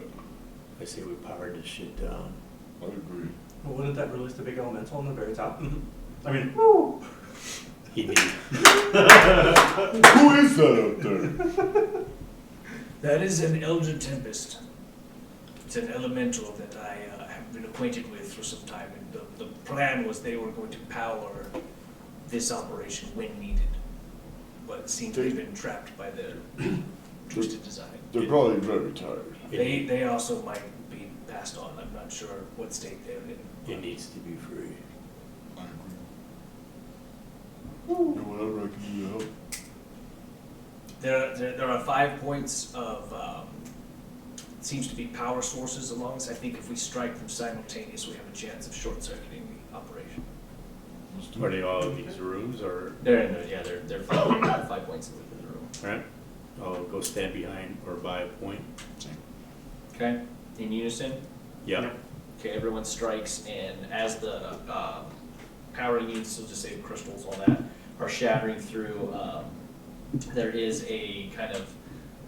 I say we powered this shit down. I agree. Well, wouldn't that release the big elemental on the very top? I mean, woo! He needs. Who is that out there? That is an Elder Tempest. It's an elemental that I have been acquainted with for some time. And the plan was they were going to power this operation when needed. But it seems they've been trapped by their twisted design. They're probably very tired. They also might be passed on. I'm not sure what state they're in. It needs to be free. I agree. Do whatever I can do to help. There are 5 points of it seems to be power sources along this. I think if we strike them simultaneously, we have a chance of short-circuiting the operation. Are they all in these rooms or? They're in there, yeah. They're 5 points in the room. Alright. I'll go stand behind or by a point. Okay, in unison. Yeah. Okay, everyone strikes, and as the powering units, so just say the crystals, all that, are shattering through, there is a kind of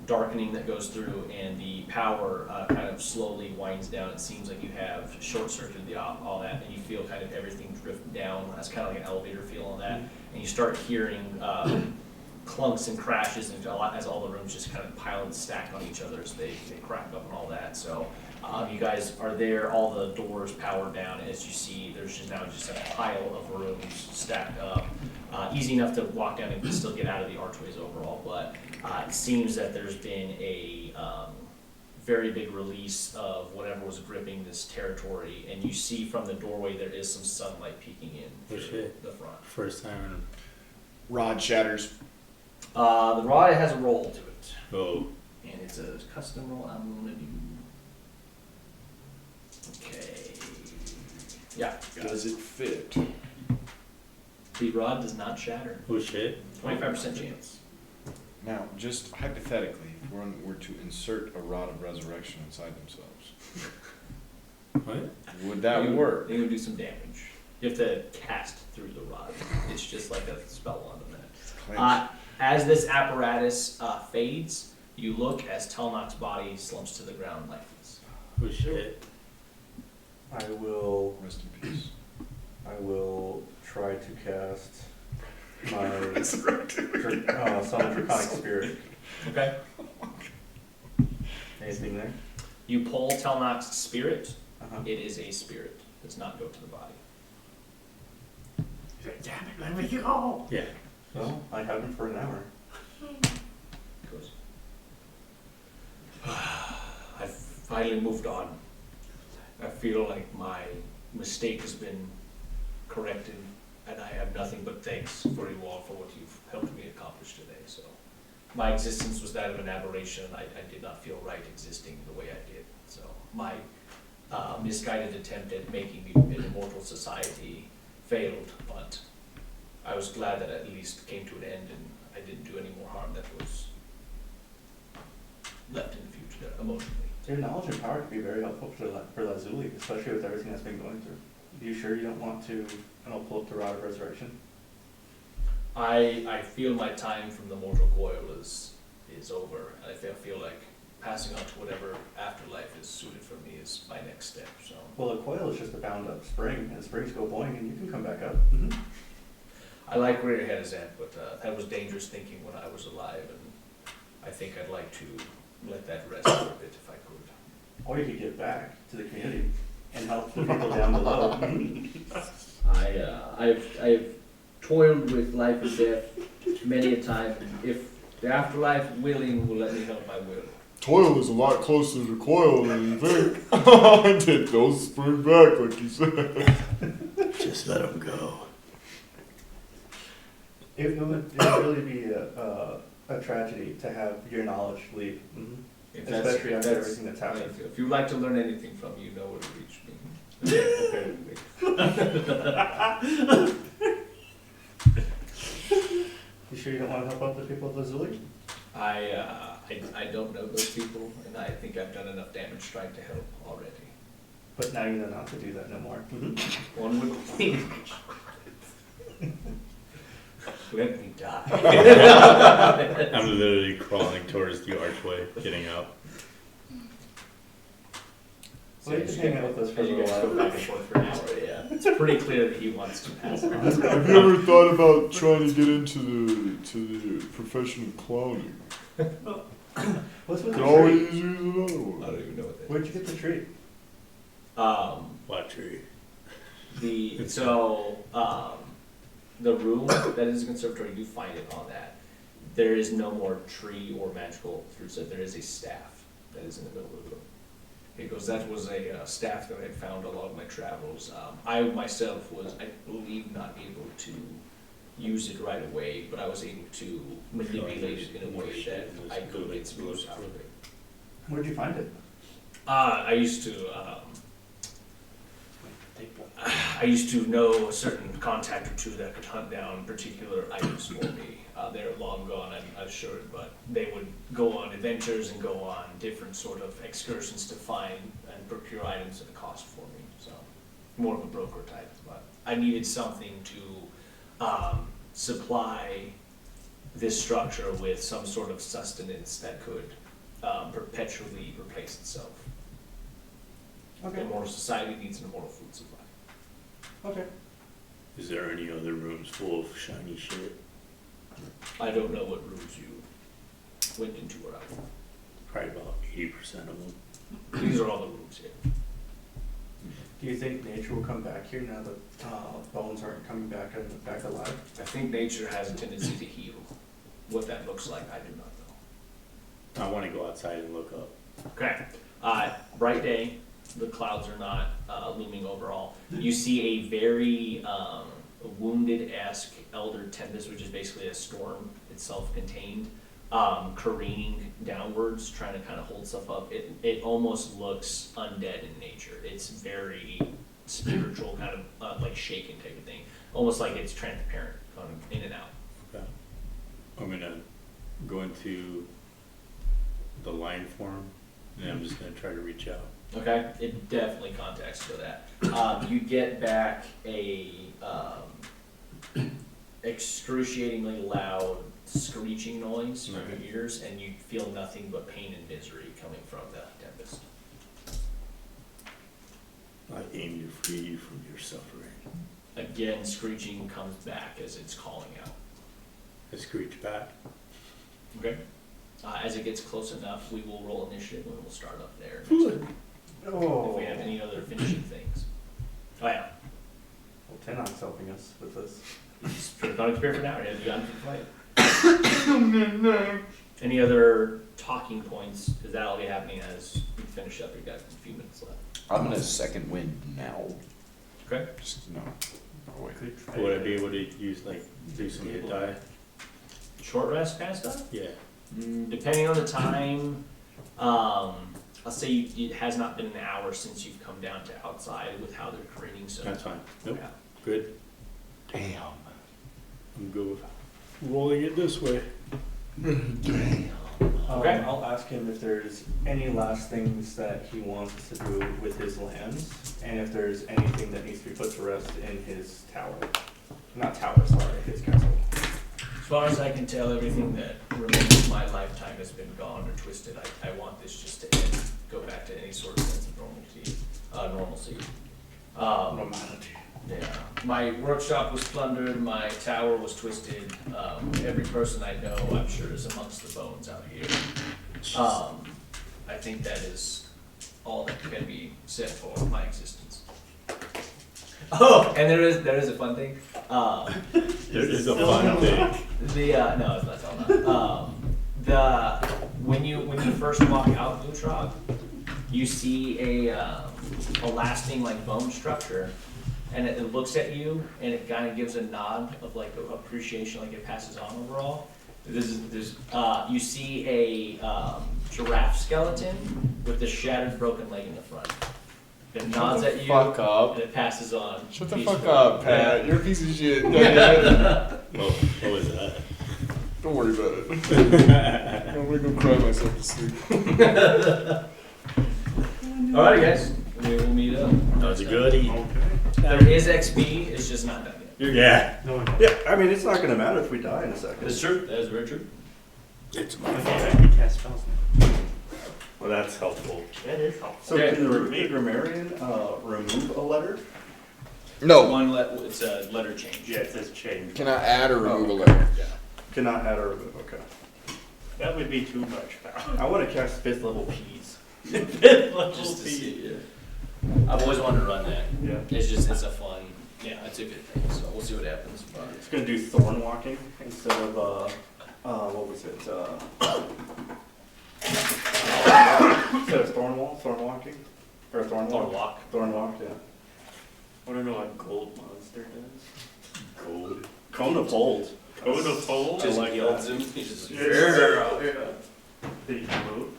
darkening that goes through, and the power kind of slowly winds down. It seems like you have short-circuited all that, and you feel kind of everything drift down. That's kind of like an elevator feel on that, and you start hearing clunks and crashes, and as all the rooms just kind of pile and stack on each other as they crack up and all that. So you guys are there, all the doors powered down. As you see, there's just now just a pile of rooms stacked up. Easy enough to walk down and still get out of the archways overall, but it seems that there's been a very big release of whatever was gripping this territory, and you see from the doorway there is some sunlight peeking in Oh, through shit. the front. First time. Rod shatters. The rod has a roll to it, Oh, and it's a custom roll I'm gonna do. Okay. Yeah, Does it fit? the rod does not shatter. oh shit. 25% chance. Now, just hypothetically, if one were to insert a rod of resurrection inside themselves, What? would that work? It would do some damage. You have to cast through the rod. It's just like a spell on the net. As this apparatus fades, you look as Telnock's body slumps to the ground lifeless. Oh shit. I will Rest in peace. try to cast my summon Draconic Spirit. Okay. Anything there? You pull Telnock's spirit. Uh-huh. It is a spirit. Does not go to the body. Damn it, let me go. Yeah. Well, I have him for an hour. Goes. I've finally moved on. I feel like my mistake has been corrected, and I have nothing but thanks for you all for what you've helped me accomplish today. So, my existence was that of an aberration. I did not feel right existing the way I did. So, my misguided attempt at making an immortal society failed, but I was glad that it at least came to an end and I didn't do any more harm that was left in the future emotionally. Your knowledge and power could be very helpful for Lazuli, especially with everything that's been going through. Are you sure you don't want to, and I'll pull up the Rod of Resurrection? I feel my time from the mortal coil is over. I feel like passing on to whatever afterlife is suited for me is my next step. So Well, a coil is just a bound up spring, and springs go boing, and you can come back up. I like where your head is at, but that was dangerous thinking when I was alive, and I think I'd like to let that rest for a bit if I could. Or you could give back to the community and help the people down below. I've toiled with life and death many a time. If the afterlife willing will let me help, I will. Toil is a lot closer to coil than you think. I did those spring back, like you said. Just let him go. It would really be a tragedy to have your knowledge leave. Especially after everything that's happened. If you'd like to learn anything from me, you know where to reach me. You sure you don't want to help out the people of Lazuli? I don't know those people, and I think I've done enough damage trying to help already. But now you know not to do that no more. One would think. Let me die. I'm literally crawling towards the archway, getting out. Well, you can hang out with us for a As you little guys go while. back and forth for an hour, yeah. It's pretty clear that he wants to pass on. Have you ever thought about trying to get into the profession of clowning? What's with Could the always tree? use another I one. don't even know what that Where'd you get the tree? What tree? The room that is a conservatory, you find it on that. There is no more tree or magical fruit set. There is a staff that is in the middle of the room. It goes, that was a staff that I had found along my travels. I myself was, I believe, not able to use it right away, but I was able to manipulate it in a way that I could get some use out of it. Where'd you find it? I used to know a certain contact or two that could hunt down particular items for me. They're long gone, I'm assured, but they would go on adventures and go on different sort of excursions to find and procure items at a cost for me. So, more of a broker type, but I needed something to supply this structure with some sort of sustenance that could perpetually replace itself. Okay. The immortal society needs an immortal food supply. Okay. Is there any other rooms full of shiny shit? I don't know what rooms you went into or out. Probably about 80% of them. These are all the rooms here. Do you think nature will come back here now that bones aren't coming back alive? I think nature has a tendency to heal. What that looks like, I do not know. I want to go outside and look up. Okay. Bright day. The clouds are not looming over all. You see a very wounded-esque Elder Tempest, which is basically a storm itself contained, careening downwards, trying to kind of hold stuff up. It almost looks undead in nature. It's very spiritual, kind of like shaken type of thing. Almost like it's transparent, going in and out. Okay. I'm gonna go into the line form, and I'm just gonna try to reach out. Okay, it definitely contacts for that. You get back a excruciatingly loud screeching noise from Okay. your ears, and you feel nothing but pain and misery coming from the tempest. I aim to free you from your suffering. Again, screeching comes back as it's calling out. I screech back. Okay. As it gets close enough, we will roll initiative and we'll start up there. If Oh. we have any other finishing things. Oh yeah. Well, Tenon's helping us with this. He's not prepared for now. Or have you gotten for the fight? Any other talking points? Because that'll be happening as we finish up. We've got a few minutes left. I'm gonna second wind now. Okay. Just no. Oh, wait. Would I be able to use, like, do some hit die? Short rest kind of stuff? Yeah. Depending on the time, I'll say it has not been an hour since you've come down to outside with how they're creating, so. That's fine. Nope. Yeah. Good. Damn. I'm good with rolling it this way. Okay. I'll ask him if there's any last things that he wants to do with his lands, and if there's anything that needs to be put to rest in his tower. Not tower, sorry, his castle. As far as I can tell, everything that remains of my lifetime has been gone or twisted. I want this just to end, go back to any sort of sense of normalcy. Normality. Yeah, my workshop was plundered, my tower was twisted, every person I know, I'm sure, is amongst the bones out here. I think that is all that can be said for my existence. Oh, and there is a fun thing, There is a fun thing. no, it's not all when you first walk out Blue Trog, you see a lasting like bone structure. And it looks at you, and it kind of gives a nod of like appreciation, like it passes on overall. You see a giraffe skeleton with the shattered, broken leg in the front. It nods at you, Fuck up. and it passes on. Shut the peacefully. fuck up, Pat. You're a piece of shit. Don't What was that? worry about it. I'm gonna go cry myself to sleep. Alright, guys, we will meet up. That was a goodie. Okay. There is XP, it's just not done yet. Yeah. Yeah, I mean, it's not gonna matter if we die in a second. That's true. That is very true. It's my Okay, fault. I can cast spells now. Well, that's helpful. That is helpful. So Okay. can the grammarian remove a letter? No. It's a letter change. Yeah, it says change. Can I add or remove a letter? Cannot add or remove, okay. That would be too much power. I wanna cast 5th level P's. Just to see, yeah. I've always wanted to run that. Yeah. It's a fun, yeah, it's a good thing, so we'll see what happens. But It's gonna do thorn walking instead of, what was it, instead of thorn walking? Or thorn walk? Thorn walk, yeah. I wanna know what gold monster does. Cold. Cone of hold. Code of Hold? just like yields that. him. He just, Yeah. Did you move?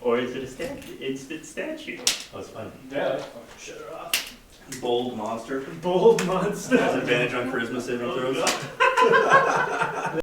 Or is it a instant statue? That was fun. yeah, shut her off. Bold monster. Bold monster. Has advantage on charisma saving Oh, throws. God.